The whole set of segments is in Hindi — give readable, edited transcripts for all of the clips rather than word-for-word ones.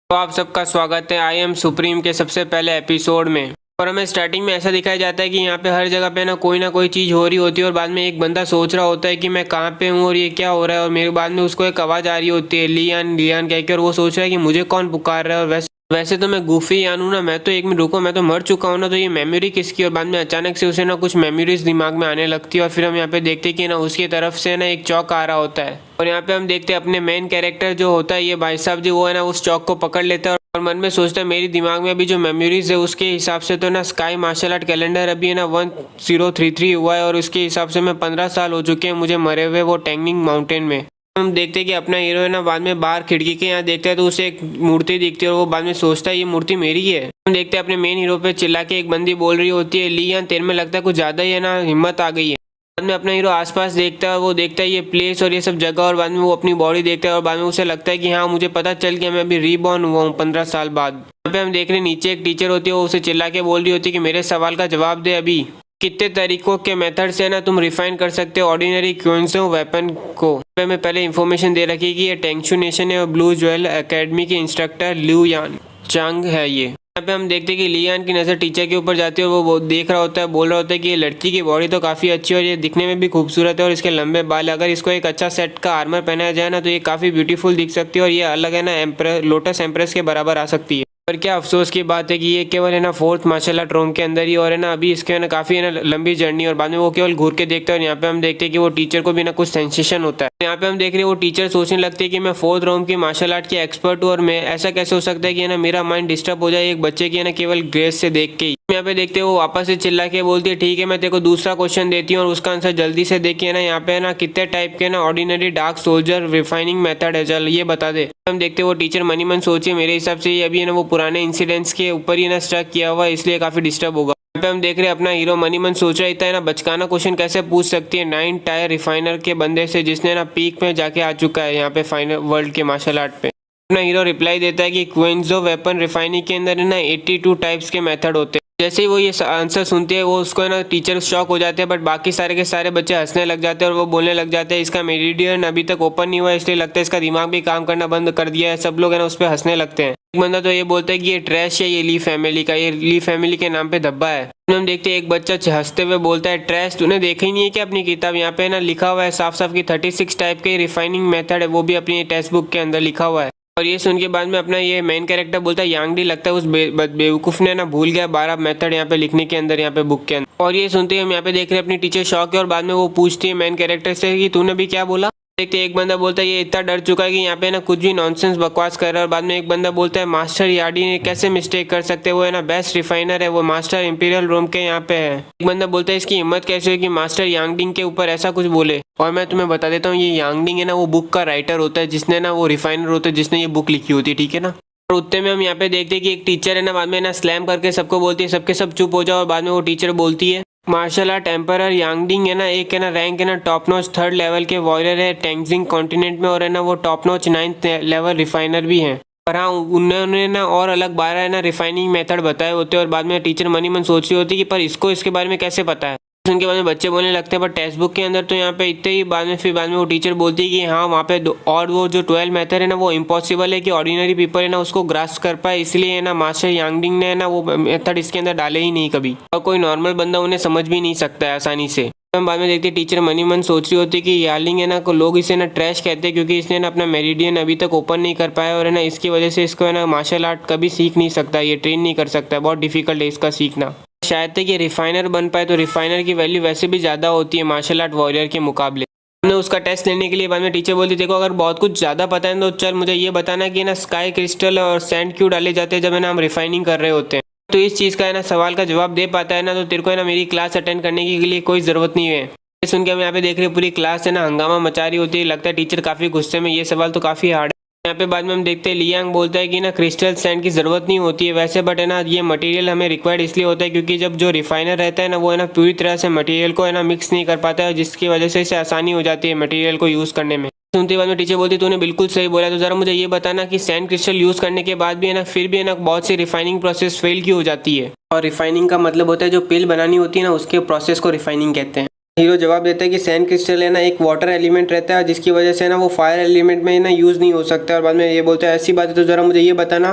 तो आप सबका स्वागत है आई एम सुप्रीम के सबसे पहले एपिसोड में। और हमें स्टार्टिंग में ऐसा दिखाया जाता है कि यहाँ पे हर जगह पे ना कोई चीज़ हो रही होती है और बाद में एक बंदा सोच रहा होता है कि मैं कहाँ पे हूँ और ये क्या हो रहा है। और मेरे बाद में उसको एक आवाज़ आ रही होती है लियान लियान कह के, और वो सोच रहा है कि मुझे कौन पुकार रहा है। और वैसे तो मैं गूफी यान हूँ ना, मैं तो एक मिनट रुको, मैं तो मर चुका हूँ ना, तो ये मेमोरी किसकी। और बाद में अचानक से उसे ना कुछ मेमोरीज दिमाग में आने लगती है और फिर हम यहाँ पे देखते हैं कि ना उसकी तरफ से ना एक चौक आ रहा होता है। और यहाँ पे हम देखते हैं अपने मेन कैरेक्टर जो होता है ये भाई साहब जी, वो है ना उस चौक को पकड़ लेता है और मन में सोचता है मेरी दिमाग में अभी जो मेमोरीज है उसके हिसाब से तो ना स्काई मार्शल आर्ट कैलेंडर अभी है ना 1033 हुआ है और उसके हिसाब से मैं 15 साल हो चुके हैं मुझे मरे हुए वो टैंगिंग माउंटेन में। हम देखते हैं कि अपना हीरो है ना बाद में बाहर खिड़की के यहाँ देखता है तो उसे एक मूर्ति दिखती है और वो बाद में सोचता है ये मूर्ति मेरी है। हम देखते हैं अपने मेन हीरो पे चिल्ला के एक बंदी बोल रही होती है लियान तेरे में लगता है कुछ ज्यादा ही है ना हिम्मत आ गई है। बाद में अपना हीरो आसपास देखता है, वो देखता है ये प्लेस और ये सब जगह और बाद में वो अपनी बॉडी देखता है और बाद में उसे लगता है कि हाँ मुझे पता चल गया मैं अभी रीबॉर्न हुआ हूँ 15 साल बाद। यहाँ पे हम देख रहे हैं नीचे एक टीचर होती है, वो उसे चिल्ला के बोल रही होती है कि मेरे सवाल का जवाब दे अभी कितने तरीकों के मेथड से ना तुम रिफाइन कर सकते हो ऑर्डिनरी क्वेंसो वेपन को। मैं पहले इन्फॉर्मेशन दे रखी कि ये टेंगशू नेशन है और ब्लू ज्वेल एकेडमी के इंस्ट्रक्टर लिu यान चांग है ये। यहाँ पे हम देखते हैं कि लियान की नज़र टीचर के ऊपर जाती है और वो देख रहा होता है, बोल रहा होता है कि ये लड़की की बॉडी तो काफ़ी अच्छी है और ये दिखने में भी खूबसूरत है और इसके लंबे बाल, अगर इसको एक अच्छा सेट का आर्मर पहनाया जाए ना तो ये काफ़ी ब्यूटीफुल दिख सकती है और ये अलग है ना लोटस एम्प्रेस के बराबर आ सकती है। पर क्या अफसोस की बात है कि ये केवल है ना फोर्थ मार्शल आर्ट रोम के अंदर ही और है ना अभी इसके है ना काफ़ी है ना लंबी जर्नी और बाद में वो केवल घूर के देखता है। और यहाँ पे हम देखते हैं कि वो टीचर को भी ना कुछ सेंसेशन होता है। यहाँ पे हम देख रहे हैं वो टीचर सोचने लगती है कि मैं फोर्थ रोम की मार्शल आर्ट की एक्सपर्ट हूँ और मैं ऐसा कैसे हो सकता है कि ना मेरा माइंड डिस्टर्ब हो जाए एक बच्चे की है ना केवल ग्रेस से देख के ही। यहाँ पे देखते हैं वो वापस से चिल्ला के बोलती है ठीक है मैं तेरे को दूसरा क्वेश्चन देती हूँ और उसका आंसर जल्दी से देखिए ना यहाँ पे ना कितने टाइप के ना ordinary dark soldier refining method है, चल ये बता दे। हम देखते हैं वो टीचर मनी मन सोचिए मेरे हिसाब से ये अभी है ना वो पुराने इंसिडेंट्स के ऊपर ही ना स्टक किया हुआ है इसलिए काफी डिस्टर्ब होगा। यहाँ पे हम देख रहे हैं अपना हीरो मनी मन सोच रहा है ना बचकाना क्वेश्चन कैसे पूछ सकती है 9 टायर रिफाइनर के बंदे से जिसने ना पीक में जाके आ चुका है यहाँ पे फाइनल वर्ल्ड के मार्शल आर्ट पे। अपना हीरो रिप्लाई देता है कि क्वेंजो वेपन रिफाइनिंग के अंदर है ना 82 टाइप्स के मेथड होते हैं। जैसे ही वो ये आंसर सुनती है वो उसको है ना टीचर शॉक हो जाते हैं, बट बाकी सारे के सारे बच्चे हंसने लग जाते हैं और वो बोलने लग जाते हैं इसका मेरिडियन अभी तक ओपन नहीं हुआ इसलिए लगता है इसका दिमाग भी काम करना बंद कर दिया है। सब लोग है ना उस पर हंसने लगते हैं। एक बंदा तो ये बोलता है कि ये ट्रैश है, ये ली फैमिली का, ये ली फैमिली के नाम पे धब्बा है। हम देखते हैं एक बच्चा हंसते हुए बोलता है ट्रैश तूने देखा ही नहीं है क्या अपनी किताब, यहाँ पे ना लिखा हुआ है साफ साफ की 36 टाइप के रिफाइनिंग मेथड है, वो भी अपनी टेक्स्ट बुक के अंदर लिखा हुआ है। और ये सुन के बाद में अपना ये मेन कैरेक्टर बोलता है यांगडी लगता है उस बेवकूफ ने ना भूल गया 12 मेथड यहाँ पे लिखने के अंदर यहाँ पे बुक के अंदर। और ये सुनते ही हम यहाँ पे देख रहे हैं अपनी टीचर शॉक है और बाद में वो पूछती है मेन कैरेक्टर से कि तूने भी क्या बोला। देखते एक बंदा बोलता है ये इतना डर चुका है कि यहाँ पे ना कुछ भी नॉनसेंस बकवास कर रहा है। और बाद में एक बंदा बोलता है मास्टर यार्डी ने कैसे मिस्टेक कर सकते हैं, वो है ना बेस्ट रिफाइनर है, वो मास्टर इंपीरियल रोम के यहाँ पे है। एक बंदा बोलता है इसकी हिम्मत कैसे हुई कि मास्टर यांगडिंग के ऊपर ऐसा कुछ बोले। और मैं तुम्हें बता देता हूँ ये यांगडिंग है ना वो बुक का राइटर होता है जिसने ना वो रिफाइनर होता है जिसने ये बुक लिखी होती है, ठीक है ना। और उतने में हम यहाँ पे देखते हैं कि एक टीचर है ना बाद में ना स्लैम करके सबको बोलती है सबके सब चुप हो जाओ। और बाद में वो टीचर बोलती है मार्शल आर्ट एम्परर यांगडिंग है ना एक है ना रैंक है ना टॉप नॉच 3rd लेवल के वॉरियर है टेंगजिंग कॉन्टिनेंट में और है ना वो top notch 9th level refiner भी है। पर हाँ उन्होंने ना और अलग 12 है ना रिफाइनिंग मेथड बताए होते हैं और बाद में टीचर मनी मन सोच रही होती है कि पर इसको इसके बारे में कैसे पता है। उनके बाद में बच्चे बोलने लगते हैं पर टेक्स्ट बुक के अंदर तो यहाँ पे इतने ही। बाद में वो टीचर बोलती है कि हाँ वहाँ पे और वो जो 12 मेथड है ना वो इम्पॉसिबल है कि ऑर्डिनरी पीपल है ना उसको ग्रास्प कर पाए, इसलिए है ना मास्टर यांगडिंग ने ना वो मेथड इसके अंदर डाले ही नहीं कभी और कोई नॉर्मल बंदा उन्हें समझ भी नहीं सकता है आसानी से। हम बाद में देखते हैं टीचर मनी मन सोच रही होती है कि यार्लिंग है ना को लोग इसे ना ट्रैश कहते हैं क्योंकि इसने ना अपना मेरिडियन अभी तक ओपन नहीं कर पाया और है ना इसकी वजह से इसको है ना मार्शल आर्ट कभी सीख नहीं सकता, ये ट्रेन नहीं कर सकता, बहुत डिफिकल्ट है इसका सीखना। शायद तक ये रिफाइनर बन पाए तो रिफाइनर की वैल्यू वैसे भी ज़्यादा होती है मार्शल आर्ट वॉरियर के मुकाबले। हमने उसका टेस्ट लेने के लिए बाद में टीचर बोलती देखो अगर बहुत कुछ ज़्यादा पता है तो चल मुझे ये बताना कि ना स्काई क्रिस्टल और सैंड क्यों डाले जाते हैं जब है ना हम रिफाइनिंग कर रहे होते हैं। तो इस चीज़ का है ना सवाल का जवाब दे पाता है ना तो तेरे को है ना मेरी क्लास अटेंड करने के लिए कोई ज़रूरत नहीं है। सुन के हम यहाँ पे देख रहे हैं पूरी क्लास है ना हंगामा मचा रही होती है, लगता है टीचर काफ़ी गुस्से में, ये सवाल तो काफ़ी हार्ड है। यहाँ पे बाद में हम देखते हैं लियांग बोलता है कि ना क्रिस्टल सैंड की जरूरत नहीं होती है वैसे, बट है ना ये मटेरियल हमें रिक्वायर्ड इसलिए होता है क्योंकि जब जो रिफाइनर रहता है ना वो है ना पूरी तरह से मटेरियल को है ना मिक्स नहीं कर पाता है जिसकी वजह से इसे आसानी हो जाती है मटेरियल को यूज़ करने में। सुनते बाद में टीचर बोलती तूने बिल्कुल सही बोला, तो ज़रा मुझे ये बताना कि सैंड क्रिस्टल यूज़ करने के बाद भी है ना फिर भी है ना बहुत सी रिफाइनिंग प्रोसेस फेल क्यों हो जाती है। और रिफाइनिंग का मतलब होता है जो पिल बनानी होती है ना उसके प्रोसेस को रिफाइनिंग कहते हैं। हीरो जवाब देता है कि सैंड क्रिस्टल है ना एक वाटर एलिमेंट रहता है जिसकी वजह से ना वो फायर एलिमेंट में ना यूज़ नहीं हो सकता। और बाद में ये बोलता है ऐसी बात है तो ज़रा मुझे ये बताना,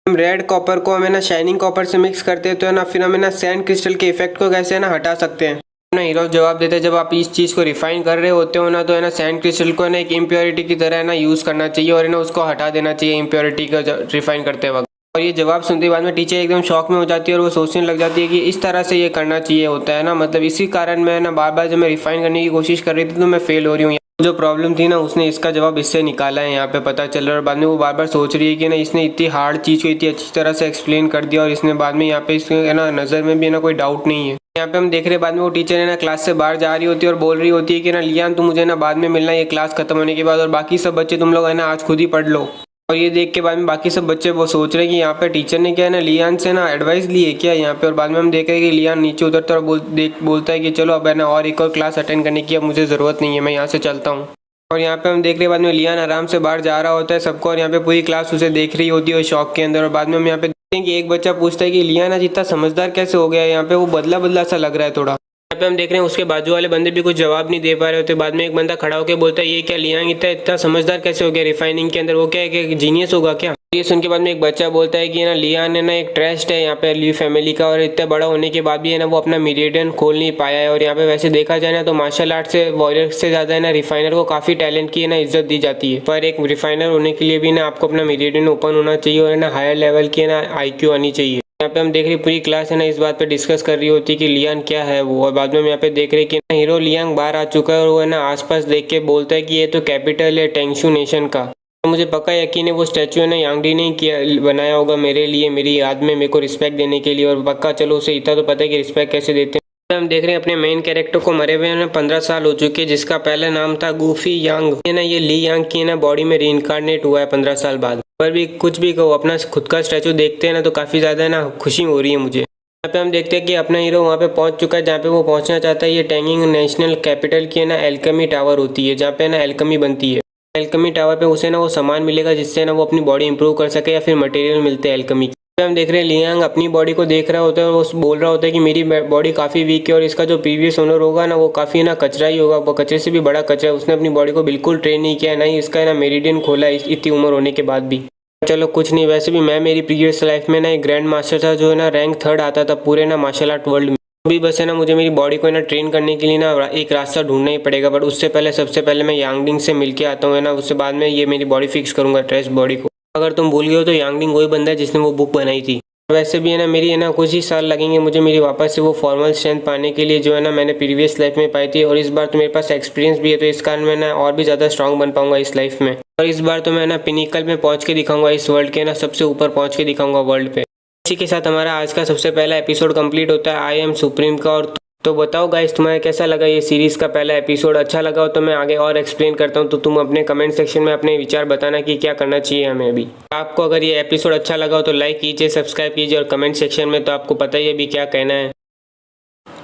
हम रेड कॉपर को हमें ना शाइनिंग कॉपर से मिक्स करते हैं तो है ना फिर हमें ना सैंड क्रिस्टल के इफेक्ट को कैसे है ना हटा सकते हैं। ना हीरो जवाब देते हैं जब आप इस चीज़ को रिफाइन कर रहे होते हो ना तो है ना सैंड क्रिस्टल को है ना एक इम्प्योरिटी की तरह है ना यूज़ करना चाहिए और है ना उसको हटा देना चाहिए इम्प्योरिटी को रिफाइन करते वक्त। और ये जवाब सुनते ही बाद में टीचर एकदम शॉक में हो जाती है और वो सोचने लग जाती है कि इस तरह से ये करना चाहिए होता है ना, मतलब इसी कारण मैं ना बार बार जब मैं रिफाइन करने की कोशिश कर रही थी तो मैं फेल हो रही हूँ। जो प्रॉब्लम थी ना उसने इसका जवाब इससे निकाला है, यहाँ पे पता चल रहा है। और बाद में वो बार बार सोच रही है कि ना इसने इतनी हार्ड चीज़ को इतनी अच्छी तरह से एक्सप्लेन कर दिया और इसने बाद में यहाँ पे इसके है ना नज़र में भी ना कोई डाउट नहीं है। यहाँ पे हम देख रहे हैं बाद में वो टीचर है ना क्लास से बाहर जा रही होती है और बोल रही होती है कि ना लियान तुम मुझे ना बाद में मिलना ये क्लास खत्म होने के बाद, और बाकी सब बच्चे तुम लोग है ना आज खुद ही पढ़ लो। और ये देख के बाद में बाकी सब बच्चे वो सोच रहे हैं कि यहाँ पे टीचर ने क्या है ना लियान से ना एडवाइस ली है क्या यहाँ पे। और बाद में हम देख रहे हैं कि लियान नीचे उतरता है और बोलता है कि चलो अब है ना और एक और क्लास अटेंड करने की अब मुझे ज़रूरत नहीं है, मैं यहाँ से चलता हूँ। और यहाँ पे हम देख रहे हैं बाद में लियान आराम से बाहर जा रहा होता है सबको, और यहाँ पे पूरी क्लास उसे देख रही होती है शॉक के अंदर। और बाद में हम यहाँ पे देखते हैं कि एक बच्चा पूछता है कि लियान आज इतना समझदार कैसे हो गया है, यहाँ पे वो बदला बदला सा लग रहा है थोड़ा। यहाँ पे हम देख रहे हैं उसके बाजू वाले बंदे भी कुछ जवाब नहीं दे पा रहे होते। बाद में एक बंदा खड़ा होकर बोलता है ये क्या लियांग इतना इतना समझदार कैसे हो गया रिफाइनिंग के अंदर, वो क्या है कि जीनियस होगा क्या। ये सुन के बाद में एक बच्चा बोलता है कि ना लियान है ना एक ट्रस्ट है यहाँ पे ली फैमिली का, और इतना बड़ा होने के बाद भी है ना वो अपना मेरिडियन खोल नहीं पाया है। और यहाँ पे वैसे देखा जाए ना तो मार्शल आर्ट से वॉरियर से ज़्यादा है ना रिफाइनर को काफ़ी टैलेंट की है ना इज्जत दी जाती है, पर एक रिफाइनर होने के लिए भी ना आपको अपना मेरिडियन ओपन होना चाहिए और है ना हायर लेवल की है ना IQ आनी चाहिए। यहाँ पे हम देख रहे पूरी क्लास है ना इस बात पे डिस्कस कर रही होती है कि लियान क्या है वो। और बाद में हम यहाँ पे देख रहे कि हीरो लियांग बाहर आ चुका है और वो है ना आसपास देख के बोलता है कि ये तो कैपिटल है टेंगशू नेशन का। तो मुझे पक्का यकीन है वो स्टैचू है ना यांगडी ने किया बनाया होगा मेरे लिए, मेरी याद में मेरे को रिस्पेक्ट देने के लिए। और पक्का चलो उसे इतना तो पता है कि रिस्पेक्ट कैसे देते हैं। हम देख रहे हैं अपने मेन कैरेक्टर को मरे हुए ना 15 साल हो चुके हैं, जिसका पहला नाम था गूफी यांग। ये ना ये ली यांग की ना बॉडी में रीइंकार्नेट हुआ है 15 साल बाद। पर भी कुछ भी कहो अपना खुद का स्टैचू देखते हैं ना तो काफ़ी ज़्यादा ना खुशी हो रही है मुझे। यहाँ पे हम देखते हैं कि अपना हीरो वहाँ पे पहुँच चुका है जहाँ पे वो पहुँचना चाहता है। ये टैंगिंग नेशनल कैपिटल की है ना एल्केमी टावर होती है जहाँ पे ना एल्केमी बनती है। एल्केमी टावर पे उसे ना वो सामान मिलेगा जिससे ना वो अपनी बॉडी इंप्रूव कर सके या फिर मटेरियल मिलते हैं एल्केमी के। हम देख रहे हैं लियांग अपनी बॉडी को देख रहा होता है और वो बोल रहा होता है कि मेरी बॉडी काफ़ी वीक है और इसका जो प्रीवियस ओनर होगा ना वो काफ़ी ना कचरा ही होगा, वो कचरे से भी बड़ा कचरा है। उसने अपनी बॉडी को बिल्कुल ट्रेन नहीं किया, ना ही इसका ना मेरिडियन खोला है इतनी उम्र होने के बाद भी। चलो कुछ नहीं, वैसे भी मैं मेरी प्रीवियस लाइफ में ना एक ग्रैंड मास्टर था जो है ना रैंक 3rd आता था पूरे ना मार्शल आर्ट वर्ल्ड में। अभी बस है ना मुझे मेरी बॉडी को ना ट्रेन करने के लिए ना एक रास्ता ढूंढना ही पड़ेगा, बट उससे पहले सबसे पहले मैं यांगडिंग से मिलके आता हूँ है ना, उससे बाद में ये मेरी बॉडी फिक्स करूँगा ट्रेस बॉडी को। अगर तुम भूल गए हो तो यांगडिंग वही बंदा है जिसने वो बुक बनाई थी। वैसे भी है ना मेरी है ना कुछ ही साल लगेंगे मुझे मेरी वापस से वो फॉर्मल स्ट्रेंथ पाने के लिए जो है ना मैंने प्रीवियस लाइफ में पाई थी। और इस बार तो मेरे पास एक्सपीरियंस भी है तो इस कारण मैं ना और भी ज़्यादा स्ट्रांग बन पाऊंगा इस लाइफ में। और इस बार तो मैं ना पिनिकल में पहुंच के दिखाऊंगा, इस वर्ल्ड के ना सबसे ऊपर पहुंच के दिखाऊंगा वर्ल्ड पे। इसी के साथ हमारा आज का सबसे पहला एपिसोड कंप्लीट होता है आई एम सुप्रीम का। और तो बताओ गाइस तुम्हें कैसा लगा ये सीरीज़ का पहला एपिसोड। अच्छा लगा हो तो मैं आगे और एक्सप्लेन करता हूँ, तो तुम अपने कमेंट सेक्शन में अपने विचार बताना कि क्या करना चाहिए हमें अभी। आपको अगर ये एपिसोड अच्छा लगा हो तो लाइक कीजिए, सब्सक्राइब कीजिए, और कमेंट सेक्शन में तो आपको पता ही है अभी क्या कहना है।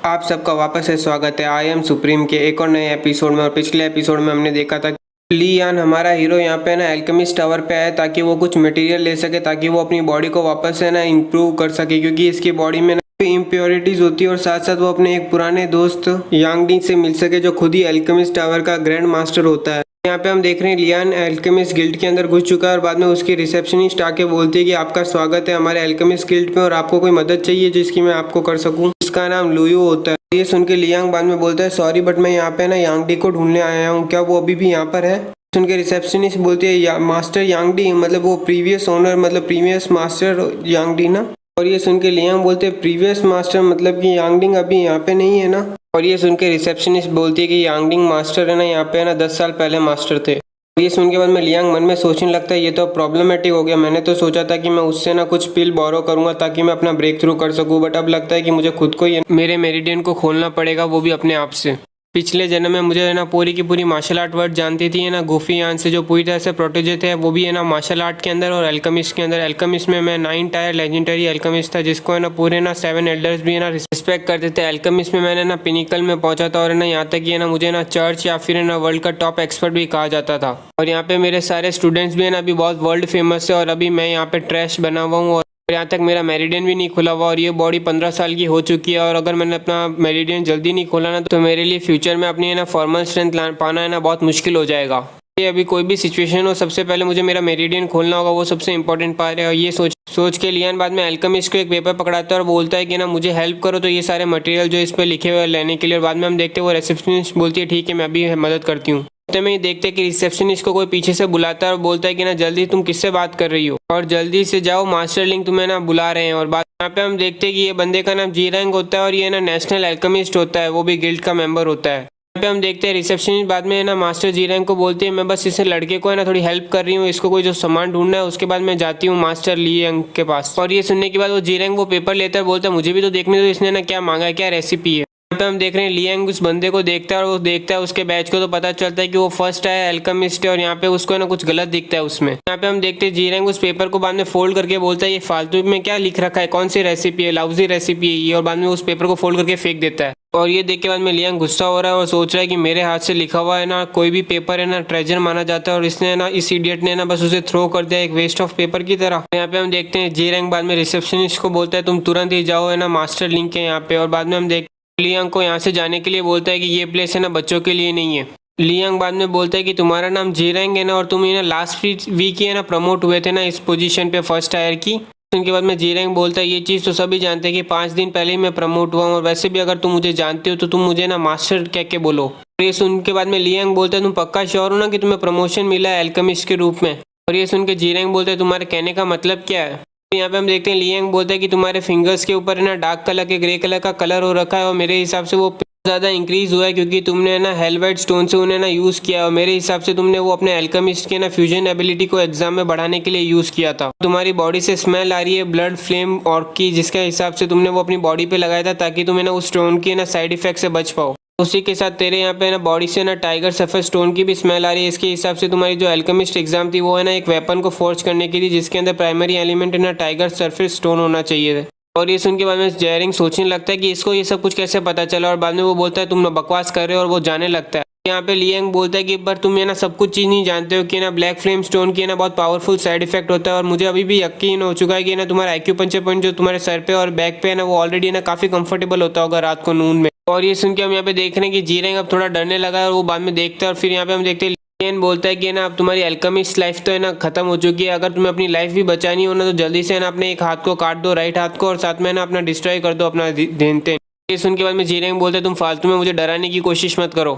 आप सबका वापस से स्वागत है आई एम सुप्रीम के एक और नए एपिसोड में। और पिछले एपिसोड में हमने देखा था लियान हमारा हीरो यहाँ पे ना एल्केमिस्ट टावर पे आया ताकि वो कुछ मटेरियल ले सके, ताकि वो अपनी बॉडी को वापस से ना इम्प्रूव कर सके, क्योंकि इसकी बॉडी में इम्प्योरिटीज होती है। और साथ साथ वो अपने एक पुराने दोस्त यांगडी से मिल सके जो खुद ही एल्केमिस्ट टावर का ग्रैंड मास्टर होता है। यहाँ पे हम देख रहे हैं लियान एल्केमिस्ट गिल्ड के अंदर घुस चुका है और बाद में उसकी रिसेप्शनिस्ट आके बोलती है कि आपका स्वागत है हमारे एल्केमिस्ट गिल्ड में और आपको कोई मदद चाहिए जिसकी मैं आपको कर सकूँ। इसका नाम लुयू होता है। ये सुन के लियांग बाद में बोलता है सॉरी बट मैं यहाँ पे ना यांगडी को ढूंढने आया हूँ, क्या वो अभी भी यहाँ पर है। सुन के रिसेप्शनिस्ट बोलती है मास्टर यांगडी मतलब वो प्रीवियस ओनर मतलब प्रीवियस मास्टर यांगडी ना। और ये सुन के लियांग बोलते हैं प्रीवियस मास्टर मतलब कि यांगडिंग अभी यहाँ पे नहीं है ना। और ये सुन के रिसेप्शनिस्ट बोलती है कि यांगडिंग मास्टर है ना यहाँ पे है ना 10 साल पहले मास्टर थे। ये सुन के बाद में लियांग मन में सोचने लगता है ये तो प्रॉब्लमेटिक हो गया, मैंने तो सोचा था कि मैं उससे ना कुछ पिल बोरो करूंगा ताकि मैं अपना ब्रेक थ्रू कर सकूं, बट अब लगता है कि मुझे खुद को ही मेरे मेरिडियन को खोलना पड़ेगा, वो भी अपने आप से। पिछले जन्म में मुझे है ना पूरी की पूरी मार्शल आर्ट वर्ड जानती थी है ना गूफी यान से जो पूरी तरह से प्रोटेजे थे, वो भी है ना मार्शल आर्ट के अंदर और एल्केमिस्ट के अंदर। एल्केमिस्ट में मैं 9 टायर लेजेंडरी एल्केमिस्ट था जिसको है ना पूरे ना 7 एल्डर्स भी है ना रिस्पेक्ट करते थे। एल्केमिस्ट में मैंने ना पिनिकल में पहुंचा था और है ना यहाँ तक कि है ना मुझे ना चर्च या फिर है ना वर्ल्ड का टॉप एक्सपर्ट भी कहा जाता था। और यहाँ पे मेरे सारे स्टूडेंट्स भी है ना अभी बहुत वर्ल्ड फेमस है और अभी मैं यहाँ पे ट्रैश बना हुआ हूँ। और यहाँ तक मेरा मेरिडियन भी नहीं खुला हुआ और ये बॉडी 15 साल की हो चुकी है और अगर मैंने अपना मेरिडियन जल्दी नहीं खोला ना तो मेरे लिए फ्यूचर में अपनी है ना फॉर्मल स्ट्रेंथ पाना है ना बहुत मुश्किल हो जाएगा। ये अभी कोई भी सिचुएशन हो सबसे पहले मुझे मेरा मेरिडियन खोलना होगा, वो सबसे इंपॉर्टेंट पार्ट है। और ये सोच के लियान बाद में अल्केमिस्ट को एक पेपर पकड़ाता है और बोलता है कि ना मुझे हेल्प करो तो ये सारे मटेरियल जो इस पर लिखे हुए लेने के लिए। और बाद में हम देखते हैं वो रिसेप्शनिस्ट बोलती है ठीक है मैं अभी मदद करती हूँ। तो में देखते हैं कि रिसेप्शनिस्ट को कोई पीछे से बुलाता है और बोलता है कि ना जल्दी तुम किससे बात कर रही हो और जल्दी से जाओ मास्टर लिंक तुम्हें ना बुला रहे हैं। और बात यहाँ पे हम देखते हैं कि ये बंदे का नाम जी रैंक होता है और ये ना नेशनल अल्केमिस्ट होता है, वो भी गिल्ड का मेंबर होता है। यहाँ पे हम देखते हैं रिसेप्शनिस्ट बाद में है ना मास्टर जी रैंक को बोलती है मैं बस इस लड़के को है ना थोड़ी हेल्प कर रही हूँ, इसको कोई जो सामान ढूंढना है उसके बाद मैं जाती हूँ मास्टर ली रैंक के पास। और ये सुनने के बाद वो जी रैंक वो पेपर लेता है, बोलता है मुझे भी तो देखने दो इसने ना क्या मांगा है, क्या रेसिपी है। यहाँ पे हम देख रहे हैं लियांग उस बंदे को देखता है और वो देखता है उसके बैच को तो पता चलता है कि वो फर्स्ट है अल्केमिस्ट है और यहाँ पे उसको है ना कुछ गलत दिखता है उसमें। यहाँ पे हम देखते हैं जीरैंग उस पेपर को बाद में फोल्ड करके बोलता है ये फालतू में क्या लिख रखा है, कौन सी रेसिपी है, लाउजी रेसिपी है ये। और बाद में उस पेपर को फोल्ड करके फेंक देता है। और ये देख के बाद में लियांग गुस्सा हो रहा है और सोच रहा है कि मेरे हाथ से लिखा हुआ है ना कोई भी पेपर है ना ट्रेजर माना जाता है और इसने ना इस इडियट ने ना बस उसे थ्रो कर दिया एक वेस्ट ऑफ पेपर की तरह। यहाँ पे हम देखते हैं जीरैंग बाद में रिसेप्शनिस्ट को बोलता है तुम तुरंत ही जाओ है ना मास्टर लिंक है यहाँ पे। और बाद में हम देख लियांग को यहाँ से जाने के लिए बोलता है कि ये प्लेस है ना बच्चों के लिए नहीं है। लियांग बाद में बोलता है कि तुम्हारा नाम जीरैंग है ना और तुम ये ना लास्ट वीक ही है ना प्रमोट हुए थे ना इस पोजीशन पे फर्स्ट हायर की। उनके बाद में जीरैंग बोलता है ये चीज़ तो सभी जानते हैं कि 5 दिन पहले ही मैं प्रमोट हुआ हूँ और वैसे भी अगर तुम मुझे जानते हो तो तुम मुझे ना मास्टर कह के बोलो। और ये सुन के बाद में लियांग बोलता है तुम पक्का श्योर हो ना कि तुम्हें प्रमोशन मिला है अल्केमिस्ट के रूप में। और ये सुन के जीरैंग बोलता है तुम्हारे कहने का मतलब क्या है। यहाँ पे हम देखते हैं लियांग बोलता है कि तुम्हारे फिंगर्स के ऊपर है ना डार्क कलर के ग्रे कलर का कलर हो रखा है और मेरे हिसाब से वो ज़्यादा इंक्रीज हुआ है क्योंकि तुमने ना हेलवेट स्टोन से उन्हें ना यूज़ किया और मेरे हिसाब से तुमने वो अपने अल्केमिस्ट के ना फ्यूजन एबिलिटी को एग्जाम में बढ़ाने के लिए यूज़ किया था। तुम्हारी बॉडी से स्मेल आ रही है ब्लड फ्लेम और की जिसके हिसाब से तुमने वो अपनी बॉडी पे लगाया था ताकि तुम्हें ना उस स्टोन के ना साइड इफेक्ट से बच पाओ। उसी के साथ तेरे यहाँ पे ना बॉडी से ना टाइगर सफर स्टोन की भी स्मेल आ रही है। इसके हिसाब से तुम्हारी जो अल्केमिस्ट एग्जाम थी वो है ना एक वेपन को फोर्ज करने के लिए जिसके अंदर प्राइमरी एलिमेंट है ना टाइगर सरफेस स्टोन होना चाहिए। और ये सुन के बाद में जेरिंग सोचने लगता है कि इसको ये सब कुछ कैसे पता चला और बाद में वो बोलता है तुम ना बकवास कर रहे हो और वो जाने लगता है। यहाँ पे लियांग बोलता है कि पर तुम ये ना सब कुछ चीज़ नहीं जानते हो कि ना ब्लैक फ्लेम स्टोन की ना बहुत पावरफुल साइड इफेक्ट होता है और मुझे अभी भी यकीन हो चुका है कि ना तुम्हारा एक्यूपंक्चर पॉइंट जो तुम्हारे सर पे और बैक पे है ना वो ऑलरेडी ना काफ़ी कंफर्टेबल होता होगा रात को नून में। और ये सुन के हम यहाँ पे देख रहे हैं कि जीरैंग अब थोड़ा डरने लगा है और वो बाद में देखता है और फिर यहाँ पे हम देखते हैं लियांग बोलता है कि ना अब तुम्हारी अल्केमिस्ट लाइफ तो है ना खत्म हो चुकी है, अगर तुम्हें अपनी लाइफ भी बचानी हो ना तो जल्दी से ना अपने एक हाथ को काट दो राइट हाथ को और साथ में ना अपना डिस्ट्रॉय कर दो अपना देनते। ये सुन के बाद में जीरैंग बोलता है तुम फालतू में मुझे डराने की कोशिश मत करो।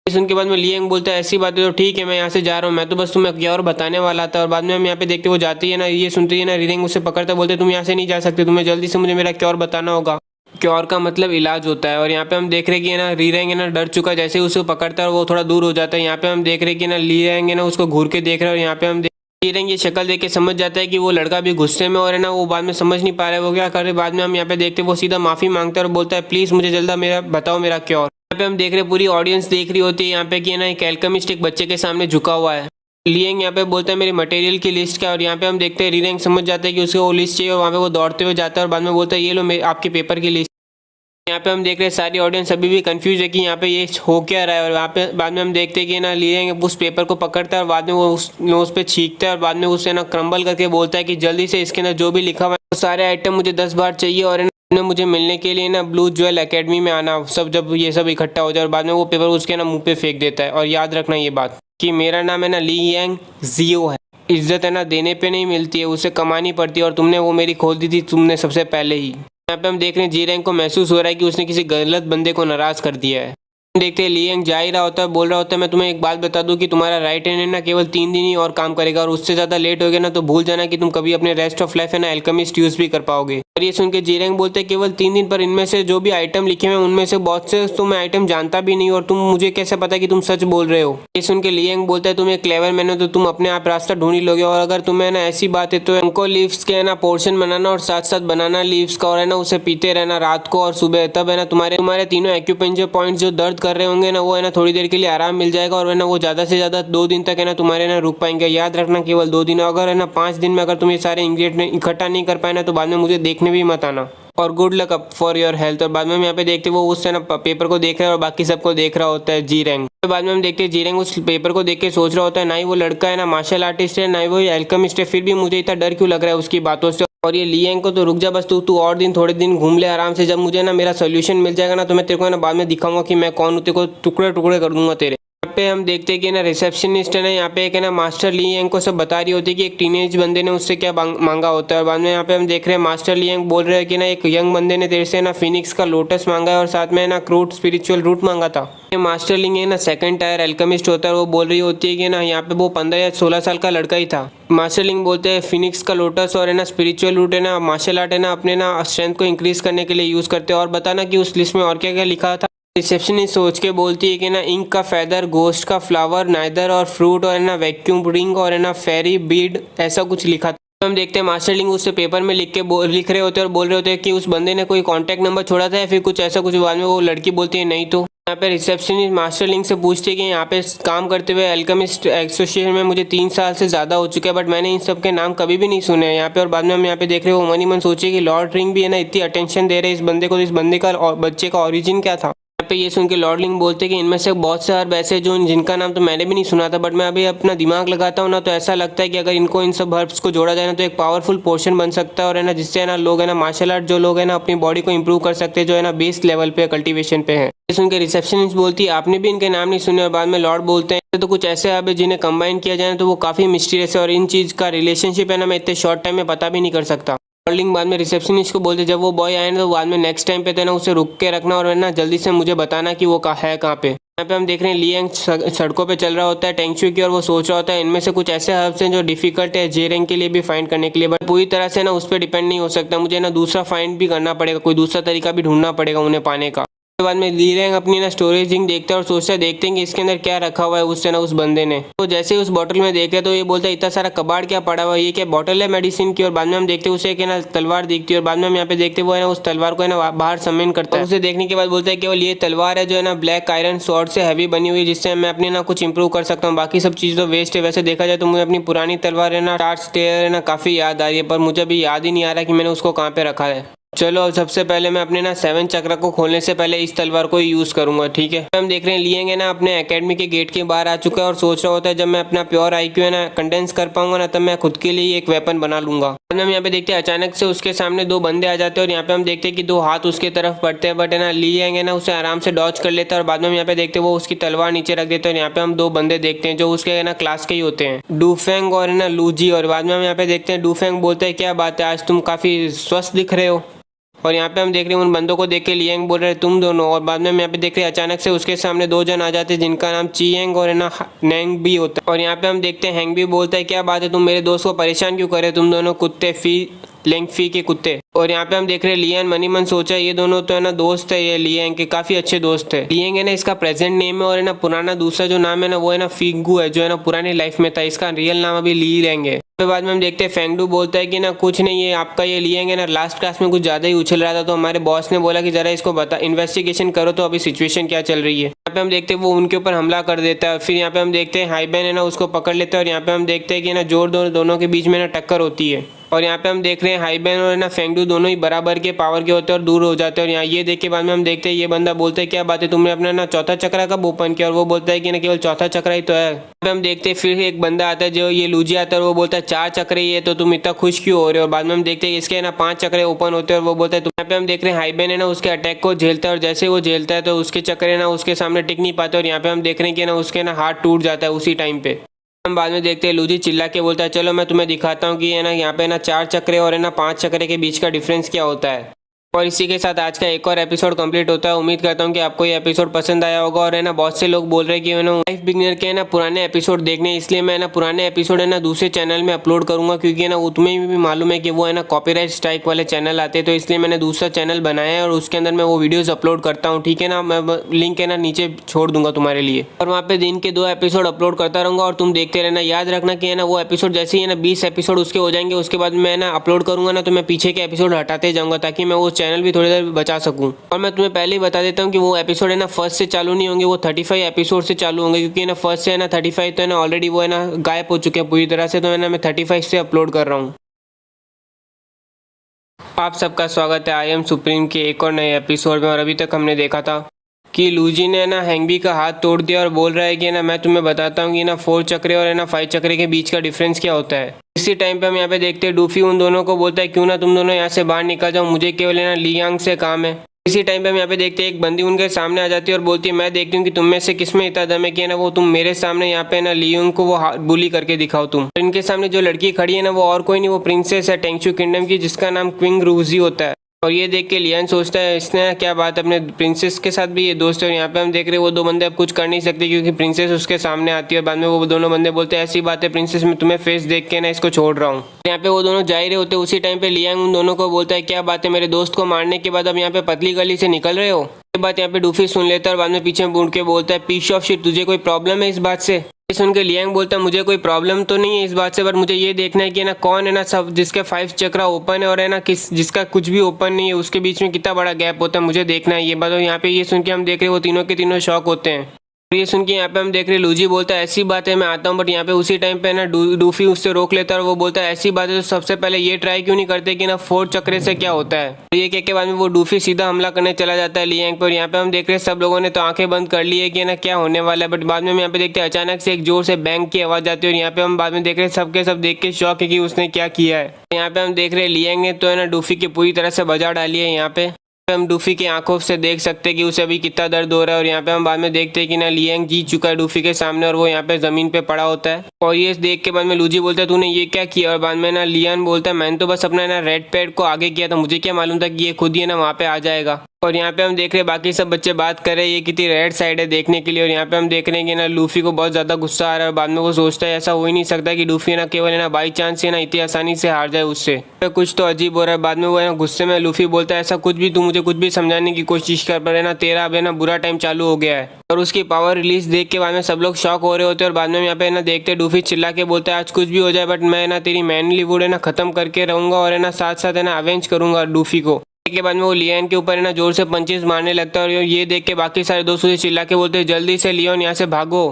ये सुन के बाद में लियांग बोलता है ऐसी बात है तो ठीक है मैं यहाँ से जा रहा हूँ, मैं तो बस तुम्हें क्या और बताने वाला था। और बाद में हम यहाँ पे देखते वो जाती है ना ये सुनती है ना जीरैंग उसे पकड़ता बोलते तुम यहाँ से नहीं जा सकते, तुम्हें जल्दी से मुझे मेरा क्योर बताना होगा। क्योर का मतलब इलाज होता है। और यहाँ पे हम देख रहे हैं कि ना लीरैंग है ना डर चुका है, जैसे उसे पकड़ता है और वो थोड़ा दूर हो जाता है। यहाँ पे हम देख रहे हैं कि ना लीरैंग है ना उसको घूर के देख रहा है और यहाँ पे हम लीरैंग ये शक्ल देख के समझ जाता है कि वो लड़का भी गुस्से में और है ना वो बाद में समझ नहीं पा रहा है वो क्या कर रहे। बाद में हम यहाँ पे देखते हैं वो सीधा माफी मांगता है और बोलता है प्लीज मुझे जल्दा मेरा बताओ मेरा क्योर। यहाँ पे हम देख रहे हैं पूरी ऑडियंस देख रही होती है यहाँ पे कि ना एक अल्केमिस्ट एक बच्चे के सामने झुका हुआ है। लियांग यहाँ पे बोलता है मेरी मटेरियल की लिस्ट क्या। और यहाँ पे हम देखते हैं लीरैंग समझ जाता है कि उसको वो लिस्ट चाहिए और वहाँ पे वो दौड़ते हुए जाता है और बाद में बोलता है ये लो आपके पेपर की लिस्ट। यहाँ पे हम देख रहे हैं सारी ऑडियंस अभी भी कंफ्यूज है कि यहाँ पे ये हो क्या रहा है। और वहाँ पे बाद में हम देखते हैं कि ना लियांग उस पेपर को पकड़ता है और बाद में वो उस नोज पे छींकता है और बाद में उसे ना क्रम्बल करके बोलता है कि जल्दी से इसके अंदर जो भी लिखा हुआ है वो सारे आइटम मुझे 10 बार चाहिए और ना मुझे मिलने के लिए ना ब्लू ज्वेल एकेडमी में आना सब जब ये सब इकट्ठा हो जाए। और बाद में वो पेपर उसके ना मुँह पे फेंक देता है। और याद रखना ये बात कि मेरा नाम है ना लियांग जियो है, इज्जत है ना देने पे नहीं मिलती है उसे कमानी पड़ती है और तुमने वो मेरी खोल दी थी तुमने सबसे पहले ही। यहाँ पे हम देख रहे हैं जीरैंग को महसूस हो रहा है कि उसने किसी गलत बंदे को नाराज कर दिया है। देखते हैं लियांग जा ही रहा होता है, बोल रहा होता है मैं तुम्हें एक बात बता दूं कि तुम्हारा राइट हैंड है ना केवल 3 दिन ही और काम करेगा और उससे ज़्यादा लेट हो गया ना तो भूल जाना कि तुम कभी अपने रेस्ट ऑफ लाइफ है ना अल्केमिस्ट यूज़ भी कर पाओगे। और ये सुन के जीरैंग बोलते हैं केवल 3 दिन पर इनमें से जो भी आइटम लिखे हुए उनमें से बहुत से तो मैं आइटम जानता भी नहीं और तुम मुझे कैसे पता कि तुम सच बोल रहे हो। ये सुन के लियांग बोलता है तुम एक क्लेवर मैन हो तो तुम अपने आप रास्ता ढूंढ ही लोगे और अगर तुम्हें ना ऐसी बात है तो हमको लीव्स के है ना पोर्शन बनाना और साथ साथ बनाना लीव्स का और है ना उसे पीते रहना रात को और सुबह, तब है ना तुम्हारे तीनों एक्यूपेंचर पॉइंट जो दर्द कर रहे होंगे ना वो है ना थोड़ी देर के लिए आराम मिल जाएगा और है ना वो ज़्यादा से ज़्यादा 2 दिन तक है ना तुम्हारे ना रुक पाएंगे। याद रखना केवल 2 दिन, अगर है ना 5 दिन में अगर तुम ये सारे इंग्रेडिएंट इकट्ठा नहीं कर पाए ना तो बाद में मुझे देखने भी मत आना और good luck up for your health. और बाद में हम यहाँ पे देखते वो उससे ना पेपर को देख रहा है और बाकी सबको देख रहा होता है जीरैंग। तो बाद में हम देखते हैं जीरैंग उस पेपर को देख के सोच रहा होता है ना ही वो लड़का है ना मार्शल आर्टिस्ट है ना ही वो अल्केमिस्ट है, फिर भी मुझे इतना डर क्यों लग रहा है उसकी बातों से। और ये लियांग को तो रुक जा बस, तू और दिन थोड़े दिन घूम ले आराम से। जब मुझे ना मेरा सोल्यूशन मिल जाएगा ना तो मैं तेरे को ना बाद में दिखाऊंगा कि मैं कौन हूँ, तेरे को टुकड़े टुकड़े कर दूंगा तेरे। यहाँ पे हम देखते हैं कि ना रिसेप्शनिस्ट है ना यहाँ पे एक है ना मास्टर लियांग को सब बता रही होती है कि एक टीनेज बंदे ने उससे क्या मांगा होता है। और बाद में यहाँ पे हम देख रहे हैं मास्टर लियांग बोल रहे हैं कि ना एक यंग बंदे ने तेरे से ना फिनिक्स का लोटस मांगा है और साथ में ना क्रूड स्पिरिचुअल रूट मांगा था। ये मास्टर लिंग है ना सेकंड टायर एल्केमिस्ट होता है, वो बोल रही होती है कि ना यहाँ पे वो 15 या 16 साल का लड़का ही था। मास्टर लिंग बोलते हैं फिनिक्स का लोटस और है ना स्पिरिचुअल रूट है ना मार्शल आर्ट है ना अपने ना स्ट्रेंथ को इंक्रीज करने के लिए यूज़ करते हैं। और बताना कि उस लिस्ट में और क्या क्या लिखा था। रिसेप्शनिस्ट सोच के बोलती है कि ना इंक का फेदर, गोस्ट का फ्लावर, नाइदर और फ्रूट और है ना वैक्यूम रिंग और है ना फेरी बीड, ऐसा कुछ लिखा था। तो हम देखते हैं मास्टर लिंग उससे पेपर में लिख रहे होते हैं और बोल रहे होते हैं कि उस बंदे ने कोई कांटेक्ट नंबर छोड़ा था या फिर कुछ ऐसा कुछ। बाद में वो लड़की बोलती है नहीं। तो यहाँ पे रिसेप्शनिस्ट मास्टर लिंग से पूछती है कि यहाँ पे काम करते हुए अल्केमिस्ट एसोसिएशन में मुझे 3 साल से ज़्यादा हो चुके हैं बट मैंने इन सब के नाम कभी भी नहीं सुने हैं यहाँ पे। और बाद में हम यहाँ पे देख रहे हो मन ही मन सोचिए कि लॉर्ड रिंग भी है ना इतनी अटेंशन दे रहे हैं इस बंदे को, तो इस बंदे का बच्चे का ऑरिजिन क्या था। पे ये सुन के लॉर्ड लिंग बोलते हैं कि इनमें से बहुत से हर्ब ऐसे जो जिनका नाम तो मैंने भी नहीं सुना था बट मैं अभी अपना दिमाग लगाता हूँ ना तो ऐसा लगता है कि अगर इनको इन सब हर्ब्स को जोड़ा जाए ना तो एक पावरफुल पोर्शन बन सकता है और है ना जिससे है ना लोग है ना मार्शल आर्ट जो लोग है ना अपनी बॉडी को इंप्रूव कर सकते हैं जो है ना बेस लेवल पे कल्टीवेशन पे है। ये सुन के रिसेप्शनिस्ट बोलती है आपने भी इनके नाम नहीं सुने। और बाद में लॉर्ड बोलते हैं तो कुछ ऐसे हर्ब है जिन्हें कंबाइन किया जाए तो वो काफ़ी मिस्टीरियस है और इन चीज़ का रिलेशनशिप है ना मैं इतने शॉर्ट टाइम में पता भी नहीं कर सकता। लिंग बाद में रिसेप्शनिस्ट को बोलते जब वो बॉय आए ना तो बाद में नेक्स्ट टाइम पे तो ना उसे रुक के रखना और है ना जल्दी से मुझे बताना कि वो है कहाँ पे। यहाँ पे हम देख रहे हैं लियांग सड़कों पे चल रहा होता है टेंगशू की और वो सोच रहा होता है इनमें से कुछ ऐसे हर्ब्स हैं जो डिफिकल्ट है जे रैंक के लिए भी फाइंड करने के लिए बट पूरी तरह से ना उस पर डिपेंड नहीं हो सकता, मुझे ना दूसरा फाइंड भी करना पड़ेगा, कोई दूसरा तरीका भी ढूंढना पड़ेगा उन्हें पाने का। उसके बाद में लियांग अपनी ना स्टोरेजिंग देखता है और सोचता है देखते हैं कि इसके अंदर क्या रखा हुआ है उससे ना उस बंदे ने। तो जैसे ही उस बोतल में देखते तो ये बोलता है इतना सारा कबाड़ क्या पड़ा हुआ है, ये क्या बोतल है मेडिसिन की। और बाद में हम देखते उसे एक है ना तलवार दिखती है और बाद में हम यहाँ पे देखते वो है ना उस तलवार को है ना बाहर समेन करता है। उसे देखने के बाद बोलता है केवल ये तलवार है जो है ना ब्लैक आयरन स्वॉर्ड से हैवी बनी हुई है जिससे मैं अपनी ना कुछ इंप्रूव कर सकता हूँ, बाकी सब चीज़ तो वेस्ट है। वैसे देखा जाए तो मुझे अपनी पुरानी तलवार है ना टार्च स्टेयर है ना काफ़ी याद आ रही है पर मुझे अभी याद ही नहीं आ रहा कि मैंने उसको कहाँ पे रखा है। चलो अब सबसे पहले मैं अपने ना 7 चक्र को खोलने से पहले इस तलवार को यूज़ करूंगा, ठीक है। हम देख रहे हैं लियांग है ना अपने एकेडमी के गेट के बाहर आ चुका है और सोच रहा होता है जब मैं अपना प्योर आईक्यू है ना कंडेंस कर पाऊंगा ना तब मैं खुद के लिए एक वेपन बना लूंगा। हम यहाँ पे देखते हैं अचानक से उसके सामने 2 बंदे आ जाते हैं और यहाँ पे हम देखते हैं कि 2 हाथ उसके तरफ पड़ते हैं बट है ना लियांग है ना उसे आराम से डॉज कर लेता है। और बाद में हम यहाँ पे देखते हैं वो उसकी तलवार नीचे रख देते हैं और यहाँ पे हम 2 बंदे देखते हैं जो उसके है ना क्लास के ही होते हैं, डूफेंग और है ना लूजी। और बाद में हम यहाँ पे देखते हैं डूफेंग बोलते हैं क्या बात है आज तुम काफ़ी स्वस्थ दिख रहे हो। और यहाँ पे हम देख रहे हैं उन बंदों को देख के लियांग बोल रहे हैं तुम दोनों। और बाद में हम यहाँ पे देख रहे हैं अचानक से उसके सामने 2 जन आ जाते हैं जिनका नाम चियांग और है ना नैंग भी होता है। और यहाँ पे हम देखते हैं हैंग भी बोलता है क्या बात है तुम मेरे दोस्त को परेशान क्यों कर रहे हो, तुम दोनों कुत्ते लेंगफी के कुत्ते। और यहाँ पे हम देख रहे हैं लियांग मनी मन सोचा ये दोनों तो है ना दोस्त है, ये लियांग के काफी अच्छे दोस्त है। लियांग है ना इसका प्रेजेंट नेम है और है ना पुराना दूसरा जो नाम है ना वो है ना फिगू है जो है ना पुरानी लाइफ में था, इसका रियल नाम अभी लियांग है। फिर बाद में हम देखते हैं फेंगडू बोलता है कि ना कुछ नहीं है आपका ये लियांग है ना लास्ट क्लास में कुछ ज़्यादा ही उछल रहा था तो हमारे बॉस ने बोला कि ज़रा इसको बता इन्वेस्टिगेशन करो तो अभी सिचुएशन क्या चल रही है। यहाँ पे हम देखते हैं वो उनके ऊपर हमला कर देता है। फिर यहाँ पे हम देखते हैं हाईबैन है ना उसको पकड़ लेते हैं और यहाँ पे हम देखते हैं कि ना जोर दोनों के बीच में ना टक्कर होती है। और यहाँ पे हम देख रहे हैं हाईबैन और ना फेंगडू दोनों ही बराबर के पावर के होते हैं और दूर हो जाते हैं। और यहाँ ये देख के बाद में हम देखते हैं ये बंदा बोलता है क्या बात है तुमने अपना ना चौथा चक्रा कब ओपन किया, और वो बोलता है कि ना केवल चौथा चक्रा ही तो है। हम देखते हैं फिर एक बंदा आता है जो ये लूजी आता है और वो बोलता है 4 चक्रे ही है तो तुम इतना खुश क्यों हो रहे हो। और बाद में हम देखते हैं इसके ना 5 चक्रे ओपन होते हैं और वो बोलता है यहाँ पे हम देख रहे हैं हाईबैन है ना उसके अटैक को झेलता है और जैसे वो झेलता है तो उसके चक्रे ना उसके सामने टिक नहीं पाते और यहाँ पे हम देख रहे हैं कि ना उसके ना हाथ टूट जाता है उसी टाइम पे। हम बाद में देखते हैं लूजी चिल्ला के बोलता है चलो मैं तुम्हें दिखाता हूँ कि है ना यहाँ पे ना 4 चक्रे और है ना 5 चक्रे के बीच का डिफरेंस क्या होता है। और इसी के साथ आज का एक और एपिसोड कंप्लीट होता है। उम्मीद करता हूँ कि आपको ये एपिसोड पसंद आया होगा। और है ना बहुत से लोग बोल रहे हैं कि है ना लाइफ बिगिनर के है ना पुराने एपिसोड देखने, इसलिए मैं ना पुराने एपिसोड है ना दूसरे चैनल में अपलोड करूंगा क्योंकि है ना तुम्हें भी मालूम है कि वो है ना कॉपीराइट स्ट्राइक वाले चैनल आते हैं, तो इसलिए मैंने दूसरा चैनल बनाया है और उसके अंदर मैं वो वीडियोज़ अपलोड करता हूँ, ठीक है ना। मैं लिंक है ना नीचे छोड़ दूंगा तुम्हारे लिए और वहाँ पे दिन के 2 एपिसोड अपलोड करता रहूँगा और तुम देखते रहना। याद रखना कि है ना वो एपिसोड जैसे ही है ना 20 एपिसोड उसके हो जाएंगे उसके बाद मैं ना अपलोड करूँगा ना तो मैं पीछे के एपिसोड हटाते जाऊँगा ताकि मैं वो चैनल भी थोड़ी देर बचा सकूं। और मैं तुम्हें पहले ही बता देता हूं कि वो एपिसोड है ना फर्स्ट से चालू नहीं होंगे, वो 35 एपिसोड से चालू होंगे क्योंकि ना फर्स्ट से है ना 35 तो है ना ऑलरेडी वो है ना गायब हो चुके हैं पूरी तरह से, तो है ना मैं 35 से अपलोड कर रहा हूं। आप सबका स्वागत है आई एम सुप्रीम के एक और नए एपिसोड में। और अभी तक हमने देखा था कि लूजी ने ना हैंगबी का हाथ तोड़ दिया और बोल रहा है कि ना मैं तुम्हें बताता हूँ कि ना 4 चक्रे और ना 5 चक्रे के बीच का डिफरेंस क्या होता है। इसी टाइम पे हम यहाँ पे देखते हैं डूफी उन दोनों को बोलता है क्यों ना तुम दोनों यहाँ से बाहर निकल जाओ, मुझे केवल ना लियांग से काम है। इसी टाइम पे हम यहाँ पे देखते हैं एक बंदी उनके सामने आ जाती है और बोलती है मैं देखती हूँ कि तुम में से किसमें इतना दम है कि ना वो तुम मेरे सामने यहाँ पे ना लियांग को वो बुली करके दिखाओ तुम। तो इनके सामने जो लड़की खड़ी है ना वो और कोई नहीं, वो प्रिंसेस है टेंगशू किंगडम की, जिसका नाम क्विंग रूजी होता है। और ये देख के लियान सोचता है इसने क्या बात अपने प्रिंसेस के साथ भी ये दोस्त है। और यहाँ पे हम देख रहे हैं वो दो बंदे अब कुछ कर नहीं सकते क्योंकि प्रिंसेस उसके सामने आती है और बाद में वो दोनों बंदे बोलते हैं ऐसी बात है प्रिंसेस, मैं तुम्हें फेस देख के ना इसको छोड़ रहा हूँ। यहाँ पे वो दोनों जा ही रहे होते, उसी टाइम पे लियांग उन दोनों को बोलता है क्या बात है, मेरे दोस्त को मारने के बाद अब यहाँ पे पतली गली से निकल रहे हो। ये बात यहाँ पे डूफी सुन लेता है और बाद में पीछे मुड़ के बोलता है पीस ऑफ शिट, तुझे कोई प्रॉब्लम है इस बात से। ये सुन के लियांग बोलता है मुझे कोई प्रॉब्लम तो नहीं है इस बात से, बट मुझे ये देखना है कि ना कौन है ना सब जिसके 5 चक्रा ओपन है और है ना किस जिसका कुछ भी ओपन नहीं है उसके बीच में कितना बड़ा गैप होता है, मुझे देखना है ये बात। और यहाँ पे ये सुन के हम देख रहे हैं वो तीनों के तीनों शॉक होते हैं। ये सुन के यहाँ पे हम देख रहे लूजी बोलता है ऐसी बात है मैं आता हूँ, बट यहाँ पे उसी टाइम पे ना डूफी उससे रोक लेता है और वो बोलता है ऐसी बात है तो सबसे पहले ये ट्राई क्यों नहीं करते कि ना 4 चक्रे से क्या होता है। तो ये कह के बाद में वो डूफी सीधा हमला करने चला जाता है लियांग पर। यहाँ पे हम देख रहे हैं सब लोगों ने तो आंखें बंद कर ली है कि ना क्या होने वाला है, बट बाद में हम यहाँ पे देखते हैं अचानक से एक जोर से बैंग की आवाज आती है और यहाँ पे हम बाद में देख रहे हैं सबके सब देख के शौक है कि उसने क्या किया है। यहाँ पे हम देख रहे हैं लियांग ने तो है ना डूफी की पूरी तरह से बजा डाली है। यहाँ पे हम डूफी की आंखों से देख सकते हैं कि उसे अभी कितना दर्द हो रहा है। और यहाँ पे हम बाद में देखते हैं कि ना लियांग जीत चुका है डूफी के सामने और वो यहाँ पे जमीन पे पड़ा होता है। और ये देख के बाद में लूजी बोलता है तूने ये क्या किया, और बाद में ना लियान बोलता है मैंने तो बस अपना ना रेड पैड को आगे किया था, मुझे क्या मालूम था कि ये खुद ही ना वहाँ पे आ जाएगा। और यहाँ पे हम देख रहे हैं बाकी सब बच्चे बात कर रहे हैं ये कितनी रेड साइड है देखने के लिए। और यहाँ पे हम देख रहे हैं कि ना लूफी को बहुत ज्यादा गुस्सा आ रहा है और बाद में वो सोचता है ऐसा हो ही नहीं सकता कि लूफी ना केवल ना बाई चांस से ना इतनी आसानी से हार जाए उससे, तो कुछ तो अजीब हो रहा है। बाद में वो गुस्से में लूफी बोलता है ऐसा कुछ भी तू मुझे कुछ भी समझाने की कोशिश कर पर है ना तेरा अब है ना बुरा टाइम चालू हो गया है। और उसकी पावर रिलीज देख के बाद में सब लोग शॉक हो रहे होते हैं। और बाद में यहाँ पे ना देखते डूफी चिल्ला के बोलता है आज कुछ भी हो जाए बट मैं ना तेरी मैनली वुड है ना खत्म करके रहूंगा और है ना साथ साथ है ना अवेंज करूंगा डूफी को। के बाद में वो लियोन के ऊपर है ना जोर से पंचेस मारने लगता है और ये देख के बाकी सारे दोस्त उसे चिल्ला के बोलते हैं जल्दी से लियोन यहाँ से भागो।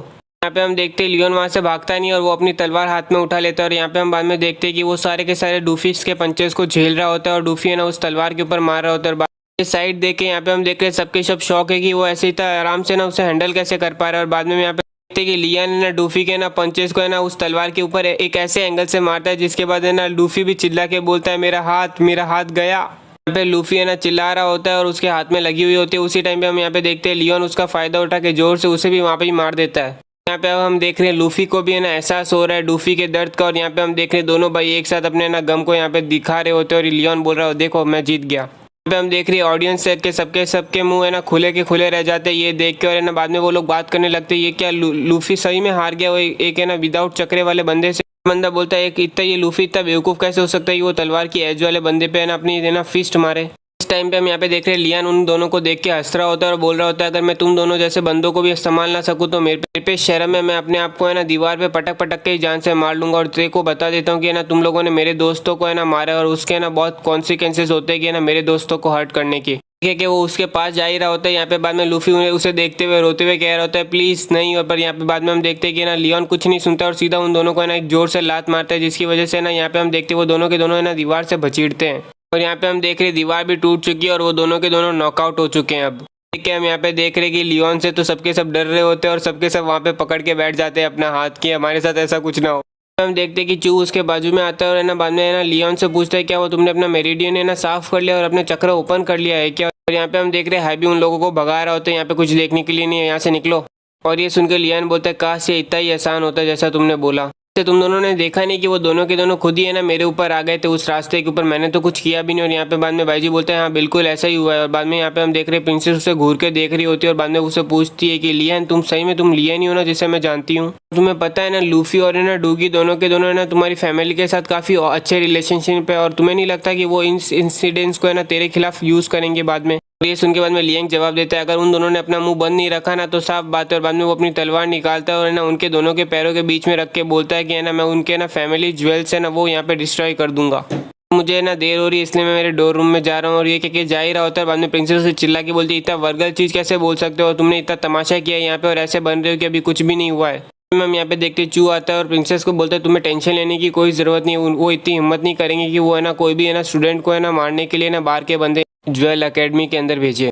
यहाँ पे हम देखते हैं लियोन वहाँ से भागता नहीं और वो अपनी तलवार हाथ में उठा लेता है। और यहाँ पे हम बाद में देखते हैं कि वो सारे के सारे डूफी के पंचेस को झेल रहा होता है और डूफी है ना उस तलवार के ऊपर मार रहा होता है। इस साइड देख के यहाँ पे हम देख रहे हैं सबके सब शौक है कि वो ऐसे ही आराम से ना उसे हैंडल कैसे कर पा रहा है। और बाद में यहाँ पे देखते हैं कि लियान है ना डूफी के ना पंचेस को है ना उस तलवार के ऊपर एक ऐसे एंगल से मारता है जिसके बाद है ना डूफी भी चिल्ला के बोलता है मेरा हाथ गया। यहाँ पे लूफी है ना चिल्ला रहा होता है और उसके हाथ में लगी हुई होती है। उसी टाइम पे हम यहाँ पे देखते हैं लियोन उसका फायदा उठा के जोर से उसे भी वहाँ पे ही मार देता है। यहाँ पे अब हम देख रहे हैं लूफी को भी है ना एहसास हो रहा है डूफी के दर्द का। और यहाँ पे हम देख रहे हैं दोनों भाई एक साथ अपने ना गम को यहाँ पे दिखा रहे होते हैं और लियोन बोल रहा है देखो मैं जीत गया। यहाँ पे हम देख रहे हैं ऑडियंस के सबके मुंह है ना खुले के खुले रह जाते हैं ये देख के। और है ना बाद में वो लोग बात करने लगते हैं ये क्या लूफी सही में हार गया वो एक है ना विदाउट चक्रे वाले बंदे से। बंदा बोलता है इतना ये लूफी इतना बेवकूफ़ कैसे हो सकता है कि वो तलवार की एज वाले बंदे पे है ना अपनी है ना फिस्ट मारे। इस टाइम पे हम यहाँ पे देख रहे हैं लियान उन दोनों को देख के हंस रहा होता है और बोल रहा होता है अगर मैं तुम दोनों जैसे बंदों को भी संभाल ना सकूँ तो मेरे पे शर्म है, मैं अपने आप को है ना दीवार पे पटक पटक के जान से मार लूंगा। और तेरे को बता देता हूँ कि है ना तुम लोगों ने मेरे दोस्तों को है ना मारा और उसके ना बहुत कॉन्सिक्वेंसेज होते हैं कि है ना मेरे दोस्तों को हर्ट करने की। ठीक है कि वो उसके पास जा ही रहा होता है। यहाँ पे बाद में लूफी उसे देखते हुए रोते हुए कह रहा होता है प्लीज नहीं। और पर यहाँ पे बाद में हम देखते हैं कि ना लियोन कुछ नहीं सुनता और सीधा उन दोनों को है ना एक जोर से लात मारता है जिसकी वजह से ना यहाँ पे हम देखते हैं वो दोनों के दोनों है ना दीवार से बचीड़ते हैं। और यहाँ पे हम देख रहे हैं दीवार भी टूट चुकी है और वो दोनों के दोनों नॉकआउट हो चुके हैं। अब ठीक है हम यहाँ पे देख रहे हैं कि लियोन से तो सबके सब डर रहे होते हैं और सबके सब वहाँ पे पकड़ के बैठ जाते हैं अपना हाथ की हमारे साथ ऐसा कुछ ना हो। हम देखते हैं कि चू उसके बाजू में आता है और है ना बाद में है ना लियोन से पूछता है क्या वो तुमने अपना मेरिडियन है ना साफ कर लिया और अपने चक्र ओपन कर लिया है क्या। और यहाँ पे हम देख रहे हैं हैबी उन लोगों को भगा रहा होता है यहाँ पे कुछ देखने के लिए नहीं है यहाँ से निकलो। और ये सुनकर लियोन बोलता है काश ये इतना ही आसान होता है जैसा तुमने बोला। तुम दोनों ने देखा नहीं कि वो दोनों के दोनों खुद ही है ना मेरे ऊपर आ गए थे उस रास्ते के ऊपर, मैंने तो कुछ किया भी नहीं। और यहाँ पे बाद में भाईजी बोलते हैं हाँ बिल्कुल ऐसा ही हुआ है। और बाद में यहाँ पे हम देख रहे हैं प्रिंसेस उसे घूर के देख रही होती है और बाद में उसे पूछती है कि लियान तुम सही में तुम लियान ही हो ना जिसे मैं जानती हूँ। तुम्हें पता है ना लूफी और है ना डूगी दोनों के दोनों है ना तुम्हारी फैमिली के साथ काफी अच्छे रिलेशनशिप है और तुम्हें नहीं लगता कि वो इन इंसिडेंट्स को है ना तेरे खिलाफ यूज करेंगे बाद में। ये सुन के बाद में लियांग जवाब देता है अगर उन दोनों ने अपना मुंह बंद नहीं रखा ना तो साफ बात है। और बाद में वो अपनी तलवार निकालता है और ना उनके दोनों के पैरों के बीच में रख के बोलता है कि है ना मैं उनके ना फैमिली ज्वेल्स है ना वो यहाँ पे डिस्ट्रॉय कर दूंगा। मुझे ना देर हो रही है इसलिए मैं मेरे डोर रूम में जा रहा हूँ। और ये कह के जा ही रहा होता है बाद में प्रिंसेस से चिल्ला के बोलती है इतना वर्गल चीज कैसे बोल सकते हो, तुमने इतना तमाशा किया यहाँ पे और ऐसे बन रहे हो कि अभी कुछ भी नहीं हुआ है। हम यहाँ पे देखते चू आता है और प्रिंसेस को बोलता है तुम्हें टेंशन लेने की कोई जरूरत नहीं है, वो इतनी हिम्मत नहीं करेंगे कि वो है ना कोई भी है ना स्टूडेंट को है ना मारने के लिए ना बाहर के बंदे ज्वेल अकेडमी के अंदर भेजे।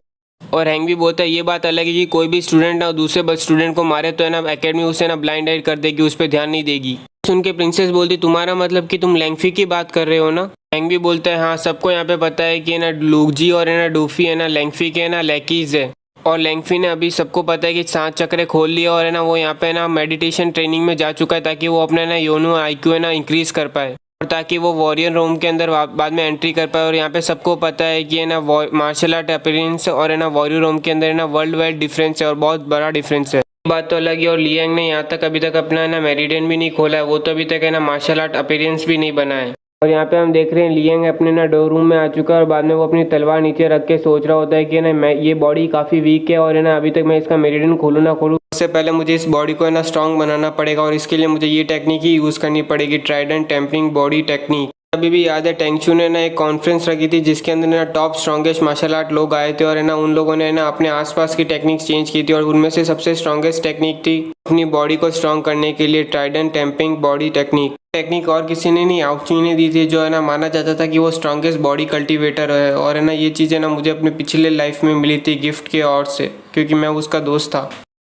और हैंग भी बोलता है ये बात अलग है कि कोई भी स्टूडेंट ना दूसरे स्टूडेंट को मारे तो है ना एकेडमी उसे ना ब्लाइंड आइड कर देगी, उस पर ध्यान नहीं देगी। सुन के प्रिंसेस बोलती तुम्हारा मतलब कि तुम लैंगफी की बात कर रहे हो ना। हैंग भी बोलता है हाँ, सबको यहाँ पे पता है कि ना लूकजी और है ना डूफी है ना लैंगफी के ना लैकीज है, और लैंगफी ने अभी सबको पता है कि 7 चक्रे खोल लिया और है ना वो यहाँ पे ना मेडिटेशन ट्रेनिंग में जा चुका है ताकि वो अपने ना योनो आईक्यू है ना इंक्रीज कर पाए और ताकि वो वॉरियर रूम के अंदर बाद में एंट्री कर पाए। और यहाँ पे सबको पता है कि है ना मार्शल आर्ट अपीयरेंस और है ना वॉरियर रूम के अंदर है ना वर्ल्ड वाइड डिफरेंस है और बहुत बड़ा डिफरेंस है। बात तो अलग है। और लियांग ने यहाँ तक अभी तक अपना है ना मेरिडियन भी नहीं खोला है, वो तो अभी तक है ना मार्शल आर्ट अपीयरेंस भी नहीं बना है। और यहाँ पे हम देख रहे हैं लियांग अपने ना डोर रूम में आ चुका है और बाद में वो अपनी तलवार नीचे रख के सोच रहा होता है कि ना मैं ये बॉडी काफ़ी वीक है और है ना अभी तक मैं इसका मेरिडियन खोलूँ ना खोलूँ, उससे पहले मुझे इस बॉडी को है ना स्ट्रॉन्ग बनाना पड़ेगा और इसके लिए मुझे ये टेक्निक ही यूज़ करनी पड़ेगी, ट्राइडेंट टेम्परिंग बॉडी टेक्निक। अभी भी याद है टेंगशू ने ना एक कॉन्फ्रेंस रखी थी जिसके अंदर ना टॉप स्ट्रॉन्गेस्ट मार्शल आर्ट लोग आए थे और है ना उन लोगों ने ना अपने आसपास की टेक्निक चेंज की थी और उनमें से सबसे स्ट्रॉन्गेस्ट टेक्निक थी अपनी बॉडी को स्ट्रॉन्ग करने के लिए ट्राइडेंट टेम्परिंग बॉडी टेक्निक और किसी ने नहीं आउची ने दी थी, जो है ना माना जाता था कि वो स्ट्रॉन्गेस्ट बॉडी कल्टिवेटर है। और है ना ये चीज़ें ना मुझे अपने पिछले लाइफ में मिली थी गिफ्ट के और से, क्योंकि मैं उसका दोस्त था।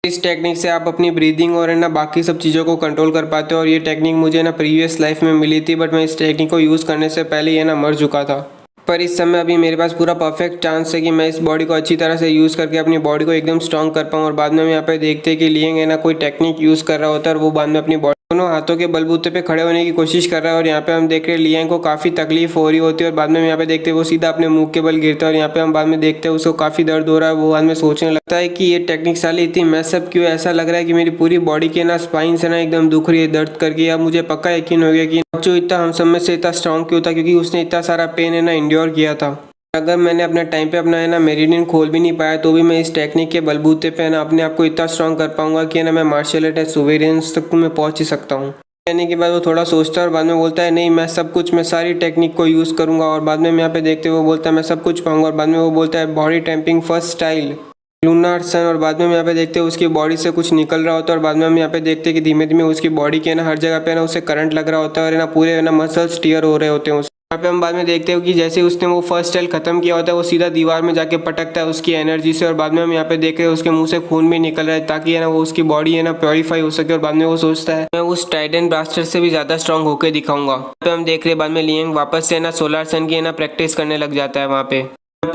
इस टेक्निक से आप अपनी ब्रीदिंग और है ना बाकी सब चीज़ों को कंट्रोल कर पाते हो और ये टेक्निक मुझे ना प्रीवियस लाइफ में मिली थी, बट मैं इस टेक्निक को यूज़ करने से पहले ये ना मर चुका था। पर इस समय अभी मेरे पास पूरा परफेक्ट चांस है कि मैं इस बॉडी को अच्छी तरह से यूज़ करके अपनी बॉडी को एकदम स्ट्रॉन्ग कर पाऊँ। और बाद में हम यहाँ पे देखते हैं कि लियांग है ना कोई टेक्निक यूज़ कर रहा होता है और वो बाद में अपनी बॉडी दोनों हाथों के बलबूते पे खड़े होने की कोशिश कर रहा है। और यहाँ पे हम देख रहे हैं लियांग को काफ़ी तकलीफ हो रही होती है और बाद में हम यहाँ पे देखते हैं वो सीधा अपने मुंह के बल गिरता है और यहाँ पे हम बाद में देखते हैं उसको काफ़ी दर्द हो रहा है। वो बाद में सोचने लगता है कि ये टेक्निक साली इतनी मैसअप क्यों, ऐसा लग रहा है कि मेरी पूरी बॉडी के ना स्पाइन से ना एकदम दुख रही है, दर्द करके। अब मुझे पक्का यकीन हो गया कि जो इतना हम सब में से इतना स्ट्रॉन्ग क्यों था, क्योंकि उसने इतना सारा पेन है ना इंड्योर किया था। अगर मैंने अपने टाइम पे अपना है ना मेरिडियन खोल भी नहीं पाया तो भी मैं इस टेक्निक के बलबूते पे ना अपने आप को इतना स्ट्रॉन्ग कर पाऊंगा कि ना मैं मार्शल आर्ट सुवेरियंस तक मैं पहुंच ही सकता हूँ। कहने के बाद वो थोड़ा सोचता है और बाद में बोलता है नहीं मैं सब कुछ, मैं सारी टेक्निक को यूज़ करूँगा। और बाद में यहाँ पे देखते हुए वो बोलता है मैं सब कुछ पाऊंगा। और बाद में वो बोलता है बॉडी टेम्पिंग फर्स्ट स्टाइल लूनार सन। और बाद में हम यहाँ पे देखते हैं उसकी बॉडी से कुछ निकल रहा होता है और बाद में हम यहाँ पे देखते हैं कि धीमे धीमे उसकी बॉडी के ना हर जगह पे ना उसे करंट लग रहा होता है और ना पूरे ना मसल्स टीयर हो रहे होते हैं। यहाँ पे हम बाद में देखते हो कि जैसे उसने वो फर्स्ट स्टाइल खत्म किया होता है वो सीधा दीवार में जाके पटकता है उसकी एनर्जी से। और बाद में हम यहाँ पे देख रहे हैं उसके मुंह से खून भी निकल रहा है ताकि है ना वो उसकी बॉडी है ना प्योरीफाई हो सके। और बाद में वो सोचता है मैं उस टाइटन ब्लास्टर से भी ज़्यादा स्ट्रॉन्ग होकर दिखाऊंगा। यहाँ पे हम देख रहे हैं बाद में लियांग वापस से ना सोलर सन की है ना प्रैक्टिस करने लग जाता है। वहाँ पे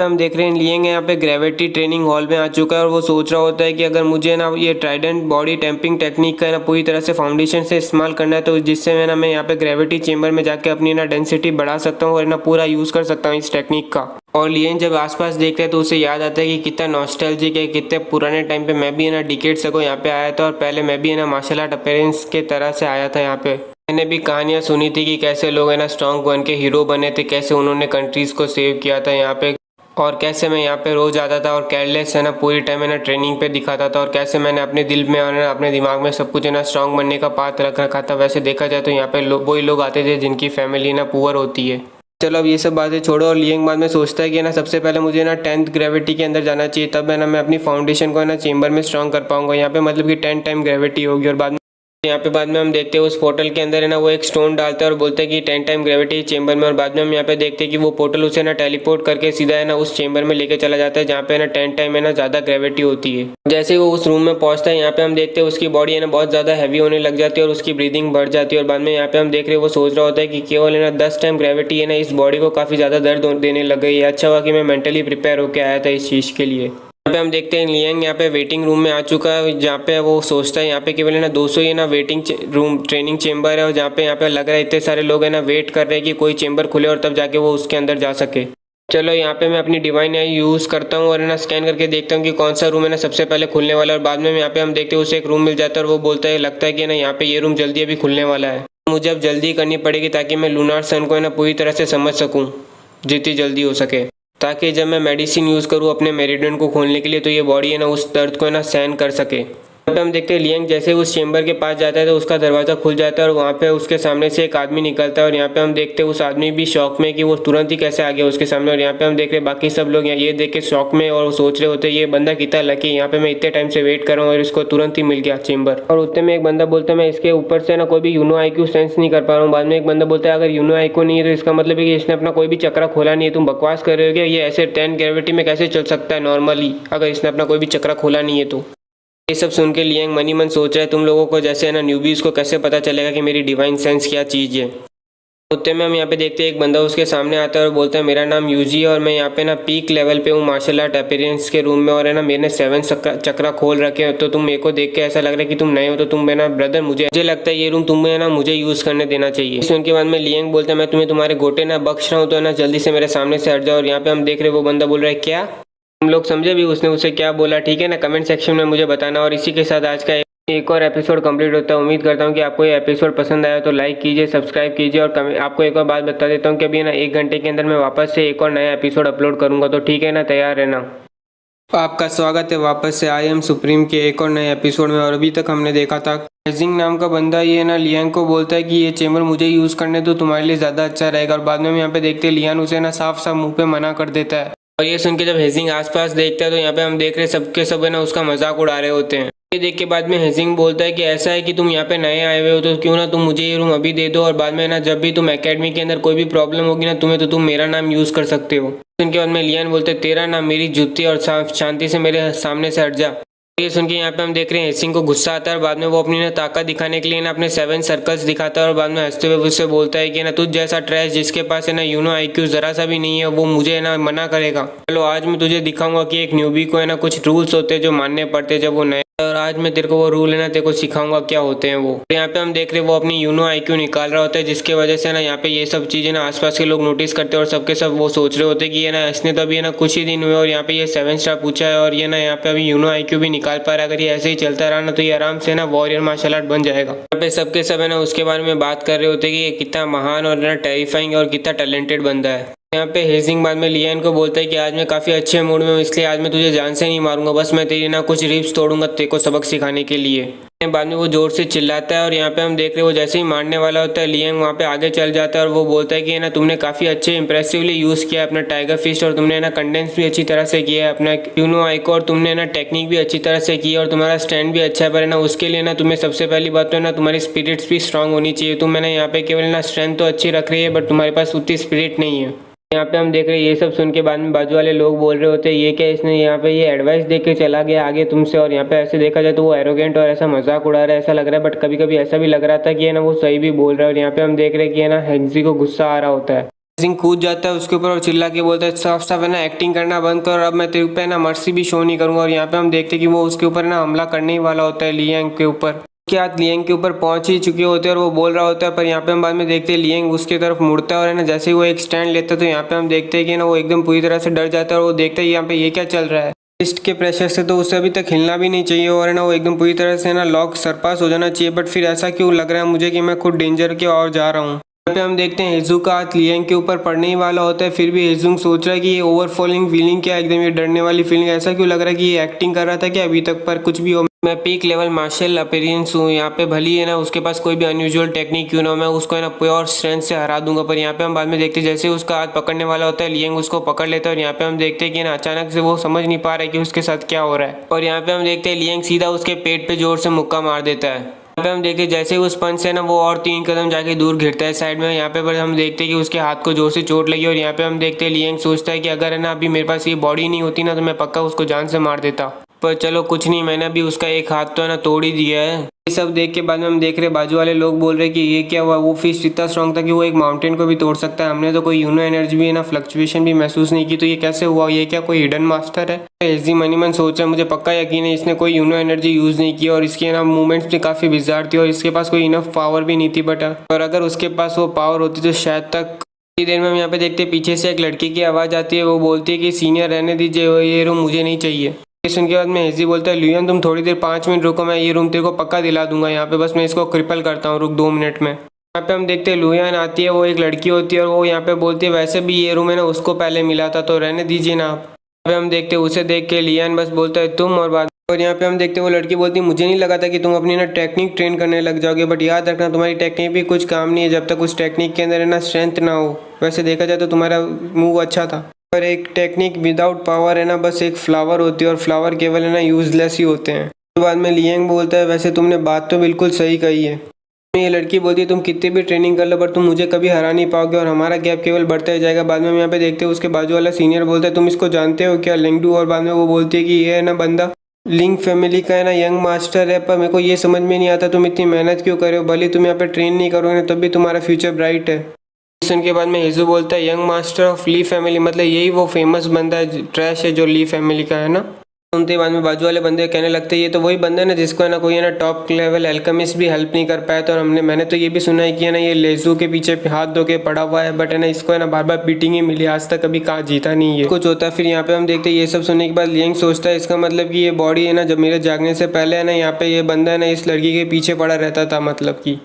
हम देख रहे हैं लियांग यहाँ पे ग्रेविटी ट्रेनिंग हॉल में आ चुका है और वो सोच रहा होता है कि अगर मुझे ना ये ट्राइडेंट बॉडी टेम्पिंग टेक्निक का ना पूरी तरह से फाउंडेशन से इस्तेमाल करना है तो जिससे मैं यहाँ पे ग्रेविटी चेंबर में जाके अपनी ना डेंसिटी बढ़ा सकता हूँ और ना पूरा यूज़ कर सकता हूँ इस टेक्निक का। और लियांग जब आसपास देखता है तो उसे याद आता है कि कितना नॉस्टैल्जिक है, कितने पुराने टाइम पे मैं भी है ना डिकेड्स अगो यहाँ पे आया था और पहले मैं भी है ना मार्शल आर्ट अपीयरेंस के तरह से आया था यहाँ पे। मैंने भी कहानियाँ सुनी थी कि कैसे लोग है ना स्ट्रॉन्ग बन के हीरो बने थे, कैसे उन्होंने कंट्रीज़ को सेव किया था यहाँ पे, और कैसे मैं यहाँ पे रोज आता था और केयरलेस है ना पूरी टाइम है ना ट्रेनिंग पे दिखाता था, और कैसे मैंने अपने दिल में और अपने दिमाग में सब कुछ है ना स्ट्रॉन्ग बनने का पाथ रख रखा था। वैसे देखा जाए तो यहाँ पे वही लोग आते थे जिनकी फैमिली ना पुअर होती है। चलो अब ये सब बातें छोड़ो। और लियांग बाद में सोचता है कि ना सबसे पहले मुझे ना 10th ग्रेविटी के अंदर जाना चाहिए, तब है ना मैं अपनी फाउंडेशन को है ना चेंबर में स्ट्रॉन्ग कर पाऊंगा। यहाँ पे मतलब कि 10 टाइम ग्रेविटी होगी। और बाद में यहाँ पे बाद में हम देखते हैं उस पोर्टल के अंदर है ना वो एक स्टोन डालता है और बोलते हैं कि 10 टाइम ग्रेविटी चेंबर में। और बाद में हम यहाँ पे देखते हैं कि वो पोर्टल उसे ना टेलीपोर्ट करके सीधा है ना उस चेंबर में लेके चला जाता है जहाँ पे ना 10 टाइम है ना ज़्यादा ग्रेविटी होती है। जैसे वो उस रूम में पहुंचता है यहाँ पे हम देखते हैं उसकी बॉडी है ना बहुत ज़्यादा हैवी होने लग जाती है और उसकी ब्रीदिंग बढ़ जाती है। और बाद में यहाँ पे हम देख रहे हैं वो सोच रहा होता है कि केवल है ना 10 टाइम ग्रेविटी है ना इस बॉडी को काफ़ी ज़्यादा दर्द देने लग गई है। अच्छा हुआ कि मैं मेंटली प्रिपेयर होकर आया था इस चीज़ के लिए। यहाँ पे हम देखते हैं लियांग यहाँ पे वेटिंग रूम में आ चुका है जहाँ पे वो सोचता है यहाँ पे केवल है ना 200 ही ना वेटिंग रूम ट्रेनिंग चेंबर है और जहाँ पे यहाँ पे लग रहा है इतने सारे लोग है ना वेट कर रहे हैं कि कोई चेंबर खुले और तब जाके वो उसके अंदर जा सके। चलो यहाँ पे मैं अपनी डिवाइन आई यूज़ करता हूँ और है ना स्कैन करके देखता हूँ कि कौन सा रूम है ना सबसे पहले खुलने वाला है। और बाद में यहाँ पे हम देखते हैं उसे एक रूम मिल जाता है और वो बोलता है लगता है कि ना यहाँ पे ये रूम जल्दी अभी खुलने वाला है, मुझे अब जल्दी करनी पड़ेगी ताकि मैं लूनार सन को है ना पूरी तरह से समझ सकूँ जितनी जल्दी हो सके, ताकि जब मैं मेडिसिन यूज़ करूँ अपने मेरिडियन को खोलने के लिए तो ये बॉडी है ना उस दर्द को है ना सहन कर सके। यहाँ पे हम देखते हैं लियांग जैसे उस चेंबर के पास जाता है तो उसका दरवाजा खुल जाता है और वहाँ पे उसके सामने से एक आदमी निकलता है और यहाँ पे हम देखते हैं उस आदमी भी शॉक में कि वो तुरंत ही कैसे आ गया उसके सामने। और यहाँ पे हम देख रहे हैं बाकी सब लोग ये देख के शॉक में और सोच रहे होते हैं ये बंदा कितना लकी, यहाँ पे मैं इतने टाइम से वेट कर रहा हूँ और इसको तुरंत ही मिल गया चेंबर। और उतने में एक बंदा बोलता है मैं इसके ऊपर से ना कोई भी यूनो IQ सेंस नहीं कर पा रहा हूँ। बाद में एक बंदा बोलता है अगर यूनो IQ नहीं है तो इसका मतलब है कि इसने अपना कोई भी चक्रा खोला नहीं है। तुम बकवास कर रहे हो क्या? ये ऐसे 10 ग्रेविटी में कैसे चल सकता है नॉर्मली अगर इसने अपना कोई भी चक्रा खोला नहीं है तो। ये सब सुन के लियांग मनी मन सोच रहा है तुम लोगों को जैसे है ना न्यूबीज को कैसे पता चलेगा कि मेरी डिवाइन सेंस क्या चीज़ है। उतने में हम यहाँ पे देखते हैं एक बंदा उसके सामने आता है और बोलता है मेरा नाम यूजी है और मैं यहाँ पे ना पीक लेवल पे हूँ मार्शल आर्ट अपीयरेंस के रूम में और है ना मैंने 7 चक्रा खोल रखे हैं। तो तुम मेरे को देख के ऐसा लग रहा है कि तुम नए हो तो तुम है ना ब्रदर मुझे लगता है ये रूम तुम्हें ना मुझे यूज़ करने देना चाहिए। इस उनके बाद में लियांग बोलता है मैं तुम्हें तुम्हारे गोटे ना बख्श रहा हूँ तो है ना जल्दी से मेरे सामने से हट जाओ। और यहाँ पे हम देख रहे वो बंदा बोल रहा है क्या? हम लोग समझे भी उसने उसे क्या बोला, ठीक है ना? कमेंट सेक्शन में मुझे बताना। और इसी के साथ आज का एक और एपिसोड कंप्लीट होता है। उम्मीद करता हूँ कि आपको ये एपिसोड पसंद आया तो लाइक कीजिए, सब्सक्राइब कीजिए। और आपको एक और बात बता देता हूँ कि अभी ना 1 घंटे के अंदर मैं वापस से एक और नया एपिसोड अपलोड करूँगा, तो ठीक है ना? तैयार रहना। आपका स्वागत है वापस से आई एम सुप्रीम के एक और नए एपिसोड में। और अभी तक हमने देखा था हेजिंग नाम का बंदा ये ना लियांग को बोलता है कि ये चेंबर मुझे यूज़ करने तो तुम्हारे लिए ज़्यादा अच्छा रहेगा। और बाद में हम यहाँ पे देखते हैं लियांग उसे ना साफ साफ मुँह पे मना कर देता है। और ये सुन के जब हेजिंग आसपास देखता है तो यहाँ पे हम देख रहे हैं सबके सब है ना उसका मजाक उड़ा रहे होते हैं। ये देख के बाद में हेजिंग बोलता है कि ऐसा है कि तुम यहाँ पे नए आए हुए हो तो क्यों ना तुम मुझे ये रूम अभी दे दो और बाद में ना जब भी तुम एकेडमी के अंदर कोई भी प्रॉब्लम होगी ना तुम्हें तो तुम मेरा नाम यूज़ कर सकते हो। उनके बाद में लियान बोलते तेरा नाम मेरी जूती और शांति से मेरे सामने से हट जा। ये सुन के यहाँ पे हम देख रहे हैं हेजिंग को गुस्सा आता है और बाद में वो अपनी ना ताकत दिखाने के लिए ना अपने 7 सर्कल्स दिखाता है और बाद में हंसते हुए उससे बोलता है कि ना तुझ जैसा ट्रैश जिसके पास है ना यूनो IQ जरा सा भी नहीं है वो मुझे ना मना करेगा। चलो आज मैं तुझे दिखाऊंगा कि एक न्यूबी को है ना कुछ रूल्स होते हैं जो मानने पड़ते हैं जब वो नए, और आज मैं तेरे को वो रूल है ना तेरे को सिखाऊंगा क्या होते हैं वो। यहाँ पे हम देख रहे हैं वो अपनी यूनो IQ निकाल रहा होता है जिसकी वजह से ना यहाँ पे ये सब चीजें ना आसपास के लोग नोटिस करते हैं और सबके सब वो सोच रहे होते हैं कि ये ना इसने तो अभी है ना कुछ ही दिन हुए और यहाँ पे ये 7 स्टार पूछा है और ये ना यहाँ पे अभी यूनो IQ भी निकाल पा रहा है। अगर ये ऐसे ही चलता रहा ना तो ये आराम से ना वॉरियर मार्शल आर्ट बन जाएगा। यहाँ पे सबके सब है ना उसके बारे में बात कर रहे होते हैं कि ये कितना महान और ना टेरिफाइंग और कितना टैलेंटेड बंदा है। यहाँ पे हेजिंग बाद में लियान को बोलता है कि आज मैं काफ़ी अच्छे मूड में हूँ इसलिए आज मैं तुझे जान से नहीं मारूंगा, बस मैं तेरी ना कुछ रिब्स तोड़ूंगा तेरे को सबक सिखाने के लिए। बाद में वो जोर से चिल्लाता है और यहाँ पे हम देख रहे हैं वो जैसे ही मारने वाला होता है लियांग वहाँ पे आगे चल जाता है और वो बोलता है कि ना तुमने काफ़ी अच्छे इंप्रेसिवली यूज़ किया अपना टाइगर फिस्ट और तुमने ना कंडेंस भी अच्छी तरह से किया है अपना यूनो IQ और तुमने ना टेक्निक भी अच्छी तरह से की और तुम्हारा स्टैंड भी अच्छा है। पर ना उसके लिए ना तुम्हें सबसे पहली बात तो है ना तुम्हारी स्पिरिट्स भी स्ट्रांग होनी चाहिए। तुम है ना यहाँ पे केवल ना स्ट्रेंथ तो अच्छी रख रही है बट तुम्हारे पास उतनी स्पिरिट नहीं है। यहाँ पे हम देख रहे हैं ये सब सुन के बाद में बाजू वाले लोग बोल रहे होते हैं ये क्या इसने यहाँ पे ये एडवाइस दे के चला गया आगे तुमसे। और यहाँ पे ऐसे देखा जाए तो वो एरोगेंट और ऐसा मजाक उड़ा रहा है ऐसा लग रहा है, बट कभी कभी ऐसा भी लग रहा था कि है ना वो सही भी बोल रहा है। और यहाँ पे हम देख रहे हैं कि है ना हेक्सी को गुस्सा आ रहा होता है। हेक्सी कूद जाता है उसके ऊपर और चिल्ला के बोलता है साफ साफ है ना एक्टिंग करना बंद कर, अब मैं तेरे पे ना मर्सी भी शो नहीं करूंगा। और यहाँ पे हम देखते हैं कि वो उसके ऊपर ना हमला करने ही वाला होता है लियांग के ऊपर। के हाथ लियांग के ऊपर पहुंच ही चुके होते हैं और वो बोल रहा होता है, पर यहाँ पे हम बाद में देखते हैं लियांग उसके तरफ मुड़ता है और है ना जैसे ही वो एक स्टैंड लेता है तो यहाँ पे हम देखते हैं कि ना वो एकदम पूरी तरह से डर जाता है और वो देखता है यहाँ पे ये क्या चल रहा है। लिस्ट के प्रेशर से तो उसे अभी तक हिलना भी नहीं चाहिए और है ना वो एकदम पूरी तरह से ना लॉक सरपास हो जाना चाहिए, बट फिर ऐसा क्यों लग रहा है मुझे कि मैं खुद डेंजर के और जा रहा हूँ। यहाँ पे हम देखते हैं हेजू का हाथ लियांग के ऊपर पड़ने ही वाला होता है, फिर भी हेजू सोच रहा है कि ये ओवरफॉलिंग फीलिंग क्या, एकदम ये डरने वाली फीलिंग ऐसा क्यों लग रहा है कि ये एक्टिंग कर रहा था क्या अभी तक। पर कुछ भी हो मैं पीक लेवल मार्शल अपीयरेंस हूँ, यहाँ पे भली है ना उसके पास कोई भी अनयूजुअल टेक्निक क्यों ना मैं उसको है ना प्योर स्ट्रेंथ से हरा दूंगा। पर यहाँ पे हम बाद में देखते हैं जैसे उसका हाथ पकड़ने वाला होता है लियांग उसको पकड़ लेता है और यहाँ पे हम देखते हैं कि ना अचानक से वो समझ नहीं पा रहा है कि उसके साथ क्या हो रहा है। और यहाँ पे हम देखते हैं लियांग सीधा उसके पेट पे जोर से मुक्का मार देता है। यहाँ पे हम देखते हैं जैसे उस पंच से ना वो और 3 कदम जाके दूर घिरता है साइड में। यहाँ पे पर हम देखते हैं कि उसके हाथ को जोर से चोट लगी और यहाँ पे हम देखते हैं लियांग सोचता है कि अगर है ना अभी मेरे पास ये बॉडी नहीं होती ना तो मैं पक्का उसको जान से मार देता, पर चलो कुछ नहीं मैंने भी उसका एक हाथ तो है ना तोड़ ही दिया है। ये सब देख के बाद में हम देख रहे बाजू वाले लोग बोल रहे कि ये क्या हुआ, वो फिस्ट इतना स्ट्रांग था कि वो एक माउंटेन को भी तोड़ सकता है। हमने तो कोई यूनो एनर्जी भी है ना फ्लक्चुएशन भी महसूस नहीं की, तो ये कैसे हुआ, ये क्या कोई हिडन मास्टर है। एजी मनी मन सोच रहा है मुझे पक्का यकीन है इसने कोई यूनो एनर्जी यूज नहीं की और इसकी ना मूवमेंट्स भी काफी बिजार थी और इसके पास कोई इनफ पावर भी नहीं थी। बट और अगर उसके पास वो पावर होती तो शायद तक देर में हम यहाँ पे देखते हैं पीछे से एक लड़की की आवाज़ आती है, वो बोलती है कि सीनियर रहने दीजिए ये रूम मुझे नहीं चाहिए। ये सुन के बाद में हेजी बोलता है लियोन तुम थोड़ी देर 5 मिनट रुको, मैं ये रूम तेरे को पक्का दिला दूंगा यहाँ पे, बस मैं इसको क्रिपल करता हूँ, रुक 2 मिनट में। यहाँ पे हम देखते हैं लुयान आती है, वो एक लड़की होती है और वो यहाँ पे बोलती है वैसे भी ये रूम है ना उसको पहले मिला था तो रहने दीजिए ना आप। यहाँ पे हम देखते हैं उसे देख के लियान बस बोलता है तुम, और बाद और यहाँ पे हम देखते हैं वो लड़की बोलती है मुझे नहीं लगा था कि तुम अपनी ना टेक्निक ट्रेन करने लग जाओगे, बट याद रखना तुम्हारी टेक्निक भी कुछ काम नहीं है जब तक उस टेक्निक के अंदर है ना स्ट्रेंथ ना हो। वैसे देखा जाए तो तुम्हारा मूव अच्छा था, पर एक टेक्निक विदाउट पावर है ना बस एक फ्लावर होती है, और फ्लावर केवल है ना यूजलेस ही होते हैं। तो बाद में लियांग बोलता है वैसे तुमने बात तो बिल्कुल सही कही है। ये लड़की बोलती है तुम कितनी भी ट्रेनिंग कर लो पर तुम मुझे कभी हरा नहीं पाओगे और हमारा गैप केवल बढ़ता ही जाएगा। बाद में हम यहाँ पे देखते हैं उसके बाजू वाला सीनियर बोलता है तुम इसको जानते हो क्या, लेंगडू। और बाद में वो बोलती है कि ये है ना बंदा लिंग फैमिली का है ना यंग मास्टर है, पर मेरे को ये समझ में नहीं आता तुम इतनी मेहनत क्यों कर रहे हो, भले तुम यहाँ पे ट्रेन नहीं करोगे तब भी तुम्हारा फ्यूचर ब्राइट है। सुन के बाद में हिजू बोलता है young master of Li family, मतलब यही वो फेमस बंदा है ट्रैश है जो ली फैमिली का है ना। सुनते ही बाद में बाजू वाले बंदे कहने लगते हैं ये तो वही बंदा है ना जिसको है ना कोई है ना टॉप लेवल एल्केमिस्ट भी हेल्प नहीं कर पाया था, और मैंने तो ये भी सुना है कि है ना ये लेजू के पीछे हाथ धो के पड़ा हुआ है, बट है ना इसको है ना बार बार बीटिंग ही मिली, आज तक कभी कहाँ जीता नहीं है कुछ होता है। फिर यहाँ पे हम देखते हैं ये सब सुनने के बाद लियांग सोचता है इसका मतलब कि ये बॉडी है ना जब मेरे जागने से पहले है ना यहाँ पे ये बंदा है ना इस लड़की के पीछे पड़ा रहता था, मतलब की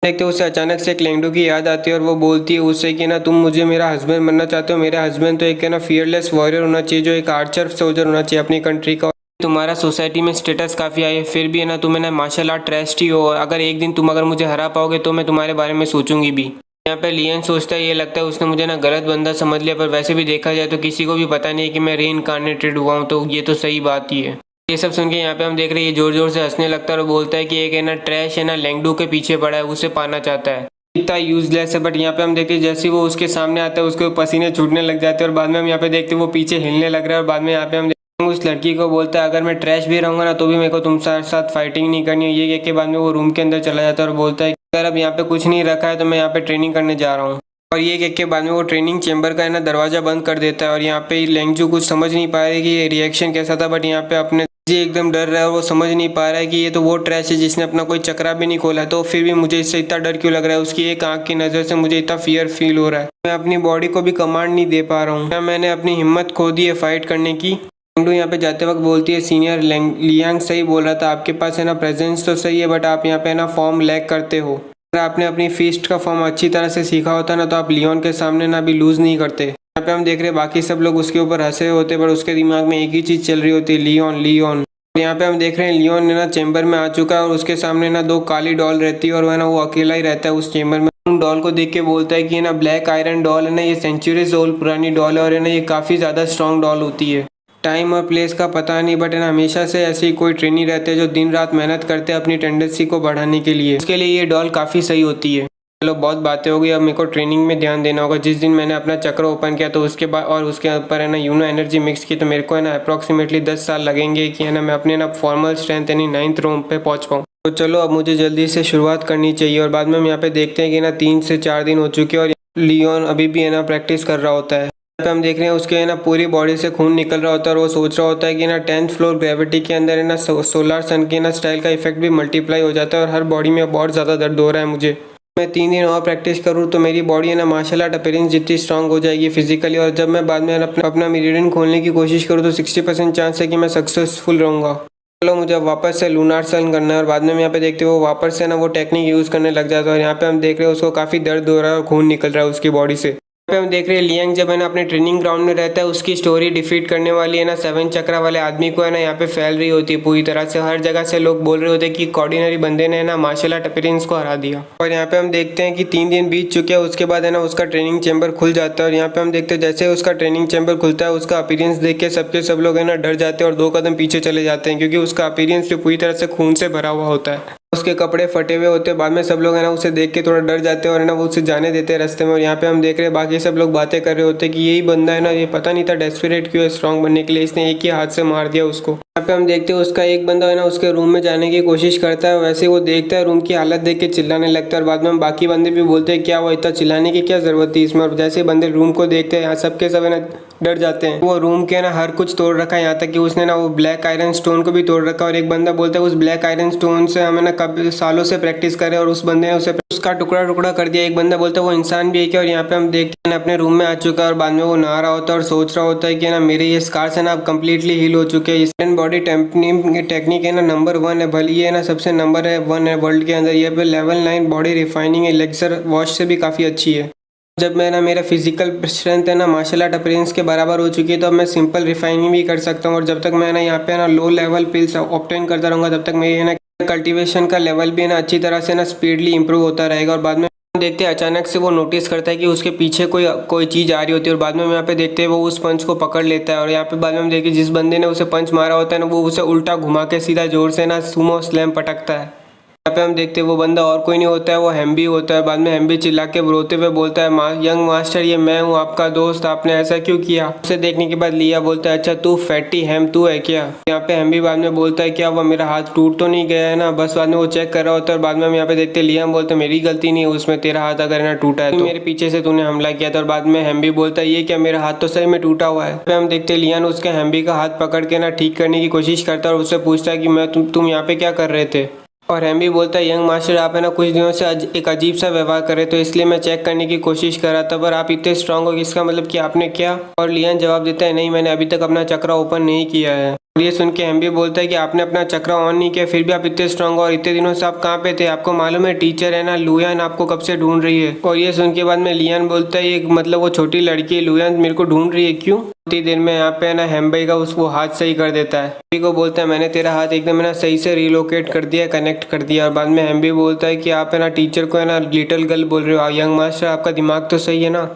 देखते उसे अचानक से एक लेंगडू की याद आती है और वो बोलती है उससे कि ना तुम मुझे मेरा हस्बैंड बनना चाहते हो, मेरा हस्बैंड तो एक है ना फियरलेस वॉरियर होना चाहिए, जो एक आर्चर सोल्जर होना चाहिए अपनी कंट्री का। तुम्हारा सोसाइटी में स्टेटस काफ़ी आई है, फिर भी है ना तुम है ना मार्शल आर्ट ट्रस्ट ही हो, अगर एक दिन तुम अगर मुझे हरा पाओगे तो मैं तुम्हारे बारे में सोचूंगी भी। यहाँ पे लियन सोचता है ये लगता है उसने मुझे ना गलत बंदा समझ लिया, पर वैसे भी देखा जाए तो किसी को भी पता नहीं है कि मैं रीइंकार्नेटेड हुआ हूँ, तो ये तो सही बात ही है। ये सब सुन के यहाँ पे हम देख रहे हैं ये जोर जोर से हंसने लगता है और बोलता है कि एक है ना ट्रैश है ना लेंगडू के पीछे पड़ा है, उसे पाना चाहता है, इतना यूजलेस है। बट यहाँ पे हम देखते हैं जैसे वो उसके सामने आता है उसके पसीने छूटने लग जाते हैं, और बाद में हम यहाँ पे देखते हैं वो पीछे हिलने लग रहा है। और बाद में यहाँ पे हम उस लड़की को बोलता है अगर मैं ट्रैश भी रहूंगा ना तो भी मेरे को तुमसे साथ फाइटिंग नहीं करनी है। ये कह के बाद में वो रूम के अंदर चला जाता है और बोलता है अगर अब यहाँ पे कुछ नहीं रखा है तो मैं यहाँ पे ट्रेनिंग करने जा रहा हूँ। और ये कह के बाद में वो ट्रेनिंग चेंबर का है ना दरवाजा बंद कर देता है, और यहाँ पे लेंगजू कुछ समझ नहीं पा रही कि ये रिएक्शन कैसा था, बट यहाँ पे अपने जी एकदम डर रहा है और वो समझ नहीं पा रहा है कि ये तो वो ट्रैश है जिसने अपना कोई चक्रा भी नहीं खोला, तो फिर भी मुझे इससे इतना डर क्यों लग रहा है, उसकी एक आंख की नज़र से मुझे इतना फियर फील हो रहा है, मैं अपनी बॉडी को भी कमांड नहीं दे पा रहा हूँ, क्या मैंने अपनी हिम्मत खो दी है फाइट करने की। लेंगडू यहाँ पे जाते वक्त बोलती है सीनियर लियांग सही बोल रहा था, आपके पास है ना प्रेजेंस तो सही है बट आप यहाँ पे ना फॉर्म लैक करते हो, अगर आपने अपनी फीस्ट का फॉर्म अच्छी तरह से सीखा होता ना तो आप लियोन के सामने ना भी लूज नहीं करते। यहाँ पे हम देख रहे हैं बाकी सब लोग उसके ऊपर हंसे होते पर उसके दिमाग में एक ही चीज़ चल रही होती है, लियोन लियोन। यहाँ पे हम देख रहे हैं लियोन है ना चेंबर में आ चुका है और उसके सामने ना दो काली डॉल रहती है और वह ना वो अकेला ही रहता है उस चेंबर में। उन डॉल को देख के बोलता है कि ना ब्लैक आयरन डॉल है ना ये सेंचुरीज ओल्ड पुरानी डॉल है और है ना ये काफ़ी ज़्यादा स्ट्रॉन्ग डॉल होती है, टाइम और प्लेस का पता नहीं, बट है ना हमेशा से ऐसे ही कोई ट्रेनी रहते हैं जो दिन रात मेहनत करते हैं अपनी टेंडेंसी को बढ़ाने के लिए, उसके लिए ये डॉल काफ़ी सही होती है। चलो बहुत बातें हो गई, अब मेरे को ट्रेनिंग में ध्यान देना होगा। जिस दिन मैंने अपना चक्र ओपन किया तो उसके बाद और उसके ऊपर है ना यूनो एनर्जी मिक्स की, तो मेरे को है ना अप्रॉक्सीमेटली 10 साल लगेंगे कि है ना मैं अपने ना फॉर्मल स्ट्रेंथ यानी 9th रोम पे पहुंच पाऊँ। तो चलो अब मुझे जल्दी से शुरुआत करनी चाहिए। और बाद में हम यहाँ पे देखते हैं कि ना 3 से 4 दिन हो चुके हैं और लियोन अभी भी है ना प्रैक्टिस कर रहा होता है। यहाँ पे हम देख रहे हैं उसके है ना पूरी बॉडी से खून निकल रहा होता है और वो सोच रहा होता है कि ना 10th फ्लोर ग्रेविटी के अंदर है ना सोलर सन के ना स्टाइल का इफेक्ट भी मल्टीप्लाई हो जाता है और हर बॉडी में बहुत ज़्यादा दर्द हो रहा है मुझे। मैं 3 दिन और प्रैक्टिस करूँ तो मेरी बॉडी है ना मार्शल आर्ट अपीयरेंस जितनी स्ट्रांग हो जाएगी फिजिकली, और जब मैं बाद में अपना मेरिडियन खोलने की कोशिश करूँ तो 60% चांस है कि मैं सक्सेसफुल रहूँगा। चलो मुझे वापस से लूनार सन करना है। और बाद में यहाँ पे देखते हो वापस से ना वो टेक्निक यूज़ करने लग जाता है और यहाँ पे हम देख रहे हैं उसको काफ़ी दर्द हो रहा है और खून निकल रहा है उसकी बॉडी से। यहाँ पे हम देख रहे हैं लियांग जब है ना अपने ट्रेनिंग ग्राउंड में रहता है उसकी स्टोरी डिफीट करने वाली है ना 7 चक्रा वाले आदमी को है ना यहाँ पे फैल रही होती है पूरी तरह से, हर जगह से लोग बोल रहे होते हैं कि ऑर्डिनरी बंदे ने ना मार्शल आर्ट अपीयरेंस को हरा दिया। और यहाँ पे हम देखते हैं कि 3 दिन बीत चुके हैं, उसके बाद है ना उसका ट्रेनिंग चैम्बर खुल जाता है और यहाँ पे हम देखते हैं जैसे उसका ट्रेनिंग चैम्बर खुलता है उसका अपीयरेंस देख के सबके सब लोग है ना डर जाते हैं और 2 कदम पीछे चले जाते हैं, क्योंकि उसका अपीयरेंस जो पूरी तरह से खून से भरा हुआ होता है, उसके कपड़े फटे हुए होते हैं। बाद में सब लोग है ना उसे देख के थोड़ा डर जाते हैं और है ना वो उसे जाने देते हैं रास्ते में। और यहाँ पे हम देख रहे हैं बाकी सब लोग बातें कर रहे होते हैं कि यही बंदा है ना, ये पता नहीं था डेस्परेट क्यों है स्ट्रांग बनने के लिए, इसने एक ही हाथ से मार दिया उसको। यहाँ पे हम देखते हैं उसका एक बंदा है ना उसके रूम में जाने की कोशिश करता है, वैसे वो देखता है रूम की हालत देख के चिल्लाने लगता है और बाद में हम बाकी बंदे भी बोलते हैं क्या वो इतना चिल्लाने की क्या जरूरत थी इसमें। और जैसे बंदे रूम को देखते हैं यहाँ सबके सब है ना डर जाते हैं। वो रूम के ना हर कुछ तोड़ रखा है, यहाँ तक कि उसने ना वो ब्लैक आयरन स्टोन को भी तोड़ रखा है। और एक बंदा बोलता है उस ब्लैक आयरन स्टोन से हमें ना कभी सालों से प्रैक्टिस करे और उस बंदे ने उसे उसका टुकड़ा टुकड़ा कर दिया। एक बंदा बोलता है वो इंसान भी है क्या। और यहाँ पे हम देखते हैं अपने रूम में आ चुका है और बाद में वो नहा रहा होता है और सोच रहा होता है कि ना मेरे ये स्कार्स है ना अब कम्प्लीटली हील हो चुके हैं। इस बॉडी टेक्निक है ना नंबर 1 है, भले ये ना सबसे नंबर 1 है वर्ल्ड के अंदर, ये पे level 9 body refining elixir wash से भी काफ़ी अच्छी है। जब मैं ना मेरा फिजिकल स्ट्रेंथ है ना मार्शल आर्ट अपीयरेंस के बराबर हो चुकी है तो अब मैं सिंपल रिफाइनिंग भी कर सकता हूँ। और जब तक मैं ना यहाँ पे ना लो लेवल पिल्स ऑब्टेन करता रहूँगा तब तक मेरी ना कल्टीवेशन का लेवल भी ना अच्छी तरह से ना स्पीडली इंप्रूव होता रहेगा। और बाद में देखते हैं अचानक से वो नोटिस करता है कि उसके पीछे कोई चीज़ आ रही होती है। और बाद में यहाँ पे देखते हैं वो उस पंच को पकड़ लेता है। और यहाँ पे बाद में हम देखिए जिस बंदे ने उसे पंच मारा होता है ना वो उसे उल्टा घुमा के सीधा जोर से ना सुमो स्लैम पटकता है। यहाँ पे हम देखते हैं वो बंदा और कोई नहीं होता है, वो हेम्बी होता है। बाद में हेम्बी चिल्ला के रोते हुए बोलता है यंग मास्टर ये मैं हूँ आपका दोस्त, आपने ऐसा क्यों किया। उसे देखने के बाद लिया बोलता है अच्छा तू फैटी हेम तू है क्या। यहाँ पे हेम्बी बाद में बोलता है क्या वो मेरा हाथ टूट तो नहीं गया है ना, बस बाद में वो चेक कर रहा होता है। और बाद में हम यहाँ पे देखते हैं लियाम बोलते मेरी गलती नहीं है उसमें, तेरा हाथ अगर ना टूटा है तो मेरे पीछे से तूने हमला किया था। और बाद में हेम्बी बोलता है ये क्या मेरा हाथ तो सही में टूटा हुआ है। हम देखते हैं लियान उसके हेम्बी का हाथ पकड़ के ना ठीक करने की कोशिश करता है और उससे पूछता है कि मैं तुम यहाँ पे क्या कर रहे थे। और हेम्बी बोलता है यंग मास्टर आप है ना कुछ दिनों से एक अजीब सा व्यवहार करे तो इसलिए मैं चेक करने की कोशिश कर रहा था, पर आप इतने स्ट्रांग हो इसका मतलब कि आपने क्या। और लियान जवाब देता है नहीं मैंने अभी तक अपना चक्रा ओपन नहीं किया है। और ये सुन के हेम्बी बोलता है कि आपने अपना चक्रा ऑन नहीं किया फिर भी आप इतने स्ट्रांग हो और इतने दिनों से आप कहाँ पे थे, आपको मालूम है टीचर है ना लुयान आपको कब से ढूंढ रही है। और ये सुन के बाद में लियान बोलता है ये मतलब वो छोटी लड़की लुयान मेरे को ढूंढ रही है क्यों। उतनी देर में यहाँ पे ना हेम्बी का उसको हाथ सही कर देता है। हेम्बी को बोलता है मैंने तेरा हाथ एकदम है ना सही से रिलोकेट कर दिया, कनेक्ट कर दिया। और बाद में हेम्बी बोलता है कि आप है ना टीचर को है ना लिटिल गर्ल बोल रहे हो, यंग मास्टर आपका दिमाग तो सही है ना।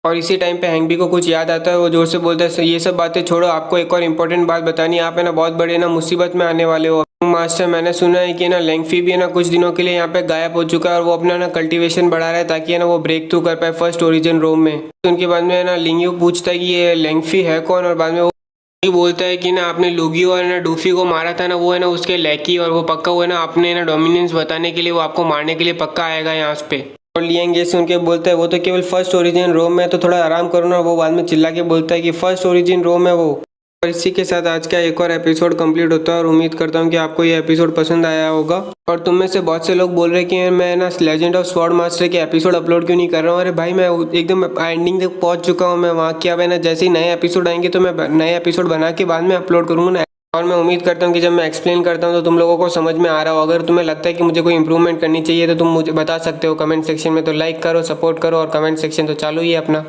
और इसी टाइम पे हेम्बी को कुछ याद आता है, वो जोर से बोलता है ये सब बातें छोड़ो, आपको एक और इम्पोर्टेंट बात बतानी है, आप है ना बहुत बड़े ना मुसीबत में आने वाले हो। मास्टर मैंने सुना है कि ना लेंगफी भी है ना कुछ दिनों के लिए यहाँ पे गायब हो चुका है और वो अपना ना कल्टीवेशन बढ़ा रहा है ताकि है ना वो ब्रेक थ्रू कर पाए फर्स्ट ओरिजिन रोम में। उनके बाद में है ना लिंगयू पूछता है कि ये लेंगफी है कौन। और बाद में वो बोलता है कि ना आपने लुगी और ना डूफी को मारा था ना वो है ना उसके लैकी, और वो पक्का हुआ है ना आपने ना डोमिनेंस बताने के लिए वो आपको मारने के लिए पक्का आएगा यहाँ पे। और लियांग ये सुन के बोलता है वो तो केवल फर्स्ट ओरिजिन रोम में, तो थोड़ा आराम करो ना। वो बाद में चिल्ला के बोलता है कि फर्स्ट ओरिजिन रोम है वो। और इसी के साथ आज का एक और एपिसोड कंप्लीट होता है और उम्मीद करता हूँ कि आपको ये एपिसोड पसंद आया होगा। और तुम में से बहुत से लोग बोल रहे हैं कि मैं ना लेजेंड ऑफ स्वॉर्ड मास्टर के एपिसोड अपलोड क्यों नहीं कर रहा हूँ। अरे भाई मैं एकदम एंडिंग तक पहुँच चुका हूँ, मैं वहाँ क्या ना जैसे ही नए एपिसोड आएंगे तो मैं नए एपिसोड बना के बाद में अपलोड करूँगा ना। और मैं उम्मीद करता हूँ कि जब मैं एक्सप्लेन करता हूँ तो तुम लोगों को समझ में आ रहा हो। अगर तुम्हें लगता है कि मुझे कोई इंप्रूवमेंट करनी चाहिए तो तुम मुझे बता सकते हो कमेंट सेक्शन में। तो लाइक करो, सपोर्ट करो, और कमेंट सेक्शन तो चालू ही है अपना।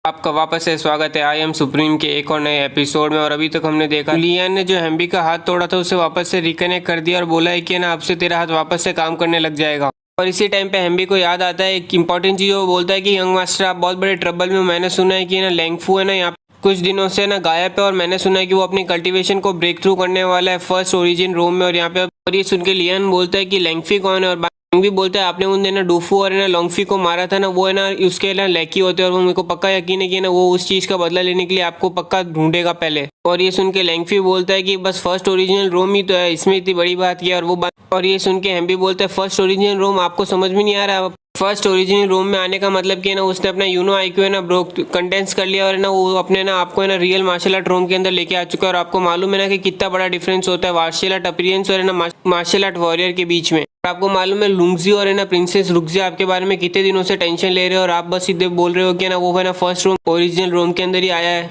आपका वापस से स्वागत है आई एम सुप्रीम के एक और नए एपिसोड में। और अभी तक हमने देखा लियान ने जो हेम्बी का हाथ तोड़ा था उसे वापस से रिकनेक्ट कर दिया और बोला है कि ना अब से तेरा हाथ वापस से काम करने लग जाएगा। और इसी टाइम पे हेम्बी को याद आता है एक इंपॉर्टेंट चीज़, वो बोलता है कि यंग मास्टर आप बहुत बड़े ट्रबल में हो। मैंने सुना है कि ना लेंगफू है ना यहाँ कुछ दिनों से ना गायब है और मैंने सुना है कि वो अपनी कल्टीवेशन को ब्रेक थ्रू करने वाला है फर्स्ट ओरिजिन रोम में। और यहाँ पे और ये सुन के लियान बोलता है कि लेंगफी कौन है। और भी बोलता है आपने उन दिन ना डूफू और ना लोंगफी को मारा था ना वो है ना उसके ना लैकी होते हैं और वो मेरे को पक्का यकीन है कि ना वो उस चीज़ का बदला लेने के लिए आपको पक्का ढूंढेगा पहले। और ये सुन के लेंगफी बोलता है कि बस फर्स्ट ओरिजिनल रोम ही तो है, इसमें इतनी बड़ी बात क्या। और ये सुन के हेम्बी बोलता है फर्स्ट ओरिजिनल रोम आपको समझ में नहीं आ रहा। फर्स्ट ओरिजिनल रोम में आने का मतलब कि ना उसने अपना यूनो आईक्यू है ना ब्रोक कंडेंस कर लिया और ना वो अपने ना आपको है ना रियल मार्शल आर्ट रोम के अंदर लेके आ चुका है। और आपको मालूम है ना कि कितना बड़ा डिफरेंस होता है मार्शल आर्ट अपीयरेंस और है ना मार्शल आर्ट वॉरियर के बीच में। आपको मालूम है लुंगजी और है ना प्रिंसेस रुकजी आपके बारे में कितने दिनों से टेंशन ले रहे हो और आप बस सीधे बोल रहे हो कि ना वो है ना फर्स्ट रोम ओरिजिनल रोम के अंदर ही आया है।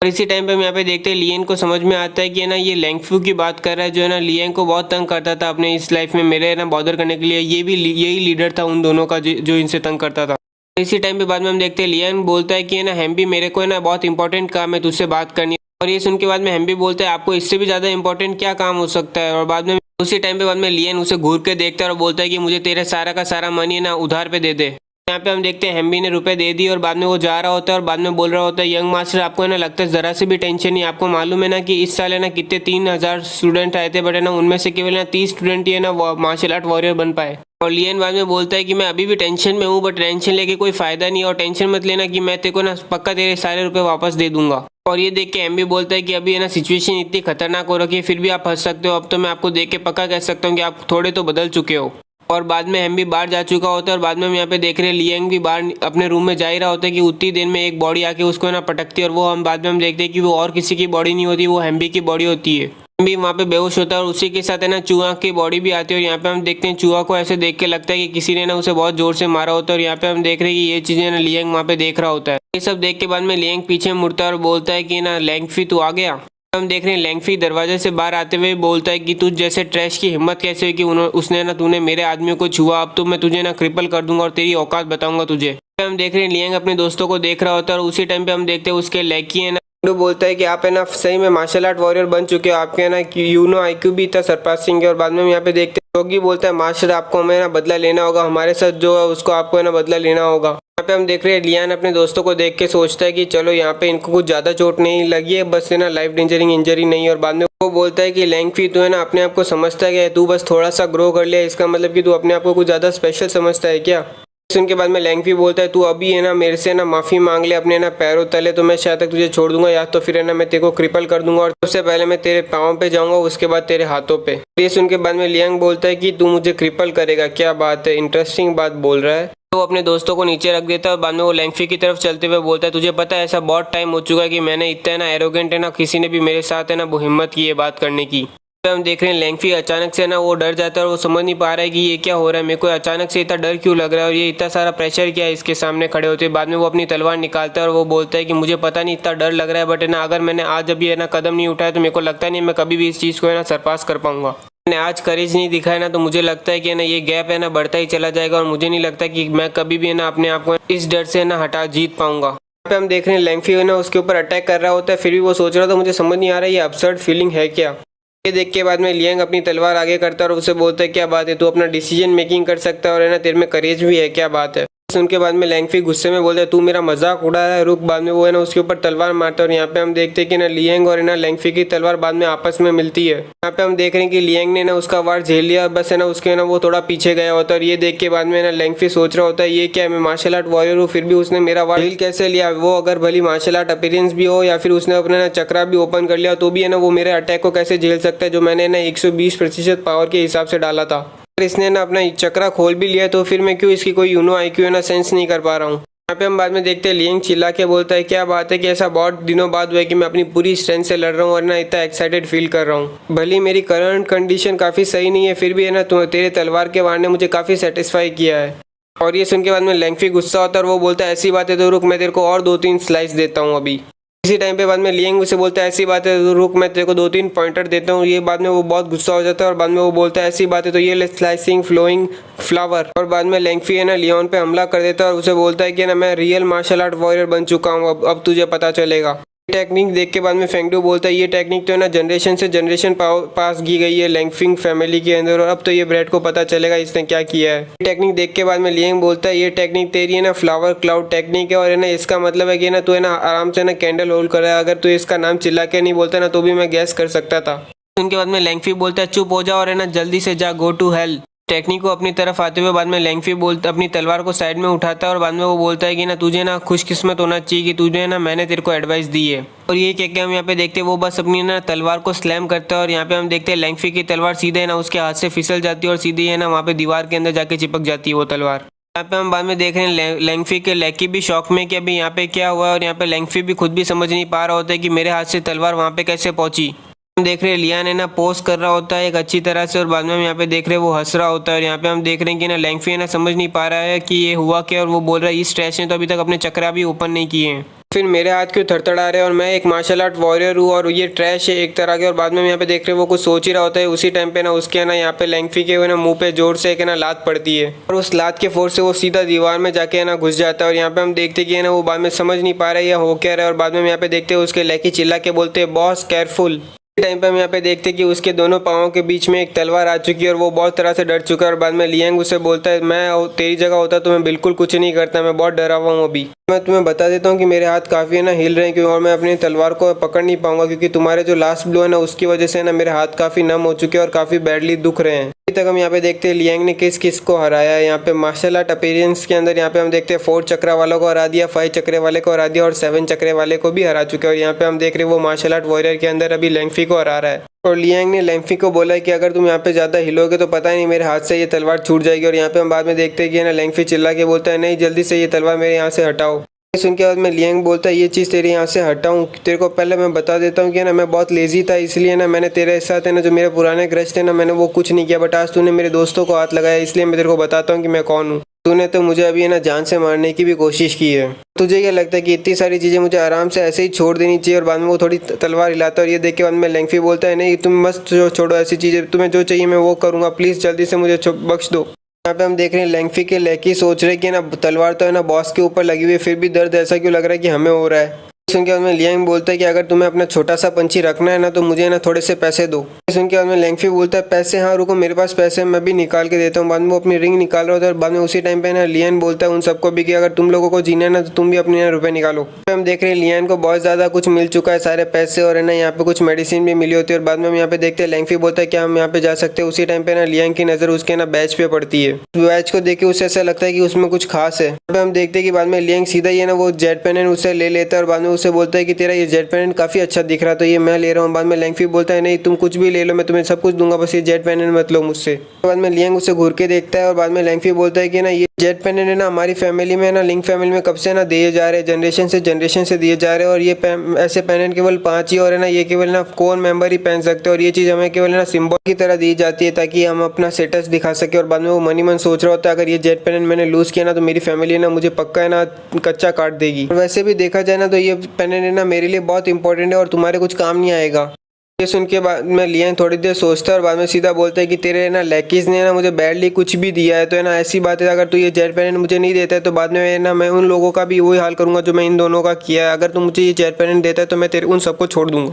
और इसी टाइम पे हम यहाँ पे देखते हैं लियन को समझ में आता है कि ना ये लेंगफू की बात कर रहा है जो है ना लियन को बहुत तंग करता था अपने इस लाइफ में मेरे ना बॉदर करने के लिए। ये भी यही लीडर था उन दोनों का जो इनसे तंग करता था। इसी टाइम पे बाद में हम देखते हैं लियन बोलता है कि ना हेम्बी मेरे को है ना बहुत इंपॉर्टेंट काम है तुझसे बात करनी। और ये सुन के बाद में हेम्बी बोलता है आपको इससे भी ज़्यादा इंपॉर्टेंट क्या काम हो सकता है। और बाद में उसी टाइम पे बाद में लियन उसे घूर के देखता है और बोलता है कि मुझे तेरे सारा का सारा मनी ना उधार पे दे दे। यहाँ पे हम देखते हैं हेम्बी ने रुपए दे दी और बाद में वो जा रहा होता है और बाद में बोल रहा होता है यंग मास्टर आपको है ना लगता है ज़रा से भी टेंशन नहीं। आपको मालूम है ना कि इस साल है ना कितने 3000 स्टूडेंट आए थे बट है ना उनमें से केवल ना 30 स्टूडेंट ही है ना मार्शल आर्ट वॉरियर बन पाए। और लियन बाद में बोलता है कि मैं अभी भी टेंशन में हूँ बट टेंशन लेके कोई फायदा नहीं और टेंशन मत लेना कि मैं तेरे को ना पक्का तेरे सारे रुपए वापस दे दूंगा। और ये देख के हेम्बी बोलता है कि अभी है ना सिचुएशन इतनी खतरनाक हो रखी है फिर भी आप हंस सकते हो। अब तो मैं आपको देख के पक्का कह सकता हूँ कि आप थोड़े तो बदल चुके हो। और बाद में हेम्बी बाहर जा चुका होता है और बाद में हम यहाँ पे देख रहे हैं लियंग भी बाहर अपने रूम में जा ही रहा होता है कि उतनी देर में एक बॉडी आके उसको ना पटकती है और वो हम बाद में हम देखते हैं कि वो और किसी की बॉडी नहीं होती, वो हेम्बी की बॉडी होती है। हेम्बी वहाँ पे बेहोश होता है और उसी के साथ है ना चूहा की बॉडी भी आती है। और यहाँ पे हम देखते हैं चूहा को ऐसे देख के लगता है कि किसी ने ना उसे बहुत जोर से मारा होता है। और यहाँ पे हम देख रहे हैं कि ये चीज़ें ना लियंग वहाँ पे देख रहा होता है। ये सब देख के बाद में लियंग पीछे मुड़ता है और बोलता है कि ना लेंगफी तू आ गया। हम देख रहे हैं लैंगफी दरवाजे से बाहर आते हुए बोलता है कि तुझ जैसे ट्रैश की हिम्मत कैसे हुई कि उसने ना तूने मेरे आदमियों को छुआ, अब तो मैं तुझे ना क्रिपल कर दूंगा और तेरी औकात बताऊंगा तुझे। हम देख रहे हैं लियांग अपने दोस्तों को देख रहा होता है और उसी टाइम पे हम देखते हैं उसके लैकी है ना फेंगडू बोलता है कि आप है ना सही में मार्शल आर्ट वॉरियर बन चुके हो, आपके है ना यूनो आईक्यू भी इतना सरपासिंग है। और बाद में हम यहाँ पे देखते हैं योगी बोलता है मास्टर आपको हमें ना बदला लेना होगा, हमारे साथ जो है उसको आपको है ना बदला लेना होगा। यहाँ पे हम देख रहे हैं लियान अपने दोस्तों को देख के सोचता है कि चलो यहाँ पे इनको कुछ ज्यादा चोट नहीं लगी है, बस है ना लाइफ डेंजरिंग इंजरी नहीं है। और बाद में वो बोलता है कि लैंगफी तू है ना अपने आप को समझता है क्या, तू बस थोड़ा सा ग्रो कर लिया इसका मतलब कि तू अपने आप को कुछ ज्यादा स्पेशल समझता है क्या। सुन के बाद में लैंगफी बोलता है तू अभी है ना मेरे से ना माफी मांग ले अपने ना पैरों तले, तो मैं शायद तक तुझे छोड़ दूंगा या तो फिर है ना मैं तेरे को क्रिपल कर दूंगा और सबसे पहले मैं तेरे पाँव पे जाऊंगा उसके बाद तेरे हाथों पे। ये सुन के बाद में लियांग बोलता है कि तू मुझे क्रिपल करेगा, क्या बात है, इंटरेस्टिंग बात बोल रहा है। तो वो अपने दोस्तों को नीचे रख देता है और बाद में वो लैंगफी की तरफ चलते हुए बोलता है तुझे पता है ऐसा बहुत टाइम हो चुका है कि मैंने इतना ना एरोगेंट है ना किसी ने भी मेरे साथ है ना वो हिम्मत की है बात करने की। हम देख रहे हैं लैंगफी अचानक से ना वो डर जाता है और वो समझ नहीं पा रहा है कि ये क्या हो रहा है, मेरे को अचानक से इतना डर क्यों लग रहा है और ये इतना सारा प्रेशर क्या है इसके सामने खड़े होते। बाद में वो अपनी तलवार निकालता है और वो बोलता है कि मुझे पता नहीं इतना डर लग रहा है, बट है ना अगर मैंने आज अभी है ना कदम नहीं उठाया तो मेरे को लगता नहीं मैं कभी भी इस चीज़ को है ना सरपास कर पाऊंगा। मैंने आज करेज नहीं दिखाया ना तो मुझे लगता है कि है ना ये गैप है ना बढ़ता ही चला जाएगा और मुझे नहीं लगता कि मैं कभी भी है ना अपने आप को इस डर से ना हटा जीत पाऊंगा। यहाँ पे हम देख रहे हैं लैंगफी है ना उसके ऊपर अटैक कर रहा होता है, फिर भी वो सोच रहा था मुझे समझ नहीं आ रहा है ये अब्सर्ड फीलिंग है क्या। ये देख के बाद में लियांग अपनी तलवार आगे करता है और उसे बोलता है क्या बात है, तू अपना डिसीजन मेकिंग कर सकता है और है ना तेरे में करेज भी है, क्या बात है। उनके बाद में लैंगफी गुस्से में बोलता है तू मेरा मजाक उड़ा रहा है, रुक। बाद में वो है ना उसके ऊपर तलवार मारता है और यहाँ पे हम देखते हैं कि ना लियांग और है ना लैंगफी की तलवार बाद में आपस में मिलती है। यहाँ पे हम देख रहे हैं कि लियांग ने ना उसका वार झेल लिया, बस है ना उसके ना वो थोड़ा पीछे गया होता है। और ये देख के बाद में ना लैंगफी सोच रहा होता है ये क्या है, मैं मार्शल आर्ट वॉरियर हूँ फिर भी उसने मेरा वार झेल कैसे लिया, वो अगर भली मार्शल आर्ट अपीयरेंस भी हो या फिर उसने अपना ना चक्रा भी ओपन कर लिया तो भी है ना वो मेरे अटैक को कैसे झेल सकता है जो मैंने ना 120% पावर के हिसाब से डाला था। अगर इसने ना अपना चक्रा खोल भी लिया तो फिर मैं क्यों इसकी कोई यूनो आईक्यू है ना सेंस नहीं कर पा रहा हूँ। यहाँ पे हम बाद में देखते हैं लियांग चिल्ला के बोलता है क्या बात है कि ऐसा बहुत दिनों बाद हुआ है कि मैं अपनी पूरी स्ट्रेंथ से लड़ रहा हूँ और ना इतना एक्साइटेड फील कर रहा हूँ। भली मेरी करंट कंडीशन काफ़ी सही नहीं है फिर भी है ना तेरे तलवार के वार ने मुझे काफ़ी सेटिस्फाई किया है। और ये सुन के बाद में लैंगफी गुस्सा होता है और वो बोलता है ऐसी बात है तो रुक मैं तेरे को और 2-3 स्लाइस देता हूँ अभी। इसी टाइम पे बाद में लियांग उसे बोलता है ऐसी बात है तो रुक मैं तेरे को 2-3 पॉइंटर देता हूँ। ये बाद में वो बहुत गुस्सा हो जाता है और बाद में वो बोलता है ऐसी बात है तो ये ले स्लाइसिंग फ्लोइंग फ्लावर। और बाद में लैंगफी है ना लियोन पे हमला कर देता है और उसे बोलता है कि ना मैं रियल मार्शल आर्ट वॉरियर बन चुका हूँ, अब तुझे पता चलेगा। टेक्निक देख के बाद में फेंगडू बोलता है ये टेक्निक तो है ना जनरेशन से जनरेशन पास की गई है लैंगफिंग फैमिली के अंदर और अब तो ये ब्रेड को पता चलेगा इसने क्या किया है। टेक्निक देख के बाद में लियांग बोलता है ये टेक्निक तेरी है ना फ्लावर क्लाउड टेक्निक है और है ना इसका मतलब है कि ना तू है ना आराम से ना कैंडल होल्ड कर रहा है, अगर तू इसका नाम चिल्ला के नहीं बोलता ना तो भी मैं गैस कर सकता था। उनके बाद में लैंगफी बोलता है चुप हो जा और है ना जल्दी से जा, गो टू हेल। टेक्निक को अपनी तरफ आते हुए बाद में लैंगफी बोलता अपनी तलवार को साइड में उठाता है और बाद में वो बोलता है कि ना तुझे ना खुशकिस्मत होना चाहिए कि तुझे ना मैंने तेरे को एडवाइस दी है। और ये क्या क्या हम यहाँ पे देखते हैं वो बस अपनी ना तलवार को स्लैम करता है और यहाँ पे हम देखते हैं लैंगफी की तलवार सीधे ना उसके हाथ से फिसल जाती है और सीधे है ना वहाँ पे दीवार के अंदर जाके चिपक जाती है वो तलवार। यहाँ पे हम बाद में देख रहे हैं लैंगफी के लैकी भी शौक में कि अभी यहाँ पे क्या हुआ और यहाँ पे लैंगफी भी खुद भी समझ नहीं पा रहा होता है कि मेरे हाथ से तलवार वहाँ पे कैसे पहुंची। हम देख रहे हैं लियान है ना पोज कर रहा होता है एक अच्छी तरह से और बाद में हम यहाँ पे देख रहे हैं वो हंस रहा होता है और यहाँ पे हम देख रहे हैं कि ना लैंगफी है ना समझ नहीं पा रहा है कि ये हुआ क्या और वो बोल रहा है इस स्ट्रेच ने तो अभी तक अपने चक्रा भी ओपन नहीं किए हैं, फिर मेरे हाथ क्यों थरथरा रहे हैं और मैं एक मार्शल आर्ट वॉरियर हूँ और ये ट्रैश है एक तरह के। और बाद में हम यहाँ पे देख रहे हैं वो कुछ सोच ही रहा होता है, उसी टाइम पे ना उसके ना यहाँ पे लैंगफी के ना मुंह पे जोर से एक ना लात पड़ती है और उस लात के फोर्स से वो सीधा दीवार में जाके ना घुस जाता है। और यहाँ पे हम देखते कि ना वो बाद में समझ नहीं पा रहा है या हो क्या रहा है और बाद में हम यहाँ पे देखते हैं उसके लैकी चिल्ला के बोलते हैं बॉस केयरफुल। टाइम पे हम यहाँ पे देखते हैं कि उसके दोनों पाँवों के बीच में एक तलवार आ चुकी है और वो बहुत तरह से डर चुका है। और बाद में लियांग उसे बोलता है मैं तेरी जगह होता तो मैं बिल्कुल कुछ नहीं करता, मैं बहुत डरा हुआ हूँ अभी। मैं तुम्हें बता देता हूँ कि मेरे हाथ काफ़ी है ना हिल रहे हैं क्योंकि और मैं अपनी तलवार को पकड़ नहीं पाऊंगा क्योंकि तुम्हारे जो लास्ट ब्लो है ना उसकी वजह से ना मेरे हाथ काफ़ी नम हो चुके हैं और काफ़ी बैडली दुख रहे हैं। अभी तक हम यहाँ पे देखते हैं लियांग ने किस किस को हराया है। यहाँ पे मार्शल आर्ट अपीयरेंस के अंदर यहाँ पे हम देखते हैं 4 चक्रा वालों को हरा दिया, 5 चक्रे वाले को हरा दिया और 7 चक्रे वाले को भी हरा चुके हैं। और यहाँ पे हम देख रहे हैं वो मार्शल आर्ट वॉरियर के अंदर अभी लैंगफी को हरा रहा है और लियांग ने लैंगफी को बोला है कि अगर तुम यहाँ पे ज़्यादा हिलोगे तो पता नहीं मेरे हाथ से ये तलवार छूट जाएगी। और यहाँ पे हम बाद में देखते हैं कि ना लैंगफी चिल्ला के बोलता है नहीं जल्दी से ये तलवार मेरे यहाँ से हटाओ। सुन के बाद में लियांग बोलता है ये चीज़ तेरे यहाँ से हटाऊँ, तेरे को पहले मैं बता देता हूँ कि ना मैं बहुत लेजी था इसलिए ना मैंने तेरे साथ है ना जो मेरे पुराने क्रश थे ना मैंने वो कुछ नहीं किया, बट आज तूने मेरे दोस्तों को हाथ लगाया इसलिए मैं तेरे को बताता हूँ कि मैं कौन हूँ। तूने तो मुझे अभी है ना जान से मारने की भी कोशिश की है। तुझे क्या लगता है कि इतनी सारी चीज़ें मुझे आराम से ऐसे ही छोड़ देनी चाहिए और बाद में वो थोड़ी तलवार हिलाता है और ये देख के बाद में लैंगफी बोलता है नहीं तुम मस्त छोड़ो ऐसी चीज़ें, तुम्हें जो चाहिए मैं वो करूँगा, प्लीज़ जल्दी से मुझे बख्श दो। यहाँ पे हम देख रहे हैं लैंगफी के लैकी सोच रहे कि ना तलवार तो है ना बॉस के ऊपर लगी हुई है, फिर भी दर्द ऐसा क्यों लग रहा है कि हमें हो रहा है। सुन के बाद में लियांग बोलता है कि अगर तुम्हें अपना छोटा सा पंछी रखना है ना तो मुझे ना थोड़े से पैसे दो। सुन के बाद में लैंगफी बोलता है पैसे, हाँ रुको मेरे पास पैसे हैं, मैं भी निकाल के देता हूँ। बाद में वो अपनी रिंग निकाल रहा होता है और बाद में उसी टाइम पे ना लियान बोलता है उन सबको भी कि अगर तुम लोगों को जीना है ना तो तुम भी अपने रुपए निकालो। हम देख रहे हैं लियान को बहुत ज्यादा कुछ मिल चुका है, सारे पैसे और है ना यहाँ पे कुछ मेडिसिन भी मिली होती है और बाद में हम यहाँ पे देखते हैं लैंगफी बोलता है क्या हम यहाँ पे जा सकते हैं। उसी टाइम पे ना लियांग की नजर उसके ना बैच पे पड़ती है। बैच को देख के उसे ऐसा लगता है कि उसमें कुछ खास है। हम देखते हैं कि बाद में लियांग सीधा ही है ना वो जेट पेन उसे ले लेता है और बाद में उसे बोलता है कि तेरा ये जेट पेन काफी अच्छा दिख रहा तो ये मैं ले रहा हूँ। बाद में लैंगफी बोलता है नहीं तुम कुछ भी ले लो, मैं तुम्हें सब कुछ दूंगा, बस ये जेट पेन मत लो मुझसे। बाद में लियांग उसे घूर के देखता है और बाद में लैंगफी बोलता है कि ना ये जेट पेन है ना हमारी फैमिली में ना लिंग फैमिली में कब से ना दिए जा रहे हैं, जनरेशन से दिए जा रहे हैं और ये ऐसे पेन केवल 5 ही और है ना ये केवल ना कोर मेंबर ही पहन सकते हैं और ये चीज़ हमें केवल ना सिंबल की तरह दी जाती है ताकि हम अपना स्टेटस दिखा सके। और बाद में वो मनी मन सोच रहा होता है अगर ये जेट पेन मैंने लूज किया ना तो मेरी फैमिली ना मुझे पक्का है ना कच्चा काट देगी। वैसे भी देखा जाए ना तो ये पेन है ना मेरे लिए बहुत इंपॉर्टेंट है और तुम्हारे कुछ काम नहीं आएगा। ये सुन के बाद में लियांग थोड़ी देर सोचता है और बाद में सीधा बोलता है कि तेरे ना लैकीज ने ना मुझे बैडली कुछ भी दिया है तो है ना ऐसी बात है अगर तू ये जेट पेन मुझे नहीं देता है तो बाद में ना मैं उन लोगों का भी वही हाल करूंगा जो मैं इन दोनों का किया है। अगर तू मुझे ये जेट पेन देता है तो मैं तेरे उन सबको छोड़ दूंगा।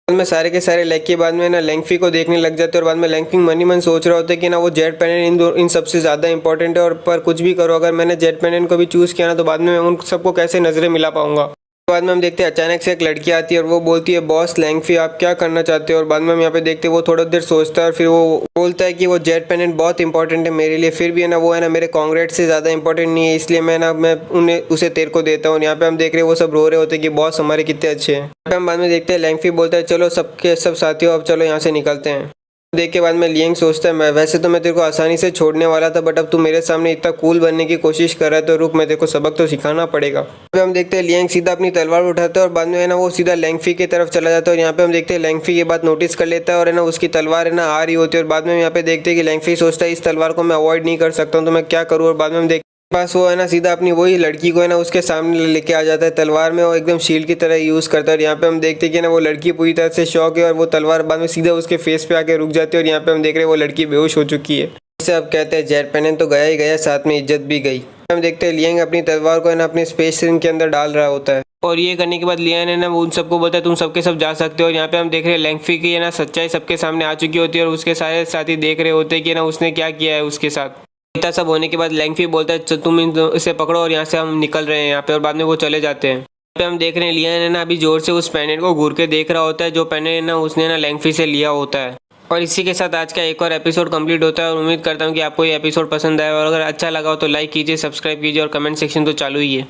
बाद में सारे के सारे लैकी बाद में ना लैंगफी को देखने लग जाते हैं और बाद में लैंगफी मनी मन सोच रहा होता है कि ना वो जेट पेन इन सबसे ज़्यादा इंपॉर्टेंट है और पर कुछ भी करो अगर मैंने जेट पेन को भी चूज़ किया ना तो बाद में मैं उन सबको कैसे नज़रें मिला पाऊंगा। बाद में हम देखते हैं अचानक से एक लड़की आती है और वो बोलती है बॉस लैंगफी आप क्या करना चाहते हो। और बाद में हम यहाँ पे देखते हैं वो थोड़ा देर सोचता है और फिर वो बोलता है कि वो जेट पेन बहुत इंपॉर्टेंट है मेरे लिए, फिर भी है ना वो है ना मेरे कांग्रेट से ज़्यादा इंपॉर्टेंट नहीं है, इसलिए मैं उन्हें उसे तेरे को देता हूँ। यहाँ पे हम देख रहे हैं वो सब रो रहे होते हैं कि बॉस हमारे कितने अच्छे हैं। हम बाद में देखते हैं लैंगफी बोलता है चलो सबके सब साथियों अब चलो यहाँ से निकलते हैं। देख के बाद में लियांग सोचता है मैं वैसे तो मैं तेरे को आसानी से छोड़ने वाला था बट अब तू मेरे सामने इतना कूल बनने की कोशिश कर रहा है तो रुक मैं तेरे को सबक तो सिखाना पड़ेगा। फिर हम देखते हैं लियांग सीधा अपनी तलवार उठाता है और बाद में है ना वो सीधा लैंगफी की तरफ चला जाता है और यहाँ पे हम देखते हैं लैंगफी ये बात नोटिस कर लेता है और है ना उसकी तलवार है ना आ रही होती है और बाद में हम यहाँ पे देखते हैं कि लैंगफी सोचता है इस तलवार को मैं अवॉइड नहीं कर सकता हूँ तो मैं क्या करूँ। और बाद में हम देखते पास वो है ना सीधा अपनी वही लड़की को है ना उसके सामने लेके आ जाता है तलवार में, वो एकदम शील्ड की तरह यूज़ करता है। और यहाँ पे हम देखते हैं कि ना वो लड़की पूरी तरह से शॉक है और वो तलवार बाद में सीधा उसके फेस पे आके रुक जाती है और यहाँ पे हम देख रहे हैं वो लड़की बेहोश हो चुकी है। इसे अब कहते हैं जेट पेन तो गया ही गया, साथ में इज्जत भी गई। हम देखते हैं लियांग अपनी तलवार को है ना अपनी स्पेस रिंग के अंदर डाल रहा होता है और ये करने के बाद लियांग है ना उन सबको बोलता है तुम सबके सब जा सकते हो। और यहाँ पे हम देख रहे हैं लैंगफी की है ना सच्चाई सबके सामने आ चुकी होती है और उसके सारे साथी देख रहे होते हैं कि ना उसने क्या किया है उसके साथ। इतना सब होने के बाद लैंगफी बोलता है तुम इसे पकड़ो और यहाँ से हम निकल रहे हैं यहाँ पे। और बाद में वो चले जाते हैं। यहाँ पे हम देख रहे हैं लियांग है ना अभी जोर से उस पेंडेंट को घूर के देख रहा होता है जो पेंडेंट है ना उसने ना लैंगफी से लिया होता है। और इसी के साथ आज का एक और एपिसोड कंप्लीट होता है और उम्मीद करता हूँ कि आपको ये एपिसोड पसंद आया और अगर अच्छा लगा हो तो लाइक कीजिए, सब्सक्राइब कीजिए और कमेंट सेक्शन तो चालू ही है।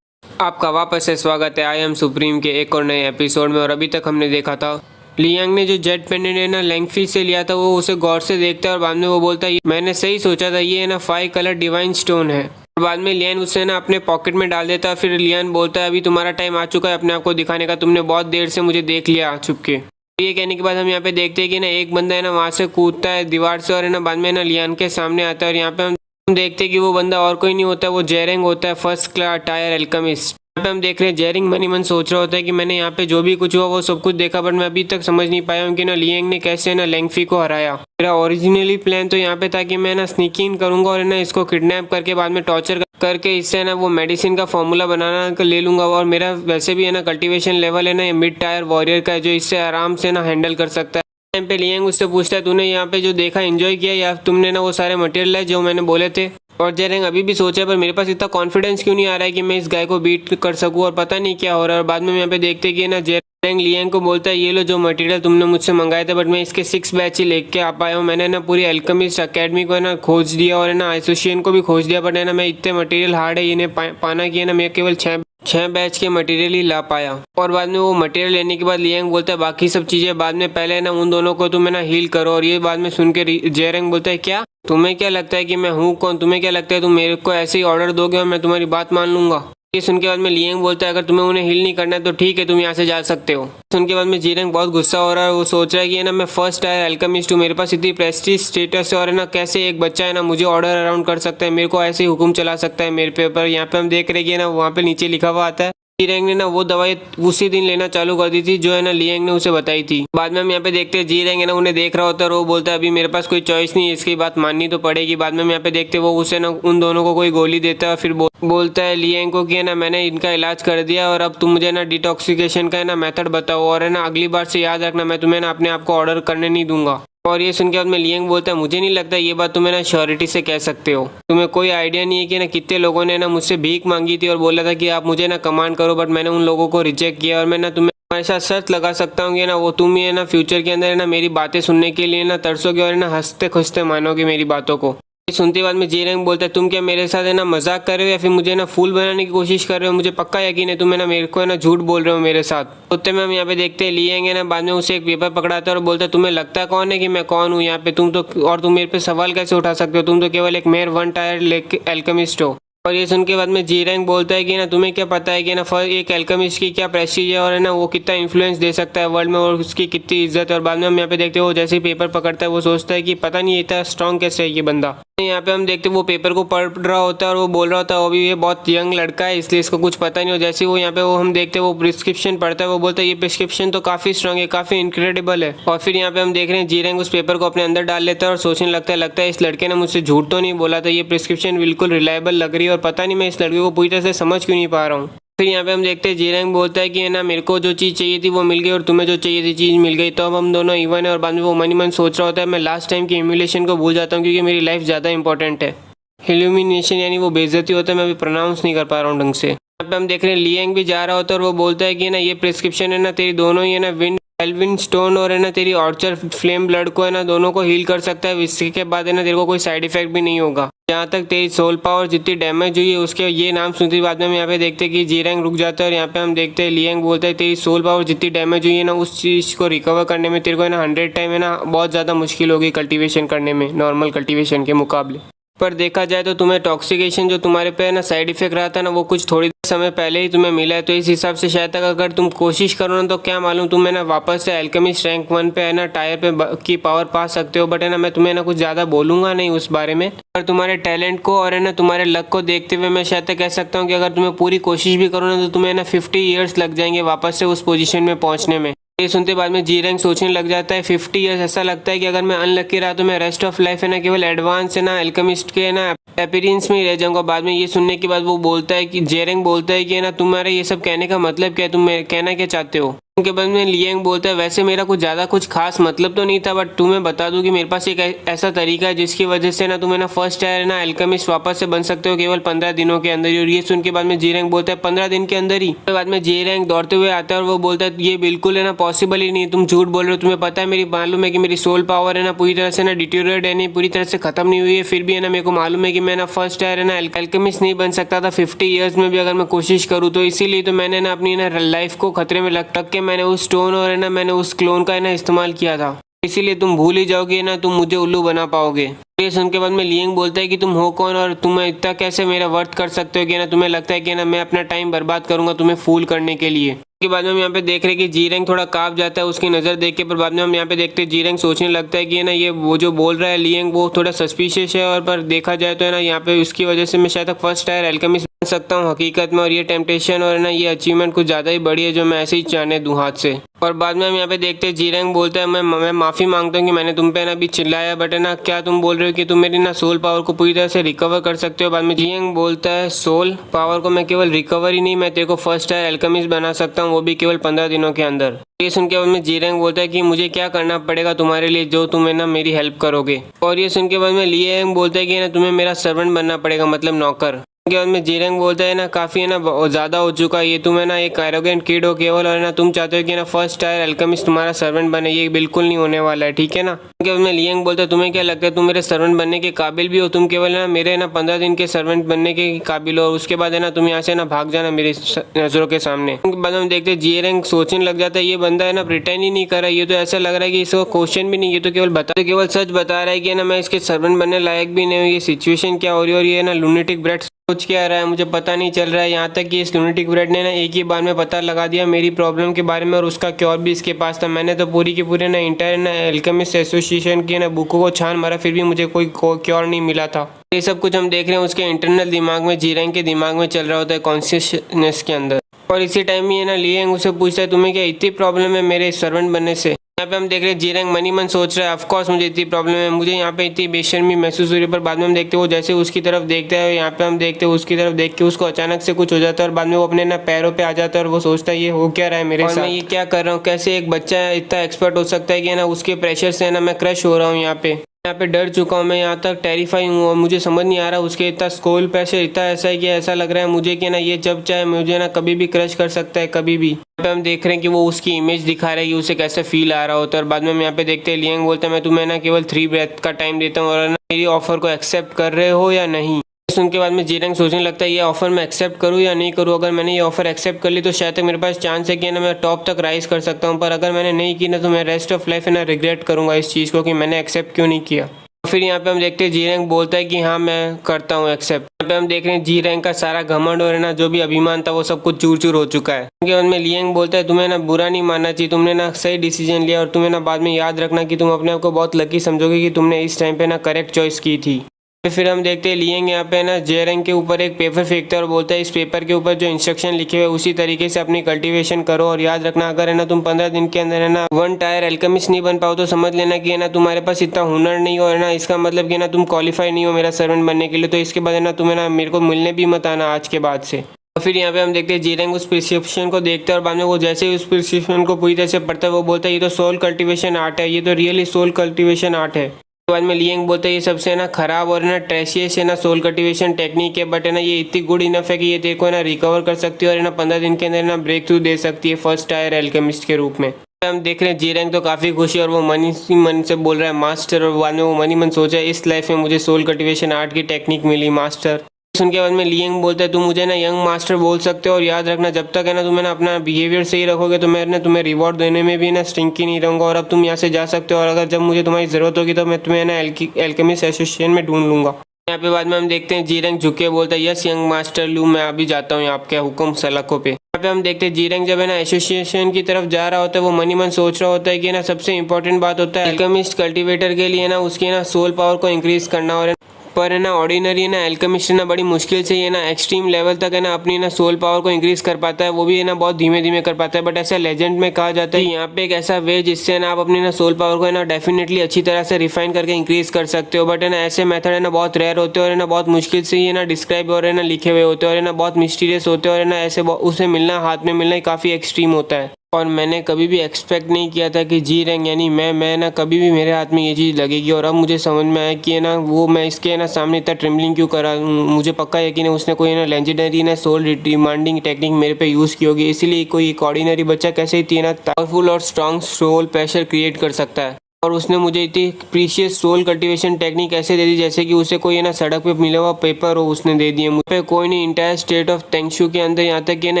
आपका वापस से स्वागत है आई एम सुप्रीम के एक और नए एपिसोड में। और अभी तक हमने देखा था लियांग ने जो जेट पेंडेंट है ना लैंगफी से लिया था वो उसे गौर से देखता है और बाद में वो बोलता है मैंने सही सोचा था ये है ना 5 कलर डिवाइन स्टोन है। और बाद में लियांग उसे ना अपने पॉकेट में डाल देता है। फिर लियांग बोलता है अभी तुम्हारा टाइम आ चुका है अपने आप को दिखाने का, तुमने बहुत देर से मुझे देख लिया छुपके। ये कहने के बाद हम यहाँ पे देखते हैं कि ना एक बंदा है ना वहाँ से कूदता है दीवार से और है ना बाद में ना लियांग के सामने आता है। और यहाँ पे हम देखते हैं कि वो बंदा और कोई नहीं होता है, वो जेरेंग होता है, फर्स्ट क्लास टायर एल्केमिस्ट। यहाँ पे हम देख रहे हैं जेरिंग मनी मन सोच रहा होता है कि मैंने यहाँ पे जो भी कुछ हुआ वो सब कुछ देखा बट मैं अभी तक समझ नहीं पाया हूँ कि ना लियांग ने कैसे ना लैंगफी को हराया। मेरा ओरिजिनली प्लान तो यहाँ पे था कि मैं ना स्नीक इन करूंगा और ना इसको किडनैप करके बाद में टॉर्चर करके इससे ना वो मेडिसिन का फॉर्मूला बनाना ले लूंगा। और मेरा वैसे भी है ना कल्टीवेशन लेवल है ना मिड टायर वॉरियर का है जो इससे आराम से ना हैंडल कर सकता है। टाइम पे लियांग उससे पूछता है तूने यहाँ पे जो देखा एंजॉय किया या तुमने ना वो सारे मटेरियल है जो मैंने बोले थे। और जेरेंग अभी भी सोचा पर मेरे पास इतना कॉन्फिडेंस क्यों नहीं आ रहा है कि मैं इस गाय को बीट कर सकूं और पता नहीं क्या हो रहा है। और बाद में यहाँ पे देखते कि ना जेरेंग लियांग को बोलता है ये लो जो मटेरियल तुमने मुझसे मंगाए थे बट मैं इसके 6 बैच ही लेके आ पाया हूँ। मैंने ना पूरी एल्केमिस्ट अकेडमी को है ना खोज दिया और है ना एसोसिएशन को भी खोज दिया बट है ना मैं इतने मटेरियल हार्ड है इन्हें पाना कि है ना मैं केवल 6 बैच के मटेरियल ही ला पाया। और बाद में वो मटेरियल लेने के बाद लियांग बोलता है बाकी सब चीज़ें बाद में, पहले ना उन दोनों को तुम है ना हील करो। और ये बाद में सुन के जेरेंग बोलता है क्या तुम्हें क्या लगता है कि मैं हूँ कौन, तुम्हें क्या लगता है तुम मेरे को ऐसे ही ऑर्डर दोगे और मैं तुम्हारी बात मान लूंगा। ये सुन के बाद में लियांग बोलता है अगर तुम्हें उन्हें हील नहीं करना है तो ठीक है, तुम यहाँ से जा सकते हो। सुन के बाद में जीरंग बहुत गुस्सा हो रहा है। वो सोच रहा है कि है ना मैं फर्स्ट टायर अल्केमिस्ट हूँ, मेरे पास इतनी प्रेस्टीज स्टेटस है और है ना कैसे एक बच्चा है ना मुझे ऑर्डर अराउंड कर सकता है, मेरे को ऐसे ही हुक्म चला सकता है मेरे पे। पर यहाँ पे हम देख रहे हैं कि ना वहाँ पे नीचे लिखा हुआ आता है जीरंग ने ना वो दवाई उसी दिन लेना चालू कर दी थी जो है ना लियांग ने उसे बताई थी। बाद में हम यहाँ पे देखते हैं जीरंग है ना उन्हें देख रहा होता है और वो बोलता है अभी मेरे पास कोई चॉइस नहीं है, इसकी बात माननी तो पड़ेगी। बाद में हम यहाँ पे देखते हैं वो उसे ना उन दोनों को कोई गोली देता है और फिर बोलता है लियांग को कि है ना मैंने इनका इलाज कर दिया और अब तुम मुझे ना डिटॉक्सिकेशन का है ना मेथड बताओ और है ना अगली बार से याद रखना मैं तुम्हें ना अपने आप को ऑर्डर करने नहीं दूंगा। और ये सुन के बाद में लियांग बोलता है मुझे नहीं लगता ये बात तुम्हें ना श्योरिटी से कह सकते हो, तुम्हें कोई आइडिया नहीं है कि ना कितने लोगों ने ना मुझसे भीख मांगी थी और बोला था कि आप मुझे ना कमांड करो, बट मैंने उन लोगों को रिजेक्ट किया और मैं ना तुम्हें तुम्हारे साथ शर्त लगा सकता हूँ कि ना वो तुम ही है ना फ्यूचर के अंदर है ना मेरी बातें सुनने के लिए ना तरसोगे और है ना हंसते खुशते मानोगे मेरी बातों को। सुनते बाद में जीरंग बोलता है तुम क्या मेरे साथ है ना मजाक कर रहे हो या फिर मुझे ना फूल बनाने की कोशिश कर रहे हो, मुझे पक्का यकीन है तुम है ना मेरे को है ना झूठ बोल रहे हो मेरे साथ। उतने में हम यहाँ पे देखते हैं लियांग है ना बाद में उसे एक पेपर पकड़ाता है और बोलता है तुम्हें लगता कौन है कि मैं कौन हूँ यहाँ पे, तुम तो और तुम मेरे पे सवाल कैसे उठा सकते हो, तुम तो केवल एक मेयर वन टायर अल्केमिस्ट हो। और ये सुन के बाद में जीरंग बोलता है कि ना तुम्हें क्या पता है कि ना एक अल्केमिस्ट की क्या प्रेस्टीज है और है ना वो कितना इन्फ्लुएंस दे सकता है वर्ल्ड में और उसकी कितनी इज्जत है। और बाद में हम यहाँ पे देखते हैं वो जैसे ही पेपर पकड़ता है वो सोचता है कि पता नहीं इतना स्ट्रॉन्ग कैसे है ये बंदा। यहाँ पे हम देखते हैं वो पेपर को पढ़ रहा होता है और वो बोल रहा होता है अभी ये बहुत यंग लड़का है इसलिए इसको कुछ पता नहीं हो। जैसे वो यहाँ पे वो हम देखते हैं वो प्रिस्क्रिप्शन पढ़ता है, वो बोलता है ये प्रिस्क्रिप्शन तो काफी स्ट्रॉन्ग है, काफी इनक्रेडिबल है। और फिर यहाँ पे हम देख रहे हैं जीरंग उस पेपर को अपने अंदर डाल लेता है और सोचने लगता है इस लड़के ने मुझसे झूठ तो नहीं बोला था, ये प्रिस्क्रिप्शन बिल्कुल रिलायबल लग रही है और पता नहीं मैं इस लड़के को पूरी तरह से समझ क्यों नहीं पा रहा हूँ। फिर यहाँ पे हम देखते हैं जीरंग बोलता है कि है ना मेरे को जो चीज़ चाहिए थी वो मिल गई और तुम्हें जो चाहिए थी चीज़ मिल गई, तो अब हम दोनों इवन है। और बाद में वो मन ही मन सोच रहा होता है मैं लास्ट टाइम की इम्यूलेशन को भूल जाता हूँ क्योंकि मेरी लाइफ ज़्यादा इंपॉर्टेंट है। इल्यूमिनेशन यानी वो बेइज्जती होता है, मैं अभी प्रोनाउंस नहीं कर पा रहा हूँ ढंग से। यहाँ पे हम देख रहे हैं लियांग भी जा रहा होता है और वो बोलता है कि ना ये प्रिस्क्रिप्शन है ना तेरी दोनों ही है ना विंड एल्विन स्टोन और है ना तेरी ऑर्चर फ्लेम ब्लड को है ना दोनों को हील कर सकता है, इसके बाद है ना तेरे को कोई साइड इफेक्ट भी नहीं होगा। जहाँ तक तेरी सोल पावर जितनी डैमेज हुई है उसके ये नाम सुनते बाद में हम यहाँ पे देखते हैं कि जीरंग रुक जाता है और यहाँ पे हम देखते हैं लियांग बोलता है तेरी सोल पावर जितनी डैमेज हुई है ना उस चीज़ को रिकवर करने में तेरे को है ना 100 टाइम है ना बहुत ज़्यादा मुश्किल होगी कल्टीवेशन करने में नॉर्मल कल्टीवेशन के मुकाबले। पर देखा जाए तो तुम्हें टॉक्सिकेशन जो तुम्हारे पे है ना साइड इफेक्ट रहा था ना वो कुछ थोड़ी समय पहले ही तुम्हें मिला है, तो इस हिसाब से शायद तक अगर तुम कोशिश करो ना तो क्या मालूम तुम है ना वापस से अल्केमिस्ट रैंक 1 पे है ना टायर पे की पावर पा सकते हो। बट है ना मैं तुम्हें ना कुछ ज़्यादा बोलूंगा नहीं उस बारे में, पर तुम्हारे टैलेंट को और है ना तुम्हारे लक को देखते हुए मैं शायद तक कह सकता हूँ कि अगर तुम्हें पूरी कोशिश भी करो ना तो तुम्हें ना 50 ईयर्स लग जाएंगे वापस से उस पोजीशन में पहुंचने में। ये सुनते बाद में जीरंग सोचने लग जाता है 50 ईयर्स, ऐसा लगता है कि अगर मैं अनलकी रहा तो मैं रेस्ट ऑफ लाइफ है ना केवल एडवांस है ना अल्केमिस्ट के है ना अपीयरेंस में ही रह जाऊंगा। बाद में ये सुनने के बाद वो बोलता है कि जीरंग बोलता है कि ना तुम्हारे ये सब कहने का मतलब क्या है, तुम कहना क्या चाहते हो। उनके बाद में लियांग बोलता है वैसे मेरा कुछ ज़्यादा कुछ खास मतलब तो नहीं था, बट तुम्हें बता दूं कि मेरे पास एक ऐसा तरीका है जिसकी वजह से ना तुम्हें ना फर्स्ट टायर है ना अल्केमिस्ट वापस से बन सकते हो केवल 15 दिनों के अंदर ही। और ये सुन के बाद में जीरंग बोलता है 15 दिन के अंदर ही। उसके बाद में जीरंग दौड़ते हुए आता है और वो बोलता है ये बिल्कुल है ना पॉसिबल ही नहीं, तुम झूठ बोल रहे हो, तुम्हें पता है मेरी मालूम है कि मेरी सोल पावर है ना पूरी तरह से ना डिटोरिएट है नहीं, पूरी तरह से खत्म नहीं हुई है, फिर भी है ना मेरे को मालूम है कि मैं ना फर्स्ट टायर है ना अल्केमिस्ट नहीं बन सकता था 50 ईयर्स में भी अगर मैं कोशिश करूँ तो। इसीलिए तो मैंने ना अपनी ना लाइफ को खतरे में रख के मैंने उस स्टोन और है ना मैंने उस क्लोन का है ना इस्तेमाल किया था, इसीलिए तुम भूल ही जाओगे ना, तुम मुझे उल्लू बना पाओगे। ये सुन के बाद में लियांग बोलता है कि तुम हो कौन और तुम इतना कैसे मेरा वर्थ कर सकते हो कि ना तुम्हें लगता है कि ना मैं अपना टाइम बर्बाद करूंगा तुम्हें फूल करने के लिए। के बाद में हम यहाँ पे देख रहे हैं कि जीरंग थोड़ा कांप जाता है उसकी नज़र देख के, पर बाद में हम यहाँ पे देखते हैं जीरंग सोचने लगता है कि ना ये वो जो बोल रहा है लियांग वो थोड़ा सस्पिशियस है, और पर देखा जाए तो है ना यहाँ पे उसकी वजह से मैं शायद तक फर्स्ट टायर अल्केमिस्ट बन सकता हूँ हकीकत में, और ये टेम्पटेशन और ना ये अचीवमेंट कुछ ज़्यादा ही बड़ी है जो मैं ऐसे ही चाहने दूँ हाथ से। और बाद में हम यहाँ पे देखते हैं जीरंग बोलता है मैं माफ़ी मांगता हूँ कि मैंने तुम पे ना अभी चिल्लाया, बट है ना क्या तुम बोल रहे हो कि तुम मेरी ना सोल पावर को पूरी तरह से रिकवर कर सकते हो। बाद में जीरंग बोलता है सोल पावर को मैं केवल रिकवर ही नहीं मैं तेरे को फर्स्ट टायर अल्केमिस्ट बना सकता हूँ, वो भी केवल 15 दिनों के अंदर। ये सुन के बाद में जीरंग बोलता है कि मुझे क्या करना पड़ेगा तुम्हारे लिए जो तुम्हें ना मेरी हेल्प करोगे। और ये सुन के बाद में लियांग बोलता है कि ना तुम्हें मेरा सर्वेंट बनना पड़ेगा, मतलब नौकर। के बाद में जीरंग बोलता है ना काफ़ी है ना ज़्यादा हो चुका है ये, तुम है ना एक एरोगेंट किड हो केवल, और है ना तुम चाहते हो कि ना फर्स्ट टायर अल्केमिस्ट तुम्हारा सर्वेंट बने, ये बिल्कुल नहीं होने वाला है, ठीक है ना। के बाद में लियांग बोलता है तुम्हें क्या लगता है तुम मेरे सर्वेंट बनने के काबिल भी हो, तुम केवल है ना मेरे ना 15 दिन के सर्वेंट बनने के काबिल हो, उसके बाद है ना तुम यहाँ से ना भाग जाना मेरी नज़रों के सामने। उनके बाद हम देखते हैं जीरंग सोचने लग जाता है ये बंदा है ना प्रिटेंड ही नहीं कर रहा, ये तो ऐसा लग रहा है कि इसको क्वेश्चन भी नहीं, ये तो केवल सच बता रहा है कि ना मैं इसके सर्वेंट बनने लायक भी नहीं हूँ, ये सिचुएशन क्या हो रही है और ये ना लुनेटिक ब्रेड सोच क्या रहा है मुझे पता नहीं चल रहा है। यहाँ तक कि इस लूनेटिक ब्रेड ने ना एक ही बार में पता लगा दिया मेरी प्रॉब्लम के बारे में और उसका क्योर भी इसके पास था। मैंने तो पूरी की पूरी ना इंटायर ना एल्केमिस्ट एसोसिएशन की ना बुकों को छान मारा, फिर भी मुझे कोई क्योर नहीं मिला था। ये सब कुछ हम देख रहे हैं उसके इंटरनल दिमाग में, जी रैंक के दिमाग में चल रहा होता है, कॉन्शियसनेस के अंदर। और इसी टाइम में ये ना लियांग उसे पूछता है तुम्हें क्या इतनी प्रॉब्लम है मेरे सर्वेंट बनने से। यहाँ पे हम देख रहे हैं जी रैंक मनी मन सोच रहा है ऑफ कोर्स मुझे इतनी प्रॉब्लम है, मुझे यहाँ पे इतनी बेशर्मी महसूस हो रही है। पर बाद में हम देखते हैं वो जैसे उसकी तरफ देखता है, यहाँ पे हम देखते हैं उसकी तरफ देख के उसको अचानक से कुछ हो जाता है और बाद में वो अपने ना पैरों पे आ जाता है और वो सोचता है ये हो क्या रहा है मेरे साथ, मैं ये क्या कर रहा हूँ। कैसे एक बच्चा इतना एक्सपर्ट हो सकता है कि ना उसके प्रेशर से ना मैं क्रश हो रहा हूँ। यहाँ पे डर चुका हूँ मैं, यहाँ तक टेरिफाई हूँ और मुझे समझ नहीं आ रहा उसके इतना स्कोल प्रेशर इतना ऐसा है कि ऐसा लग रहा है मुझे कि ना ये जब चाहे मुझे ना कभी भी क्रश कर सकता है कभी भी। यहाँ पे हम देख रहे हैं कि वो उसकी इमेज दिखा रहा है कि उसे कैसे फील आ रहा होता है और बाद में हम यहाँ पे देखते हैं लियांग बोलता है मैं तुम्हें ना केवल 3 ब्रेथ का टाइम देता हूँ और ना मेरी ऑफर को एक्सेप्ट कर रहे हो या नहीं। सुन के बाद में जी रैंक सोचने लगता है ये ऑफर मैं एक्सेप्ट करूँ या नहीं करूँ। अगर मैंने ये ऑफर एक्सेप्ट कर ली तो शायद तक मेरे पास चांस है कि ना मैं टॉप तक राइज कर सकता हूँ, पर अगर मैंने नहीं की ना तो मैं रेस्ट ऑफ लाइफ है ना रिग्रेट करूँगा इस चीज़ को कि मैंने एक्सेप्ट क्यों नहीं किया। फिर यहाँ पे हम देखते हैं जी रैंक बोलता है कि हाँ मैं करता हूँ एक्सेप्ट। यहाँ पे हम देख रहे हैं जी रैंक का सारा घमंड और ना जो भी अभिमान था वो सब कुछ चूर चूर हो चुका है। उनके बाद में लियांग बोलता है तुम्हें ना बुरा नहीं मानना चाहिए, तुमने ना सही डिसीजन लिया और तुम्हें ना बाद में याद रखना कि तुम अपने आप को बहुत लकी समझोगे कि तुमने इस टाइम पे ना करेक्ट चॉइस की थी। फिर हम देखते हैं लियांग यहाँ पे ना जे रैंक के ऊपर एक पेपर फेंकता है और बोलता है इस पेपर के ऊपर जो इंस्ट्रक्शन लिखे हुए उसी तरीके से अपनी कल्टीवेशन करो और याद रखना अगर है ना तुम 15 दिन के अंदर है ना 1 टायर एल्केमिस्ट नहीं बन पाओ तो समझ लेना कि है ना तुम्हारे पास इतना हुनर नहीं हो, है ना इसका मतलब कि ना तुम क्वालिफाई नहीं हो मेरा सर्वेंट बनने के लिए। तो इसके बाद है ना तुम्हें ना मेरे को मिलने भी मत आना आज के बाद से। और फिर यहाँ पे हम देखते हैं जी रैंक उस प्रिस्क्रिप्शन को देखते हैं और बाद में वो जैसे ही उस प्रिस्क्रिप्शन को पूरी तरह से पढ़ता है वो बोलता है ये तो सोल कल्टीवेशन आर्ट है, ये तो रियली सोल कल्टीवेशन आर्ट है। बाद में लियांग बोलते हैं ये सबसे ना खराब और ना ट्रेशियस है ना सोल कल्टीवेशन टेक्निक है, बट है ना ये इतनी गुड इनफ है कि ये तेरे को ना रिकवर कर सकती है और है ना 15 दिन के अंदर ना ब्रेक थ्रू दे सकती है फर्स्ट टायर एल्केमिस्ट के रूप में। हम देख रहे हैं जी रैंक तो काफी खुशी और वो मनी मन से बोल रहा है मास्टर, और बाद में वो मनी मन सोचा है इस लाइफ में मुझे सोल कल्टीवेशन आर्ट की टेक्निक मिली मास्टर। उनके बाद में लियांग बोलता है तुम मुझे ना यंग मास्टर बोल सकते हो और याद रखना जब तक है ना तुम्हें ना अपना बिहेवियर सही रखोगे तो मैं ना तुम्हें रिवॉर्ड देने में भी ना स्टिंकी नहीं रहूँगा और अब तुम यहाँ से जा सकते हो और अगर जब मुझे तुम्हारी ज़रूरत होगी तो मैं तुम्हें ना एल्केमिस्ट एसोसिएशन में ढूंढ लूँगा। यहाँ पे बाद में हम देखते हैं जी रैंक झुके बोलता है यस यंग मास्टर लू मैं अभी जाता हूँ आपके हुक्म सलाखों पे। यहाँ पे हम देखते हैं जी रैंक जब है ना एसोसिएशन की तरफ जा रहा होता है वो मनी मन सोच रहा होता है कि ना सबसे इंपॉर्टेंट बात होता है एल्केमिस्ट कल्टीवेटर के लिए ना उसकी ना सोल पावर को इंक्रीज करना और पर है ना ऑर्डिनरी ना एल्केमिस्ट ना बड़ी मुश्किल से ये ना एक्सट्रीम लेवल तक है ना अपनी ना सोल पावर को इंक्रीज कर पाता है, वो भी है ना बहुत धीमे धीमे कर पाता है। बट ऐसा लेजेंड में कहा जाता है यहाँ पे एक ऐसा वे जिससे ना आप अपनी ना सोल पावर को है ना डेफिनेटली अच्छी तरह से रिफाइन करके इंक्रीज कर सकते हो। बट है ना ऐसे मेथड है ना बहुत रेयर होते हैं और है ना बहुत मुश्किल से ये ना डिस्क्राइब और है ना लिखे हुए होते हैं और है ना बहुत मिस्टीरियस होते हैं और है ना ऐसे उसे मिलना हाथ में मिलना काफ़ी एक्सट्रीम होता है। और मैंने कभी भी एक्सपेक्ट नहीं किया था कि जी रैंक यानी मैं ना कभी भी मेरे हाथ में ये चीज़ लगेगी और अब मुझे समझ में आया कि है ना वो मैं इसके ना सामने इतना ट्रिम्बलिंग क्यों करा। मुझे पक्का यकीन है उसने कोई ना लेजेंडरी ना सोल डिमांडिंग टेक्निक मेरे पे यूज़ की होगी, इसीलिए कोई एक ऑर्डिनरी बच्चा कैसे इतनी ना पावरफुल और स्ट्रॉन्ग सोल प्रेशर क्रिएट कर सकता है। और उसने मुझे इतनी प्रीशियस सोल कल्टीवेशन टेक्निक ऐसे दे दी जैसे कि उसे कोई है ना सड़क पे मिला हुआ पेपर हो उसने दे दिया मुझे। कोई नहीं इंटायर स्टेट ऑफ तेंगशू के अंदर यहाँ तक कि ना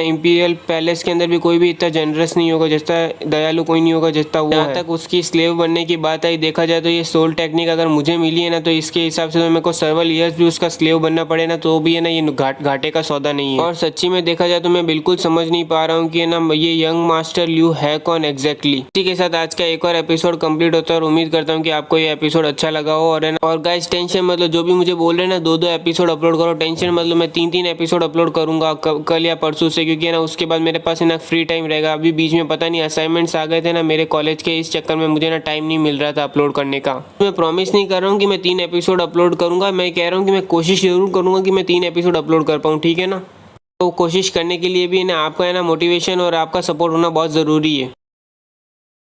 इंपीरियल पैलेस के अंदर भी कोई भी इतना जनरस नहीं होगा जितना दयालु कोई नहीं होगा जितना वो। यहाँ तक उसकी स्लेव बनने की बात आई, देखा जाए तो ये सोल टेक्निक अगर मुझे मिली है ना तो इसके हिसाब से तो मेरे को सेवरल ईयर्स भी उसका स्लेव बनना पड़े ना तो भी है ना ये घाटे का सौदा नहीं है। और सच्ची में देखा जाए तो मैं बिल्कुल समझ नहीं पा रहा हूँ कि ना ये यंग मास्टर ल्यू है कौन एग्जैक्टली। इसी के साथ आज का एक और एपिसोड कंप्लीट होता है और उम्मीद करता हूँ कि आपको ये एपिसोड अच्छा लगा हो। और गाइस टेंशन मतलब जो भी मुझे बोल रहे हैं ना 2-2 एपिसोड अपलोड करो, टेंशन मतलब मैं 3-3 एपिसोड अपलोड करूंगा कल या परसों से, क्योंकि ना उसके बाद मेरे पास है ना फ्री टाइम रहेगा। अभी बीच में पता नहीं असाइनमेंट्स आ गए थे ना मेरे कॉलेज के, इस चक्कर में मुझे ना टाइम नहीं मिल रहा था अपलोड करने का। मैं प्रॉमिस नहीं कर रहा हूँ कि मैं 3 एपिसोड अपलोड करूंगा, मैं कह रहा हूँ कि मैं कोशिश जरूर करूंगा कि मैं 3 एपिसोड अपलोड कर पाऊँ, ठीक है ना। तो कोशिश करने के लिए भी ना आपका है ना मोटिवेशन और आपका सपोर्ट होना बहुत ज़रूरी है।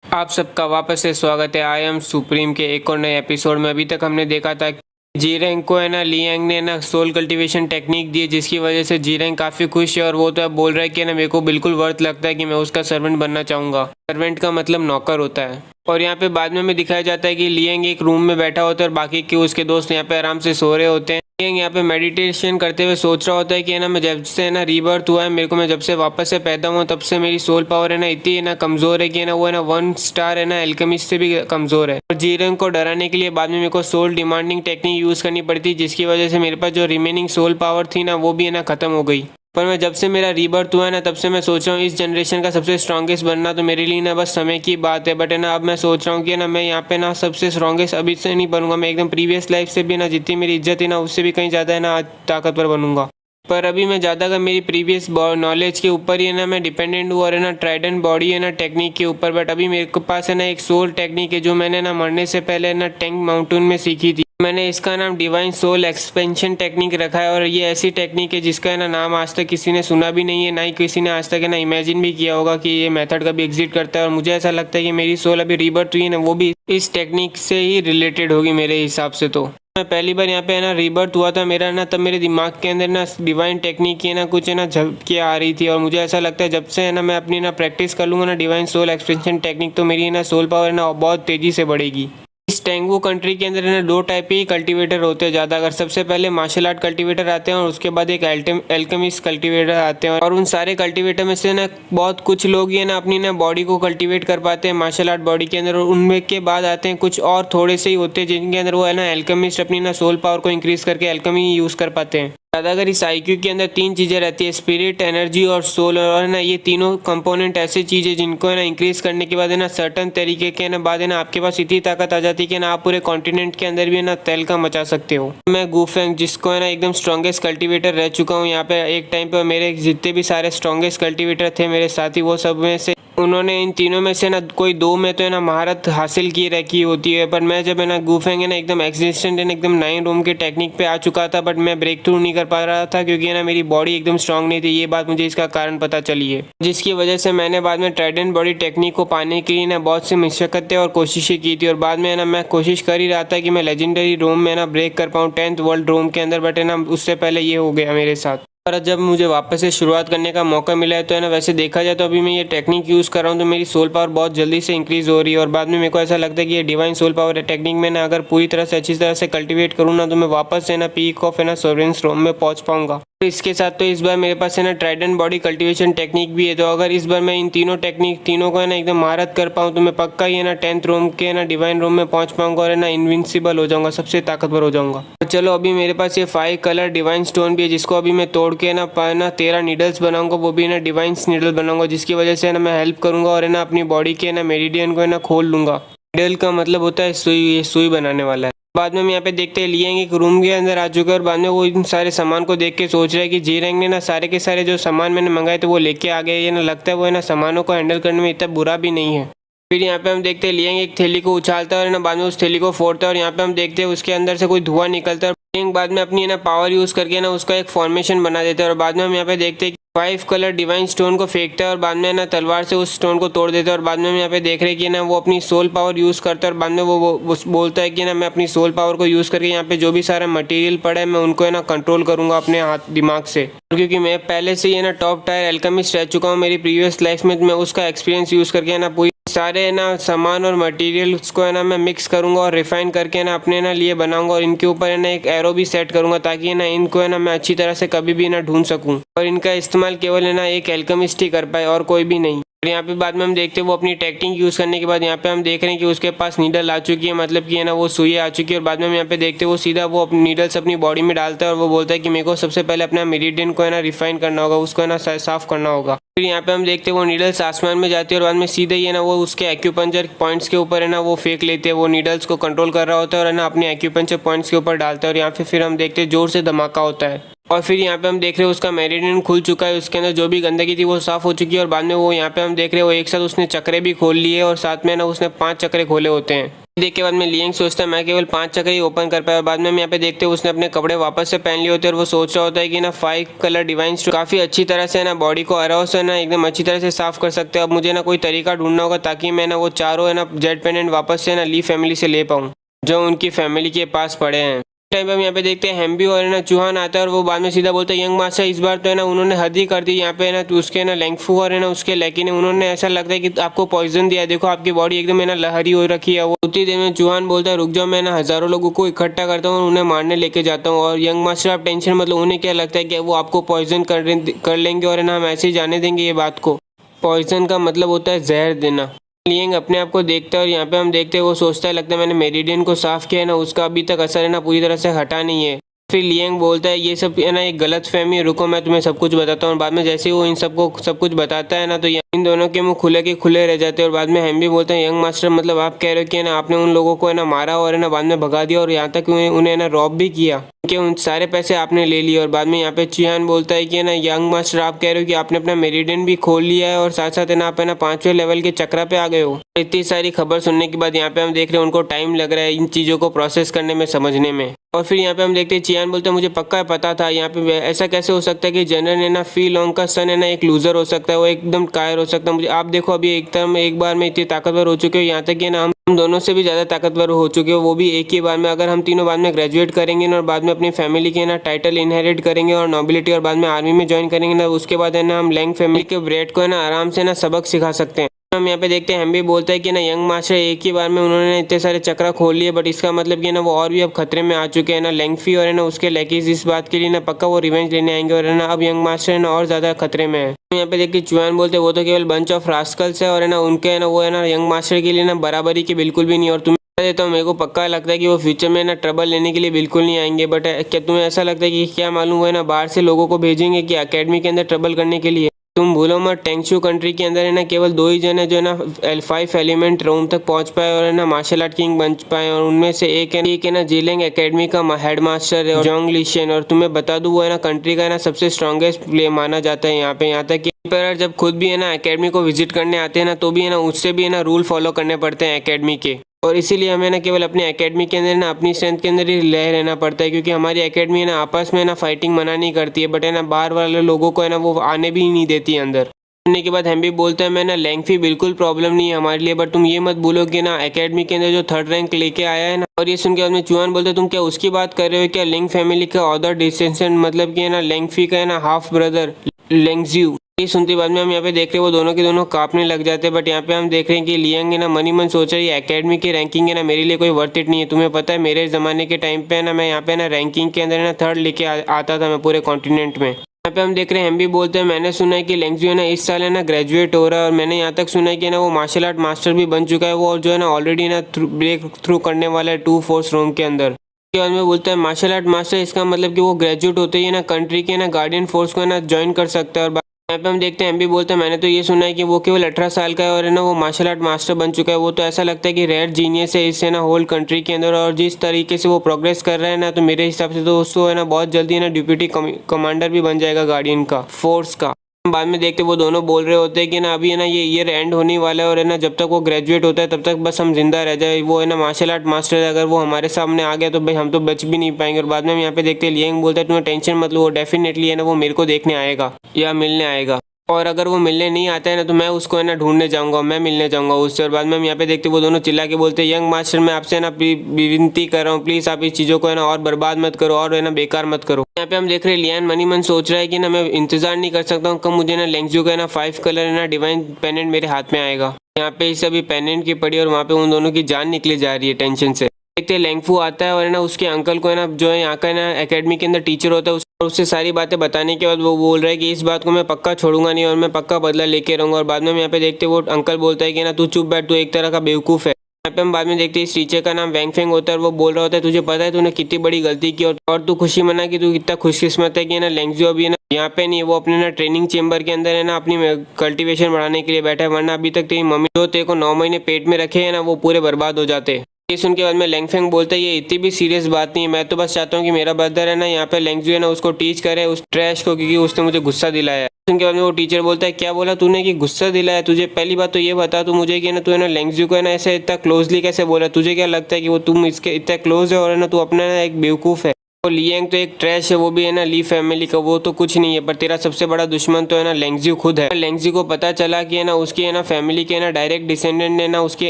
आप सबका वापस से स्वागत है आई एम सुप्रीम के एक और नए एपिसोड में। अभी तक हमने देखा था जी रैंक को है ना लियांग ने ना सोल कल्टीवेशन टेक्निक दी जिसकी वजह से जी रैंक काफ़ी खुश है और वो तो अब बोल रहा है कि ना मेरे को बिल्कुल वर्थ लगता है कि मैं उसका सर्वेंट बनना चाहूँगा। सर्वेंट का मतलब नौकर होता है। और यहाँ पे बाद में दिखाया जाता है कि लियांग एक रूम में बैठा होता है और बाकी के उसके दोस्त यहाँ पे आराम से सो रहे होते हैं। लियांग यहाँ पे मेडिटेशन करते हुए सोच रहा होता है कि है ना मैं जब से है ना रीबर्थ हुआ है मेरे को, मैं जब से वापस से पैदा हुआ तब से मेरी सोल पावर है ना इतनी है ना कमज़ोर है कि है ना वो है ना 1 स्टार है ना एल्केमिस्ट से भी कमज़ोर है। और जीरंग को डराने के लिए बाद में मेरे को सोल डिमांडिंग टेक्निक यूज़ करनी पड़ती, जिसकी वजह से मेरे पास जो रिमेनिंग सोल पावर थी ना वो भी है ना ख़त्म हो गई। पर मैं जब से मेरा रीबर्थ हुआ है ना तब से मैं सोच रहा हूँ इस जनरेशन का सबसे स्ट्रॉन्गेस्ट बनना तो मेरे लिए ना बस समय की बात है। बट है ना अब मैं सोच रहा हूँ कि ना मैं यहाँ पे ना सबसे स्ट्रॉन्गेस्ट अभी से नहीं बनूंगा, मैं एकदम प्रीवियस लाइफ से भी ना जितनी मेरी इज्जत थी ना उससे भी कहीं ज़्यादा है ना आज ताकतवर बनूंगा। पर अभी मैं ज़्यादा अगर मेरी प्रीवियस नॉलेज के ऊपर ही है ना मैं डिपेंडेंट हूँ और है ना ट्राइडेंट बॉडी है ना टेक्निक के ऊपर। बट अभी मेरे पास है ना एक सोल टेक्निक है जो मैंने ना मरने से पहले है ना टैंक माउंटेन में सीखी थी। मैंने इसका नाम डिवाइन सोल एक्सपेंशन टेक्निक रखा है और ये ऐसी टेक्निक है जिसका है ना नाम आज तक किसी ने सुना भी नहीं है, ना ही किसी ने आज तक है ना इमेजिन भी किया होगा कि ये मेथड कभी एग्जिस्ट करता है। और मुझे ऐसा लगता है कि मेरी सोल अभी रीबर्थ हुई है ना वो भी इस टेक्निक से ही रिलेटेड होगी मेरे हिसाब से। तो मैं पहली बार यहाँ पे है ना रीबर्थ हुआ था मेरा ना, तब मेरे दिमाग के अंदर ना डिवाइन टेक्निक की ना कुछ है ना झपकी आ रही थी। और मुझे ऐसा लगता है जब से है ना मैं अपनी ना प्रैक्टिस कर लूँगा ना डिवाइन सोल एक्सपेंशन टेक्निक तो मेरी ना सोल पावर ना बहुत तेज़ी से बढ़ेगी। इस टेंगू कंट्री के अंदर है ना 2 टाइप के कल्टीवेटर होते हैं ज़्यादा। अगर सबसे पहले मार्शल आर्ट कल्टीवेटर आते हैं और उसके बाद एक एल्केमिस्ट कल्टीवेटर आते हैं। और उन सारे कल्टीवेटर में से ना बहुत कुछ लोग ये ना अपनी ना बॉडी को कल्टीवेट कर पाते हैं मार्शल आर्ट बॉडी के अंदर, और उनमें के बाद आते हैं कुछ और थोड़े से ही होते हैं जिनके अंदर वो है ना एल्केमिस्ट अपनी ना सोल पावर को इंक्रीज करके एल्केमी यूज़ कर पाते हैं। ज़्यादातर इस IQ के अंदर 3 चीज़ें रहती है, स्पिरिट, एनर्जी और सोल। और ना ये तीनों कंपोनेंट ऐसी चीज़ है जिनको है ना इंक्रीज करने के बाद है ना सर्टन तरीके के ना बाद है ना आपके पास इतनी ताकत आ जाती है कि ना आप पूरे कॉन्टिनेंट के अंदर भी है ना तहलका मचा सकते हो। मैं गुफेंग जिसको है ना एकदम स्ट्रॉन्गेस्ट कल्टीवेटर रह चुका हूँ यहाँ पे, एक टाइम पर मेरे जितने भी सारे स्ट्रॉन्गेस्ट कल्टीवेटर थे मेरे साथी वो सब में से उन्होंने इन तीनों में से ना कोई 2 में तो है ना महारत हासिल की रखी होती है। पर मैं जब है ना गुफेंग है ना एकदम एग्जिस्टेंट है ना एकदम 9 रूम के टेक्निक पे आ चुका था, बट मैं ब्रेक थ्रू नहीं कर पा रहा था क्योंकि है ना मेरी बॉडी एकदम स्ट्रांग नहीं थी। ये बात मुझे इसका कारण पता चली है, जिसकी वजह से मैंने बाद में ट्राइडेंट बॉडी टेक्निक को पाने के लिए ना बहुत सी मशक्कतें और कोशिशें की थी। और बाद में है ना मैं कोशिश कर ही रहा था कि मैं लेजेंडरी रोम में ना ब्रेक कर पाऊँ 10th वर्ल्ड रोम के अंदर, बट है ना उससे पहले ये हो गया मेरे साथ। पर जब मुझे वापस से शुरुआत करने का मौका मिला है तो है ना वैसे देखा जाए तो अभी मैं ये टेक्निक यूज़ कर रहा हूँ तो मेरी सोल पावर बहुत जल्दी से इंक्रीज़ हो रही है। और बाद में मेरे को ऐसा लगता है कि ये डिवाइन सोल पावर टेक्निक में ना अगर पूरी तरह से अच्छी तरह से कल्टीवेट करूँ ना तो मैं वापस से ना पीक ऑफ है ना सोवरेंस रोम में पहुँच पाऊंगा। तो इसके साथ तो इस बार मेरे पास है ना ट्राइडेंट बॉडी कल्टीवेशन टेक्निक भी है। तो अगर इस बार मैं इन तीनों को है ना एकदम महारत कर पाऊँ तो मैं पक्का ही है ना 10th रोम के है ना डिवाइन रोम में पहुँच पाऊंगा और है ना इनविंसिबल हो जाऊंगा, सबसे ताकतवर हो जाऊंगा। तो चलो अभी मेरे पास ये 5 कलर डिवाइन स्टोन भी है जिसको अभी मैं तोड़ के ना 13 नीडल्स बनाऊंगा, वो भी ना डिवाइन नीडल बनाऊंगा जिसकी वजह से है ना मैं हेल्प करूंगा और है ना अपनी बॉडी के ना मेरिडियन को है ना खोल लूंगा। नीडल का मतलब होता है सुई, ये सुई बनाने वाला है। बाद में हम यहाँ पे देखते हैं लियांग एक रूम के अंदर आ चुका है और बाद में वो इन सारे सामान को देख के सोच रहा है कि जीरंग ने ना सारे के सारे जो सामान मैंने मंगाए थे वो लेके आ गए। ये ना लगता है वो है ना सामानों को हैंडल करने में इतना बुरा भी नहीं है। फिर यहाँ पे हम देखते हैं लियांग एक थैली को उछालता है और ना बाद में उस थैली को फोड़ता है और यहाँ पे हम देखते हैं उसके अंदर से कोई धुआं निकलता है। लियांग बाद में अपनी ना पावर यूज़ करके ना उसका एक फॉर्मेशन बना देता है और बाद में हम यहाँ पे देखते हैं 5 कलर डिवाइन स्टोन को फेंकता है और बाद में ना तलवार से उस स्टोन को तोड़ देता है। और बाद में हम यहाँ पे देख रहे हैं कि ना वो अपनी सोल पावर यूज़ करता है और बाद में वो बोलता है कि ना मैं अपनी सोल पावर को यूज़ करके यहाँ पे जो भी सारा मटेरियल पड़ा है मैं उनको है ना कंट्रोल करूँगा अपने हाथ दिमाग से। क्योंकि मैं पहले से ही है ना टॉप टायर एल्केमिस्ट रह चुका हूँ मेरी प्रीवियस लाइफ में, मैं उसका एक्सपीरियंस यूज़ करके है ना पूरी सारे ना सामान और मटेरियल्स को है ना मैं मिक्स करूँगा और रिफाइन करके ना अपने ना लिए बनाऊंगा और इनके ऊपर है ना एक एरो भी सेट करूँगा ताकि है ना इनको है ना मैं अच्छी तरह से कभी भी ना ढूंढ सकूँ और इनका इस्तेमाल केवल है ना एक एल्केमिस्ट ही कर पाए और कोई भी नहीं। और यहाँ पे बाद में हम देखते हैं वो अपनी टेक्निक यूज़ करने के बाद यहाँ पे हम देख रहे हैं कि उसके पास नीडल आ चुकी है, मतलब कि है ना वो सुई आ चुकी है। और बाद में हम यहाँ पे देखते हैं वो सीधा वो अपनी नीडल्स अपनी बॉडी में डालता है और वो बोलता है कि मेरे को सबसे पहले अपना मेरिडियन को है ना रिफाइन करना होगा, उसको है ना साफ करना होगा। फिर यहाँ पे हम देखते हैं वो नीडल्स आसमान में जाती है और बाद में सीधे ही है ना वो उसके एक्यूपंचर पॉइंट्स के ऊपर है ना वो फेंक लेते हैं। वो नीडल्स को कंट्रोल कर रहा होता है और है ना अपने एक्यूपंचर पॉइंट्स के ऊपर डालता है और यहाँ पे फिर हम देखते हैं जोर से धमाका होता है। और फिर यहाँ पे हम देख रहे हैं उसका मेरिडियन खुल चुका है, उसके अंदर जो भी गंदगी थी वो साफ हो चुकी है। और बाद में वो यहाँ पे हम देख रहे हैं वो एक साथ उसने चक्रे भी खोल लिए और साथ में ना उसने 5 चक्रे खोले होते हैं। देख के बाद में लियांग सोचता है मैं केवल 5 चक्र ही ओपन कर पाया। बाद में हम यहाँ पे देखते हैं उसने अपने कपड़े वापस से पहन लिए होते हैं और वो सोच रहा होता है कि ना 5 कलर डिवाइन स्टोन काफ़ी अच्छी तरह से ना बॉडी को अराव से ना एकदम अच्छी तरह से साफ कर सकते हैं। अब मुझे ना कोई तरीका ढूंढना होगा ताकि मैं ना वो चारों है ना जेड पेंडेंट वापस से ना ली फैमिली से ले पाऊँ जो उनकी फैमिली के पास पड़े हैं। टाइम पे हम यहाँ पे देखते हैं हेम्बी और है ना चूहान आता है और वो बाद में सीधा बोलता है यंग मास्टर इस बार तो है ना उन्होंने हद ही कर दी यहाँ पे है ना, तो उसके ना लेंगफू और है ना उसके लेकी ने उन्होंने ऐसा लगता है कि आपको पॉइजन दिया है, देखो आपकी बॉडी एकदम है ना लहरी हो रखी है। वो उतनी देर में चूहान बोलता है रुक जाओ, मैं ना हजारों लोगों को इकट्ठा करता हूँ और उन्हें मारने लेके जाता हूँ। और यंग मास्टर आप टेंशन मतलब उन्हें क्या लगता है कि वो आपको पॉइजन कर लेंगे और है ना हम ऐसे ही जाने देंगे ये बात को। पॉइजन का मतलब होता है जहर देना। लियंग अपने आप को देखता है और यहाँ पे हम देखते हैं वो सोचता है लगता है मैंने मेरिडियन को साफ किया है ना, उसका अभी तक असर है ना पूरी तरह से हटा नहीं है। फिर लियंग बोलता है ये सब है ना एक गलत फहमी है, रुको मैं तुम्हें सब कुछ बताता हूँ। बाद में जैसे ही वो इन सबको सब कुछ बताता है ना तो इन दोनों के मुंह खुले के खुले रह जाते हैं। और बाद में हम भी बोलते हैं यंग मास्टर मतलब आप कह रहे हो कि ना आपने उन लोगों को है ना मारा और है ना बाद में भगा दिया और यहाँ तक उन्हें ना रॉब भी किया कि उन सारे पैसे आपने ले लिए। और बाद में यहाँ पे चियान बोलता है कि ना यंग मास्टर आप कह रहे हो कि आपने अपना मेरिडियन भी खोल लिया है और साथ साथ है ना आप है ना 5वें लेवल के चक्रा पे आ गए हो। इतनी सारी खबर सुनने के बाद यहाँ पे हम देख रहे हैं उनको टाइम लग रहा है इन चीज़ों को प्रोसेस करने में, समझने में। और फिर यहाँ पे हम देखते हैं चियान बोलते हैं मुझे पक्का पता था, यहाँ पे ऐसा कैसे हो सकता है कि जनरल है ना फी लॉन्ग का सन है ना एक लूजर हो सकता है, वो एकदम कायर हो सकता है। मुझे आप देखो अभी एक बार में इतनी ताकतवर हो चुके हो, यहाँ तक कि ना हम दोनों से भी ज़्यादा ताकतवर हो चुके हो, वो भी एक ही बार में। अगर हम तीनों बाद में ग्रेजुएट करेंगे ना और बाद में अपनी फैमिली के ना टाइटल इनहेरिट करेंगे और नोबिलिटी और बाद में आर्मी में ज्वाइन करेंगे ना, उसके बाद है ना हम लैंग फैमिली के ब्रेड को है ना आराम से ना सबक सिखा सकते हैं। हम यहाँ पे देखते हैं हम भी बोलते हैं कि ना यंग मास्टर एक ही बार में उन्होंने इतने सारे चक्रा खोल लिए, बट इसका मतलब कि ना वो और भी अब खतरे में आ चुके हैं ना। लेंगफी और है ना उसके लैकीज इस बात के लिए ना पक्का वो रिवेंज लेने आएंगे और है ना अब यंग मास्टर है ना और ज़्यादा खतरे में है। यहाँ पे देखिए चुआन बोलते हैं वो तो केवल बंच ऑफ रास्कल्स है और है ना उनके है ना वो है ना यंग मास्टर के लिए ना बराबरी की बिल्कुल भी नहीं। और तुम्हें देता हूँ मेरे को पक्का लगता है कि वो फ्यूचर में ना ट्रबल लेने के लिए बिल्कुल नहीं आएंगे। बट क्या तुम्हें ऐसा लगता है कि क्या मालूम वो है ना बाहर से लोगों को भेजेंगे कि अकेडमी के अंदर ट्रबल करने के लिए? तुम भूलो मत टेंगशू कंट्री के अंदर है ना केवल 2 ही जन है जो है ना L5 एलिमेंट रोम तक पहुंच पाए और है ना मार्शल आर्ट किंग बन पाए। और उनमें से एक है ना जिलेंग एकेडमी का हेड मास्टर है जोंग लिशियन। और तुम्हें बता दूं वो है ना कंट्री का है ना सबसे स्ट्रॉन्गेस्ट प्लेयर माना जाता है यहाँ पे। यहाँ तक कि एम्परर जब खुद भी है ना एकेडमी को विजिट करने आते हैं ना तो भी है ना उससे भी है ना रूल फॉलो करने पड़ते हैं एकेडमी के। और इसीलिए हमें ना केवल अपनी एकेडमी के अंदर ना अपनी स्ट्रेंथ के अंदर ही रह रहना पड़ता है, क्योंकि हमारी एकेडमी है ना आपस में ना फाइटिंग मना नहीं करती है, बट है ना बाहर वाले लोगों को है ना वो आने भी नहीं देती है अंदर। सुनने के बाद हम भी बोलते हैं मैं ना लेंगफी बिल्कुल प्रॉब्लम नहीं है हमारे लिए, बट तुम ये मत बोलो कि ना एकेडमी के अंदर जो 3rd रैंक लेके आया है ना। और ये सुन के बाद में चुआन बोलते तुम क्या उसकी बात कर रहे हो क्या? लिंग फैमिली का ऑर्डर डिस्टेंशन मतलब कि है ना लेंगफी का है ना हाफ ब्रदर लेंगज्यू। ये सुनते बाद में हम यहाँ पे देख रहे हैं वो दोनों के दोनों कांपने लग जाते हैं। बट यहाँ पे हम देख रहे हैं कि लियंग है ना मनी मन सोच रही है एकेडमी की रैंकिंग है ना मेरे लिए कोई वर्थ इट नहीं है। तुम्हें पता है मेरे ज़माने के टाइम पे है ना मैं यहाँ पे ना रैंकिंग के अंदर है ना 3rd लेके आता था मैं पूरे कॉन्टिनेंट में। यहाँ पे हम देख रहे हैं हम भी बोलते हैं मैंने सुना है कि लेंगज्यू है ना इस साल है ना ग्रेजुएट हो रहा है और मैंने यहाँ तक सुना है कि ना वो मार्शल आर्ट मास्टर भी बन चुका है वो, और जो है ना ऑलरेडी ना ब्रेक थ्रू करने वाला है 2 फोर्स रूम के अंदर। उसके बाद में बोलता है मार्शल आर्ट मास्टर, इसका मतलब कि वो ग्रेजुएट होते ही ना कंट्री के ना गार्डियन फोर्स को ना ज्वाइन कर सकता है। और यहाँ पे हम देखते हैं हम भी बोलते हैं मैंने तो ये सुना है कि वो केवल 18 साल का है और है ना वो मार्शल आर्ट मास्टर बन चुका है। वो तो ऐसा लगता है कि रेयर जीनियस है इससे ना होल कंट्री के अंदर, और जिस तरीके से वो प्रोग्रेस कर रहा है ना तो मेरे हिसाब से तो उसको है ना बहुत जल्दी है ना डिप्यूटी कमांडर भी बन जाएगा गार्डियन का फोर्स का। बाद में देखते वो दोनों बोल रहे होते हैं कि ना अभी है ना ये ईयर एंड होने वाला है और है ना जब तक वो ग्रेजुएट होता है तब तक बस हम जिंदा रह जाए। वो है ना मार्शल आर्ट मास्टर है, अगर वो हमारे सामने आ गया तो भाई हम तो बच भी नहीं पाएंगे। और बाद में हम यहाँ पे देखते हैं लियंग बोलता है तुम्हें टेंशन मत लो, वो डेफिनेटली है ना वो मेरे को देखने आएगा या मिलने आएगा, और अगर वो मिलने नहीं आता है ना तो मैं उसको है ना ढूंढने जाऊंगा, मैं मिलने जाऊंगा उससे। और बाद में हम यहाँ पे देखते वो दोनों चिल्ला के बोलते हैं यंग मास्टर मैं आपसे ना विनती कर रहा हूँ प्लीज़ आप इस चीज़ों को है ना और बर्बाद मत करो और है ना बेकार मत करो। यहाँ पे हम देख रहे हैं लियान मनी मन सोच रहा है कि ना मैं इंतजार नहीं कर सकता हूँ कब मुझे ना लेंगज्यू का ना 5 कलर है ना डिवाइन पेनेंट मेरे हाथ में आएगा। यहाँ पे इस अभी पेनेंट की पड़ी और वहाँ पे उन दोनों की जान निकली जा रही है टेंशन से। देखते लेंगफू आता है और है ना उसके अंकल को है ना जो है यहाँ का ना एकेडमी के अंदर टीचर होता है उससे सारी बातें बताने के बाद वो बोल रहा है कि इस बात को मैं पक्का छोड़ूंगा नहीं और मैं पक्का बदला लेके रहूंगा। और बाद में हम यहाँ पे देखते वो अंकल बोलता है कि ना तू चुप बैठ, तू एक तरह का बेवकूफ़ है। यहाँ पे हम बाद में देखते हैं इस टीचर का नाम वैंग फेंग होता है और वो बोल रहा होता है तुझे पता है तूने कितनी बड़ी गलती की और तू खुशी मना कि तू कितना खुशकिस्मत है कि ना लेंगज्यू अभी ना यहाँ पे नहीं, वो अपने ना ट्रेनिंग चेंबर के अंदर है ना अपनी कल्टीवेशन बढ़ाने के लिए बैठा है, वरना अभी तक तेरी मम्मी जो तेरे को 9 महीने पेट में रखे है ना वो पूरे बर्बाद हो जाते। ये सुन के बाद में लेंगफेंग बोलता है ये इतनी भी सीरियस बात नहीं है, मैं तो बस चाहता हूँ कि मेरा ब्रदर है ना यहाँ पे लेंगज्यू है ना उसको टीच करे उस ट्रैश को, क्योंकि उसने मुझे गुस्सा दिलाया। सुन के बाद में वो टीचर बोलता है क्या बोला तूने कि गुस्सा दिलाया तुझे? पहली बात तो ये बता तू मुझे कि ना तू है ना लेंगज्यू को है ना ऐसे इतना क्लोजली कैसे बोला? तुझे क्या लगता है कि वो तुम इसके इतना क्लोज है और है ना तू अपना ना एक बेवकूफ़ है। और लियंग तो एक ट्रैश है, वो भी है ना ली फैमिली का, वो तो कुछ नहीं है, पर तेरा सबसे बड़ा दुश्मन तो है ना लेंगज्यू खुद है। लेंगज्यू को पता चला कि है ना उसकी है ना फैमिली के ना डायरेक्ट डिसेंडेंट ने ना उसके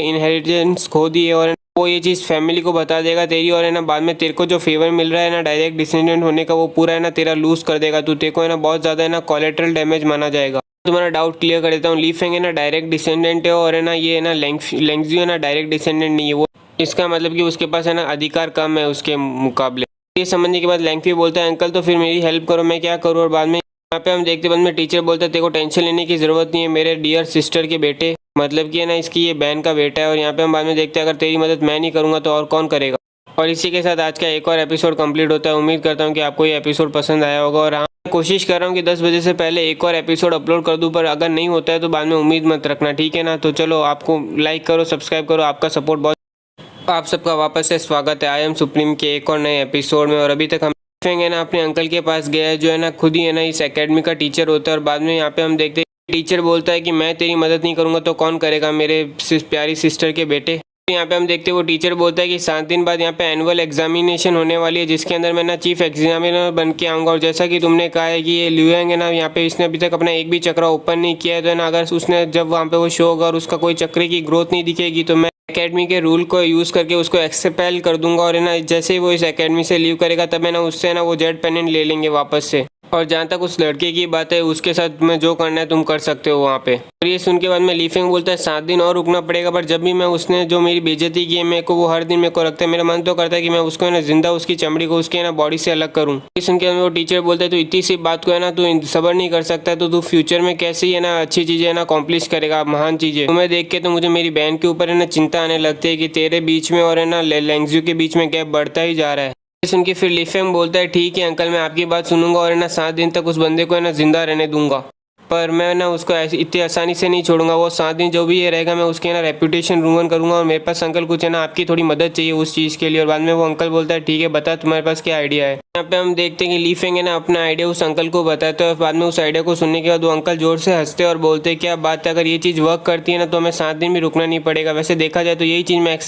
इनहेरिटेंस खो दी है और वो ये चीज़ फैमिली को बता देगा तेरी, और है ना बाद में तेरे को जो फेवर मिल रहा है ना डायरेक्ट डिसेंडेंट होने का, वो पूरा है ना तेरा लूज कर देगा। तू तेरे को है ना बहुत ज़्यादा है ना कोलेटरल डैमेज माना जाएगा। तुम्हारा डाउट क्लियर कर देता हूँ, ली फेंग है ना डायरेक्ट डिसेंडेंट है, और है ना ये है ना लेंगज्यू है ना डायरेक्ट डिसेंडेंट नहीं है। वो इसका मतलब कि उसके पास है ना अधिकार कम है उसके मुकाबले। ये समझने के बाद लेंगफी बोलता है अंकल तो फिर मेरी हेल्प करो, मैं क्या करूँ। और बाद में यहाँ पे हम देखते बाद में टीचर बोलता है तेरे को टेंशन लेने की ज़रूरत नहीं है मेरे डियर सिस्टर के बेटे, मतलब कि है ना इसकी ये बहन का बेटा है। और यहाँ पे हम बाद में देखते हैं अगर तेरी मदद मैं नहीं करूँगा तो और कौन करेगा। और इसी के साथ आज का एक और एपिसोड कंप्लीट होता है। उम्मीद करता हूँ कि आपको ये एपिसोड पसंद आया होगा। और हाँ, कोशिश कर रहा हूँ कि 10 बजे से पहले एक और एपिसोड अपलोड कर दूँ, पर अगर नहीं होता है तो बाद में उम्मीद मत रखना, ठीक है ना। तो चलो, आपको लाइक करो, सब्सक्राइब करो, आपका सपोर्ट बहुत। आप सबका वापस से स्वागत है आई एम सुप्रीम के एक और नए एपिसोड में। और अभी तक हम है ना अपने अंकल के पास गया है जो है ना खुद ही है ना इस एकेडमी का टीचर होता है। और बाद में यहाँ पे हम देखते हैं टीचर बोलता है कि मैं तेरी मदद नहीं करूँगा तो कौन करेगा मेरे प्यारी सिस्टर के बेटे। यहाँ पे हम देखते हैं वो टीचर बोलता है कि 7 दिन बाद यहाँ पे एनुअल एग्जामिनेशन होने वाली है, जिसके अंदर मैं ना चीफ एग्जामिनर बन के आऊँगा। और जैसा कि तुमने कहा है कि ये लियांग है ना यहाँ पे इसने अभी तक अपना एक भी चक्र ओपन नहीं किया है, तो है ना अगर उसने जब वहाँ पे वो शो होगा और उसका कोई चक्र की ग्रोथ नहीं दिखेगी तो मैं एकेडमी के रूल को यूज़ करके उसको एक्सपेल कर दूंगा। और है ना जैसे ही वो इस एकेडमी से लीव करेगा तब है ना उससे ना वो जेड पेनेंट ले लेंगे वापस से। और जहाँ तक उस लड़के की बात है उसके साथ में जो करना है तुम कर सकते हो वहाँ पे। और ये सुन के बाद में ली फेंग बोलता है 7 दिन और रुकना पड़ेगा, पर जब भी मैं उसने जो मेरी बेइज्जती की है मेरे को वो हर दिन मेरे को रखता है, मेरा मन तो करता है कि मैं उसको है ना जिंदा उसकी चमड़ी को उसके है ना बॉडी से अलग करूँ। ये सुन के वो टीचर बोलता है तो इतनी सी बात को है ना तू सबर नहीं कर सकता तो तू फ्यूचर में कैसे है ना अच्छी चीज़ें है ना अकॉम्प्लिश करेगा, महान चीज़ें। तुम्हें देख के तो मुझे मेरी बहन के ऊपर है ना चिंता आने लगती है कि तेरे बीच में और है ना लेंगज्यू के बीच में गैप बढ़ता ही जा रहा है। सुन के फिर ली फेंग बोलता है ठीक है अंकल, मैं आपकी बात सुनूंगा और है ना 7 दिन तक उस बंदे को है ना जिंदा रहने दूंगा, पर मैं ना उसको ऐसी इतनी आसानी से नहीं छोड़ूंगा। वो 7 दिन जो भी ये रहेगा मैं उसके ना रेपुटेशन रूइन करूंगा। और मेरे पास अंकल कुछ है ना आपकी थोड़ी मदद चाहिए उस चीज़ के लिए। और बाद में वो अंकल बोलता है ठीक है बता तुम्हारे पास क्या आइडिया है। यहाँ पे हम देखते हैं कि ली फेंग है ना अपना आइडिया उस अंकल को बताते हैं। और बाद में उस आइडिया को सुनने के बाद वो अंकल जोर से हंसते और बोलते हैं क्या बात है, अगर ये चीज़ वर्क करती है ना तो हमें 7 दिन भी रुकना नहीं पड़ेगा। वैसे देखा जाए तो यही चीज़ मैं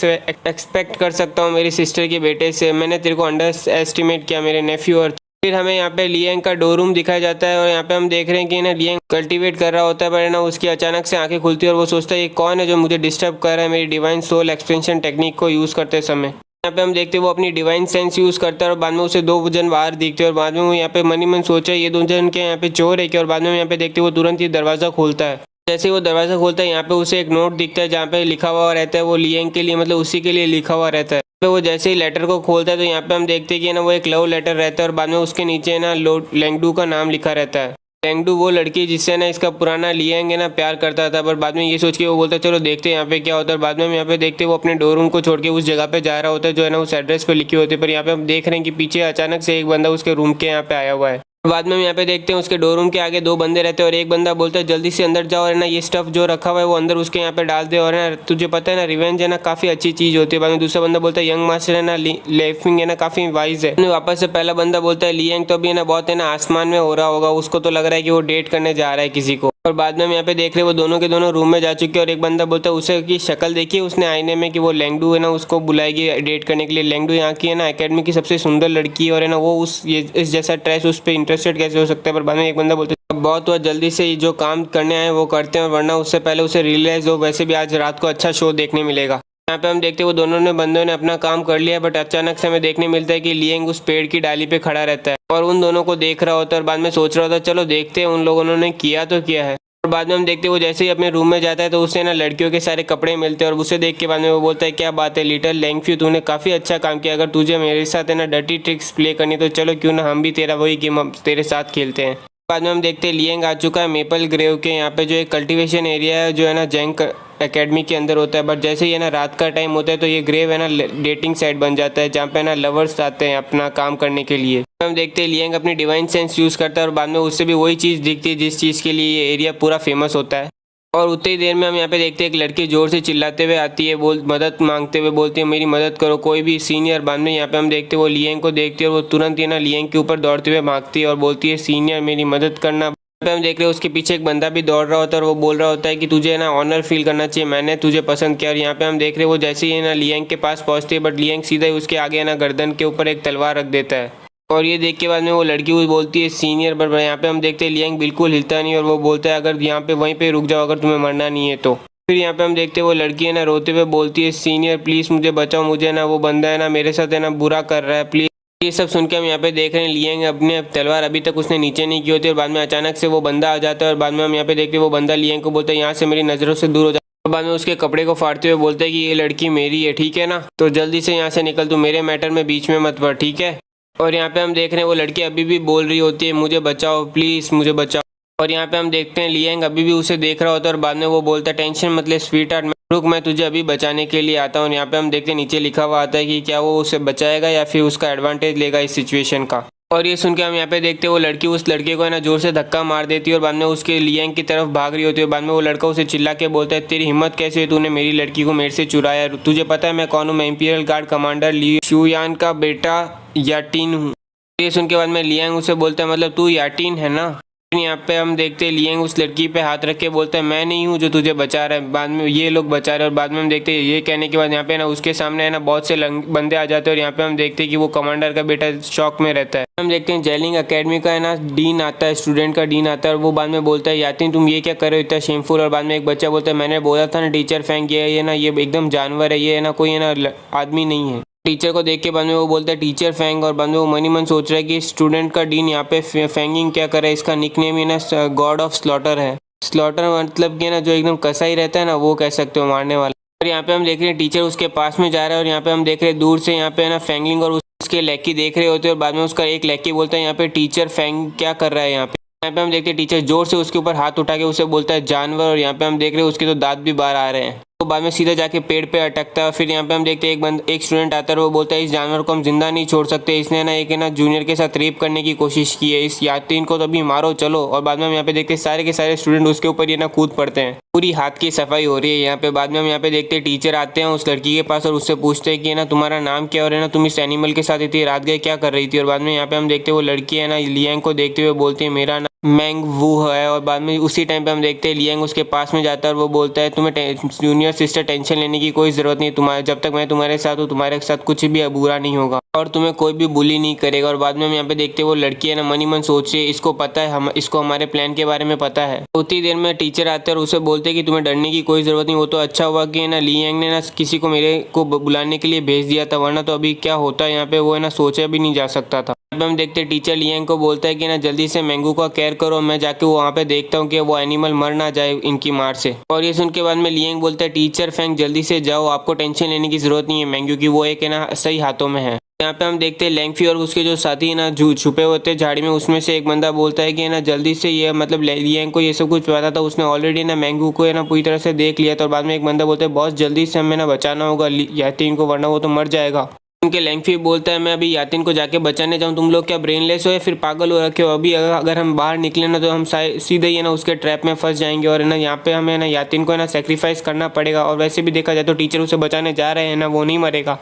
एक्सपेक्ट कर सकता हूँ मेरी सिस्टर के बेटे से। मैंने तेरे को अंडर एस्टिमेट किया मेरे नेफ्यू। और फिर हमें यहाँ पे लियांग का डोर रूम दिखाया जाता है। और यहाँ पे हम देख रहे हैं कि ना लियांग कल्टीवेट कर रहा होता है, पर ना उसकी अचानक से आंखें खुलती है और वो सोचता है ये कौन है जो मुझे डिस्टर्ब कर रहा है मेरी डिवाइन सोल एक्सपेंशन टेक्निक को यूज़ करते समय। यहाँ पे हम देखते हैं वो अपनी डिवाइन सेंस यूज़ करता है और बाद में उसे 2 जन बाहर दिखते हैं। और बाद में वो यहाँ पे मनी मन सोचा ये 2 जन के यहाँ पे चोर है क्या। और बाद में यहाँ पे देखते हैं वो तुरंत ही दरवाज़ा खोलता है। जैसे ही वो दरवाज़ा खोलता है यहाँ पे उसे एक नोट दिखता है जहाँ पे लिखा हुआ रहता है वो लियांग के लिए, मतलब उसी के लिए लिखा हुआ रहता है। पे वो जैसे ही लेटर को खोलता है तो यहाँ पे हम देखते हैं कि ना वो एक लव लेटर रहता है और बाद में उसके नीचे ना लेंगडू का नाम लिखा रहता है। लेंगडू वो लड़की जिससे ना इसका पुराना लियांग है ना प्यार करता था, पर बाद में ये सोच के वो बोलता है चलो देखते हैं यहाँ पे क्या होता है। बाद में हम यहाँ पे देखते हैं वो अपने डोर रूम को छोड़ के उस जगह पे जा रहा होता है जो है ना उस एड्रेस पे लिखी होती है। पर यहाँ पे हम देख रहे हैं कि पीछे अचानक से एक बंदा उसके रूम के यहाँ पे आया हुआ है। बाद में हम यहाँ पे देखते हैं उसके डोर रूम के आगे 2 बंदे रहते हैं और एक बंदा बोलता है जल्दी से अंदर जाओ और ना ये स्टफ जो रखा हुआ है वो अंदर उसके यहाँ पे डाल दे। और ना तुझे पता है ना रिवेंज है ना काफ़ी अच्छी चीज़ होती है। बाद में दूसरा बंदा बोलता है यंग मास्टर है ना लेफिंग है ना काफ़ी वाइज है। वापस से पहला बंदा बोलता है लियांग तो अभी है ना बहुत है ना आसमान में हो रहा होगा, उसको तो लग रहा है कि वो डेट करने जा रहा है किसी को। और बाद में हम यहाँ पे देख रहे हैं वो दोनों के दोनों रूम में जा चुके हैं और एक बंदा बोलता है उसे की शक्ल देखिए उसने आईने में कि वो लेंगडू है ना उसको बुलाएगी डेट करने के लिए। लेंगडू यहाँ की है ना एकेडमी की सबसे सुंदर लड़की है और है ना वो इस जैसा ड्रेस उस पर इंटरेस्टेड कैसे हो सकता है। पर बाद में एक बंदा बोलता है बहुत हुआ जल्दी से जो काम करने आए वो करते हैं वरना उससे पहले उसे रियलाइज हो, वैसे भी आज रात को अच्छा शो देखने मिलेगा। यहाँ पे हम देखते हैं वो दोनों बंदों ने अपना काम कर लिया, बट अचानक से हमें देखने मिलता है कि लियांग उस पेड़ की डाली पे खड़ा रहता है और उन दोनों को देख रहा होता है। और बाद में सोच रहा होता है चलो देखते हैं उन लोगों ने किया तो किया है। और बाद में हम देखते हैं वो जैसे ही अपने रूम में जाता है तो उसे ना लड़कियों के सारे कपड़े मिलते हैं और उसे देख के बाद में वो बोलता है क्या बात है लिटिल लेंगफ्यू, तूने काफ़ी अच्छा काम किया, अगर तुझे मेरे साथ है ना डर्टी ट्रिक्स प्ले करनी तो चलो क्यों ना हम भी तेरा वही गेम तेरे साथ खेलते हैं। बाद में हम देखते हैं लियांग आ चुका है मेपल ग्रेव के यहाँ पे जो एक कल्टीवेशन एरिया है जो है ना जैंग एकेडमी के अंदर होता है। बट जैसे ही है ना रात का टाइम होता है तो ये ग्रेव है ना डेटिंग साइट बन जाता है जहाँ पे ना लवर्स आते हैं अपना काम करने के लिए। हम देखते हैं लियांग अपनी डिवाइन सेंस यूज़ करता है और बाद में उससे भी वही चीज़ दिखती है जिस चीज़ के लिए ये एरिया पूरा फेमस होता है। और उतनी ही देर में हम यहाँ पे देखते हैं एक लड़की जोर से चिल्लाते हुए आती है, मदद मांगते हुए बोलती है मेरी मदद करो कोई भी सीनियर। बाद में यहाँ पे हम देखते हैं वो लियांग को देखती है और वो तुरंत ही ना लियांग के ऊपर दौड़ते हुए भागती है और बोलती है सीनियर मेरी मदद करना। पे हम देख रहे हैं उसके पीछे एक बंदा भी दौड़ रहा होता है और वो बोल रहा होता है कि तुझे ना ऑनर फील करना चाहिए, मैंने तुझे पसंद किया। और यहाँ पे हम देख रहे हैं वो जैसे ही ना लियांग के पास पहुँचती है बट लियांग सीधा ही उसके आगे ना गर्दन के ऊपर एक तलवार रख देता है। और ये देख के बाद में वो लड़की वो बोलती है सीनियर, पर यहाँ पे हम देखते हैं लियांग बिल्कुल हिलता नहीं और वो बोलता है अगर यहाँ पे वहीं पे रुक जाओ अगर तुम्हें मरना नहीं है तो। फिर यहाँ पे हम देखते हैं वो लड़की है ना रोते हुए बोलती है, सीनियर प्लीज मुझे बचाओ, मुझे ना वो बंदा है ना मेरे साथ है ना बुरा कर रहा है प्लीज। ये सब सुन के हम यहाँ पे देख रहे हैं लियांग अपने तलवार अभी तक उसने नीचे नहीं की होती और बाद में अचानक से वो बंदा आ जाता है और बाद में हम यहाँ पे देखते हैं वो बंदा लियांग को बोलता है यहाँ से मेरी नज़रों से दूर हो जा। और बाद में उसके कपड़े को फाड़ते हुए बोलते हैं कि ये लड़की मेरी है, ठीक है ना, तो जल्दी से यहाँ से निकल, तू मेरे मैटर में बीच में मत पड़, ठीक है। और यहाँ पे हम देख रहे हैं वो लड़की अभी भी बोल रही होती है, मुझे बचाओ प्लीज़ मुझे बचाओ। और यहाँ पे हम देखते हैं लियांग अभी भी उसे देख रहा होता है और बाद में वो बोलता है, टेंशन मत ले स्वीट हार्ट, रुक मैं तुझे अभी बचाने के लिए आता हूँ। यहाँ पे हम देखते हैं नीचे लिखा हुआ आता है कि क्या वो उसे बचाएगा या फिर उसका एडवांटेज लेगा इस सिचुएशन का। और ये सुन के हम यहाँ पे देखते हैं वो लड़की उस लड़के को है ना जोर से धक्का मार देती है और बाद में उसके लियांग की तरफ भाग रही होती है। बाद में वो लड़का उसे चिल्ला के बोलता है, तेरी हिम्मत कैसे हुई, तूने मेरी लड़की को मेरे से चुराया, तुझे पता है मैं कौन हूँ, मैं इंपीरियल गार्ड कमांडर ली शुयान का बेटा याटिन हूँ। ये सुन के बाद में लियांग उसे बोलता है, मतलब तू याटिन है ना। यहाँ पे हम देखते हैं लियांग उस लड़की पे हाथ रख के बोलता है, मैं नहीं हूँ जो तुझे बचा रहा है, बाद में ये लोग बचा रहे हैं। और बाद में हम देखते हैं ये कहने के बाद यहाँ पे ना उसके सामने है ना बहुत से बंदे आ जाते हैं और यहाँ पे हम देखते हैं कि वो कमांडर का बेटा शॉक में रहता है। हम देखते हैं जेलिंग अकेडमी का है ना डीन आता है, स्टूडेंट का डीन आता है और वो बाद में बोलता है, यातिन तुम ये क्या कर रहे हो इतना शेमफुल। और बाद में एक बच्चा बोलता है, मैंने बोला था ना टीचर फैंग ये ना ये एकदम जानवर है, ये है ना कोई है ना आदमी नहीं है। टीचर को देख के बाद में वो बोलता है टीचर फैंग। और बाद में वो मनी मन सोच रहा है कि स्टूडेंट का डीन यहाँ पे फैंगिंग क्या करे, इसका निकनेम ही ना गॉड ऑफ स्लॉटर है। स्लॉटर मतलब कि ना जो एकदम कसाई रहता है ना वो कह सकते हो, मारने वाला। और यहाँ पे हम देख रहे हैं टीचर उसके पास में जा रहा है और यहाँ पे हम देख रहे हैं दूर से यहाँ पे ना फैंगलिंग और उसके लैकी देख रहे होते हैं और बाद में उसका एक लैकी बोलता है, यहाँ पे टीचर फैंग क्या कर रहा है यहाँ पे। यहाँ पे हम देखते हैं टीचर जोर से उसके ऊपर हाथ उठा के उसे बोलता है जानवर। और यहाँ पे हम देख रहे हैं उसके तो दांत भी बाहर आ रहे हैं, तो बाद में सीधा जाके पेड़ पे अटकता है। फिर यहाँ पे हम देखते हैं एक स्टूडेंट आता है और वो बोलता है, इस जानवर को हम जिंदा नहीं छोड़ सकते, इसने ना एक ना जूनियर के साथ रेप करने की कोशिश की है, इस यातिन को तो अभी मारो चलो। और बाद में हम यहाँ पे देखते हैं सारे के सारे स्टूडेंट उसके ऊपर ये ना कूद पड़ते हैं, पूरी हाथ की सफाई हो रही है यहाँ पे। बाद में हम यहाँ पे देखते हैं टीचर आते हैं उस लड़की के पास और उससे पूछते हैं कि ना तुम्हारा नाम क्या, और है ना तुम इस एनिमल के साथ इतनी रात गए क्या कर रही थी। और बाद में यहाँ पे हम देखते हैं वो लड़की है ना लियांग को देखते हुए बोलती है, मेरा नाम मैंग वू है। और बाद में उसी टाइम पे हम देखते हैं लियांग उसके पास में जाता है और वो बोलता है, तुम्हें जूनियर सिस्टर टेंशन लेने की कोई ज़रूरत नहीं, तुम्हारे जब तक मैं तुम्हारे साथ हूँ तुम्हारे साथ कुछ भी बुरा नहीं होगा और तुम्हें कोई भी बुली नहीं करेगा। और बाद में हम यहाँ पे देखते हैं वो लड़की है ना मनी मन सोच रही है, इसको पता है हम इसको हमारे प्लान के बारे में पता है। उतनी देर में टीचर आते हैं और उसे बोलते हैं कि तुम्हें डरने की कोई ज़रूरत नहीं, वो तो अच्छा हुआ कि ना लियांग ने ना किसी को मेरे को बुलाने के लिए भेज दिया था, वरना तो अभी क्या होता यहाँ पे वो है ना सोचा भी नहीं जा सकता था। अब हम देखते हैं टीचर लियांग को बोलता है कि ना जल्दी से मैंगू का केयर करो, मैं जाके वहाँ पे देखता हूँ कि वो एनिमल मर ना जाए इनकी मार से। और ये सुन के बाद में लियांग बोलता है, टीचर फैंग जल्दी से जाओ, आपको टेंशन लेने की जरूरत नहीं है मैंगू की, वो एक है ना सही हाथों में है। यहाँ पे हम देखते हैं लैंगफी और उसके जो साथी ना छुपे होते हैं झाड़ी में, उसमें से एक बंदा बोलता है कि ना जल्दी से ये मतलब लियांग को ये सब कुछ पता था, उसने ऑलरेडी ना मैंगू को है ना पूरी तरह से देख लिया था। और बाद में एक बंदा बोलता है, बॉस जल्दी से हमें ना बचाना होगा यातिन को, वरना वो तो मर जाएगा। उनके लैंगफी बोलता है, मैं अभी यातिन को जाके बचाने जाऊँ, तुम लोग क्या ब्रेनलेस हो या फिर पागल हो रखे हो, अभी अगर हम बाहर निकले ना तो हम सीधे ही ना उसके ट्रैप में फंस जाएंगे और है ना यहाँ पे हमें ना यातिन को है ना सेक्रीफाइस करना पड़ेगा। और वैसे भी देखा जाए तो टीचर उसे बचाने जा रहे हैं ना, वो नहीं मरेगा।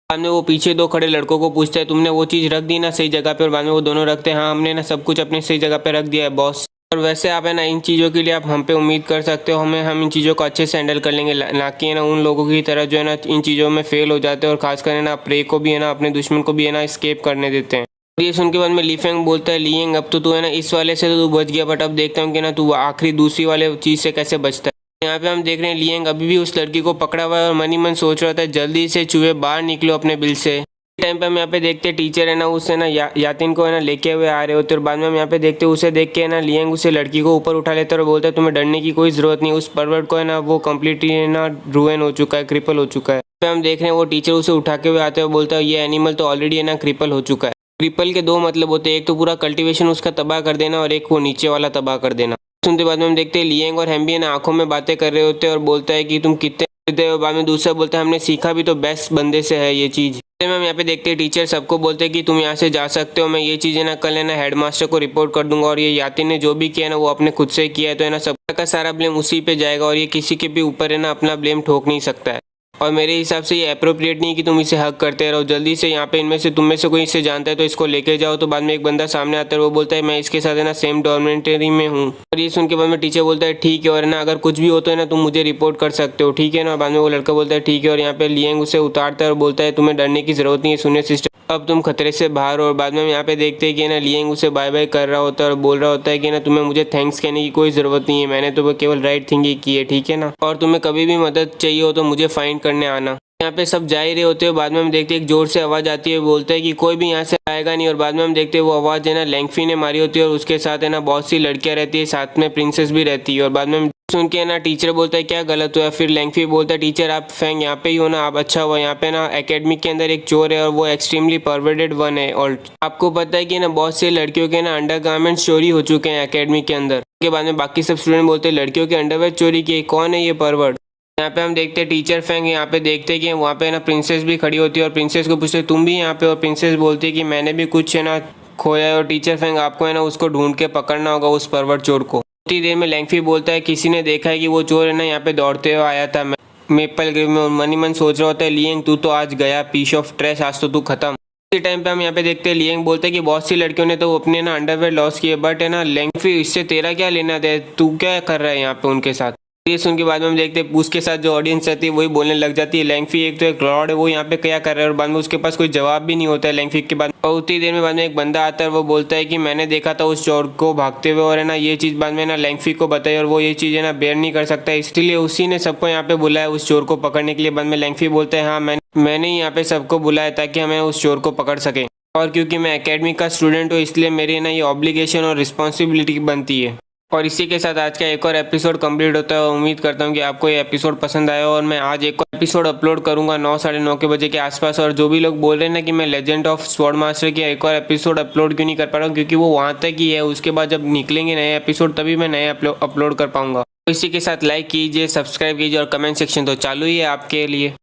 बाद में वो पीछे दो खड़े लड़कों को पूछता है, तुमने वो चीज़ रख दी ना सही जगह पे। और बाद में वो दोनों रखते हैं, हाँ हमने ना सब कुछ अपनी सही जगह पे रख दिया है बॉस। और वैसे आप है ना इन चीज़ों के लिए आप हम पे उम्मीद कर सकते हो, हम इन चीज़ों को अच्छे से हैंडल कर लेंगे, ना कि है ना उन लोगों की तरह जो है ना इन चीज़ों में फेल हो जाते हैं और खासकर है ना प्रे को भी है ना अपने दुश्मन को भी है ना स्केप करने देते हैं। और ये सुन के बाद में ली फेंग बोलता है, लियांग अब तो तू है ना इस वाले से तो तू बच गया, बट अब देखता हूँ कि ना तू आखिरी दूसरी वाले चीज़ से कैसे बचता है। यहाँ पे हम देख रहे हैं लियांग अभी भी उस लड़की को पकड़ा हुआ है और मनी मन सोच रहा था, जल्दी से चूहे बाहर निकलो अपने बिल से। टाइम पे हम यहाँ पे देखते हैं टीचर है ना उससे ना यातिन को है ना लेके हुए आ रहे होते और बाद में हम यहाँ पे देखते हैं उसे देख के ना लियांग उसे लड़की को ऊपर उठा लेता है और बोलता है, तुम्हें डरने की कोई ज़रूरत नहीं, उस परवर्ट को है ना वो कम्प्लीटली है ना रूइन हो चुका है, क्रिपल हो चुका है। पे हम देख रहे हैं वो टीचर उसे उठा के हुए आते हैं और बोलता है, ये एनिमल तो ऑलरेडी है ना क्रिपल हो चुका है। क्रिपल के दो मतलब होते हैं, एक तो पूरा कल्टिवेशन उसका तबाह कर देना और एक वो नीचे वाला तबाह कर देना। सुनते बाद में हम देखते हैं लियांग और हेम्बी है ना आंखों में बातें कर रहे होते हैं और बोलता है कि तुम कितने हो। बाद में दूसरा बोलता है, हमने सीखा भी तो बेस्ट बंदे से है ये चीज़। हम यहाँ पे देखते हैं टीचर सबको बोलते हैं कि तुम यहाँ से जा सकते हो, मैं ये चीज़ें ना कल है ना हेडमास्टर को रिपोर्ट कर दूंगा और ये यातिन ने जो भी किया ना वो अपने खुद से किया है, तो है ना सबका सारा ब्लेम उसी पे जाएगा और ये किसी के भी ऊपर है ना अपना ब्लेम ठोक नहीं सकता है। और मेरे हिसाब से ये अप्रोप्रिएट नहीं कि तुम इसे हक करते रहो, जल्दी से यहाँ पे इनमें से तुम में से कोई इसे जानता है तो इसको लेके जाओ। तो बाद में एक बंदा सामने आता है, वो बोलता है मैं इसके साथ है ना सेम डॉर्मेंटरी में हूँ। और ये सुन के बाद में टीचर बोलता है ठीक है, और ना अगर कुछ भी हो तो है ना तुम मुझे रिपोर्ट कर सकते हो, ठीक है ना। बाद में वो लड़का बोलता है ठीक है, और यहाँ पे लियांग उसे उतारता है और बोलता है तुम्हें डरने की जरूरत नहीं है सुनियर सिस्टर, अब तुम खतरे से बाहर हो। और बाद में हम यहाँ पे देखते हैं कि ना लियांग उसे बाय बाय कर रहा होता है और बोल रहा होता है कि ना तुम्हें मुझे थैंक्स कहने की कोई ज़रूरत नहीं है, मैंने तो केवल राइट थिंग ही की है, ठीक है ना। और तुम्हें कभी भी मदद चाहिए हो तो मुझे फाइंड करने आना। यहाँ पे सब जा ही रहे होते हैं। बाद में हम देखते हैं एक जोर से आवाज़ आती है, बोलता है कि कोई भी यहाँ से आएगा नहीं। और बाद में हम देखते हैं वो आवाज़ है ना लैंगफी ने मारी होती है और उसके साथ है ना बहुत सी लड़कियाँ रहती है, साथ में प्रिंसेस भी रहती है। और बाद में हम सुन के ना टीचर बोलता है क्या गलत हुआ। फिर लैंगफी बोलता है टीचर आप फैंग यहाँ पे ही हो ना, आप अच्छा हुआ, यहाँ पे ना एकेडमी के अंदर एक चोर है और वो एक्सट्रीमली परवर्टेड वन है। और आपको पता है कि ना बहुत से लड़कियों के ना अंडरगारमेंट्स चोरी हो चुके हैं एकेडमी के अंदर। के बाद में बाकी सब स्टूडेंट बोलते हैं लड़कियों के अंडरवेयर चोरी किए, कौन है ये परवर्ट। यहाँ पे हम देखते हैं टीचर फैंग यहाँ पे देखते हैं कि वहाँ पे ना प्रिंसेस भी खड़ी होती है और प्रिंसेस को पूछते तुम भी यहाँ पे। और प्रिंसेस बोलती है कि मैंने भी कुछ है ना खोया है और टीचर फैंग आपको है ना उसको ढूंढ के पकड़ना होगा उस परवर्ट चोर को। उतनी देर में लैंगफी बोलता है किसी ने देखा है कि वो चोर है ना यहाँ पे दौड़ते हुए आया था मेपल ग्रीव में। और मनी मन सोच रहा होता है लियांग तू तो आज गया, पीस ऑफ ट्रैश, आज तो तू खत्म। इसी टाइम पे हम यहाँ पे देखते हैं लियांग बोलते हैं कि बहुत सी लड़कियों ने तो अपने ना अंडरवेयर लॉस किए, बट है ना लैंगफी इससे तेरा क्या लेना दे, तू क्या कर रहा है यहाँ पे उनके साथ। ये सुन के बाद में हम देखते हैं उसके साथ जो ऑडियंस रहती है वही बोलने लग जाती है लैंगफी एक तो एक लॉर्ड है, वो यहाँ पे क्या कर रहा है। और बाद में उसके पास कोई जवाब भी नहीं होता है लैंगफी के बाद। और उतनी देर में बाद में एक बंदा आता है, वो बोलता है कि मैंने देखा था उस चोर को भागते हुए और है ना ये चीज़ बाद में ना लैंगफी को बताई और वो ये चीज़ है ना बेयर नहीं कर सकता, इसलिए उसी ने सबको यहाँ पे बुलाया उस चोर को पकड़ने के लिए। बाद में लैंगफी बोलते हैं हाँ मैंने ही यहाँ पे सबको बुलाया ताकि हमें उस चोर को पकड़ सके। और क्योंकि मैं एकेडमी का स्टूडेंट हूँ इसलिए मेरी ना ये ऑब्लिगेशन और रिस्पॉन्सिबिलिटी बनती है। और इसी के साथ आज का एक और एपिसोड कंप्लीट होता है। उम्मीद करता हूँ कि आपको ये एपिसोड पसंद आया और मैं आज एक और एपिसोड अपलोड करूँगा 9 साढ़े 9 के बजे के आसपास। और जो भी लोग बोल रहे हैं ना कि मैं लेजेंड ऑफ स्वॉर्ड मास्टर की एक और एपिसोड अपलोड क्यों नहीं कर पा रहा हूँ, क्योंकि वो वहाँ तक ही है, उसके बाद जब निकलेंगे नए एपिसोड तभी मैं नए अपलोड कर पाऊँगा। तो इसी के साथ लाइक कीजिए, सब्सक्राइब कीजिए और कमेंट सेक्शन तो चालू ही है आपके लिए।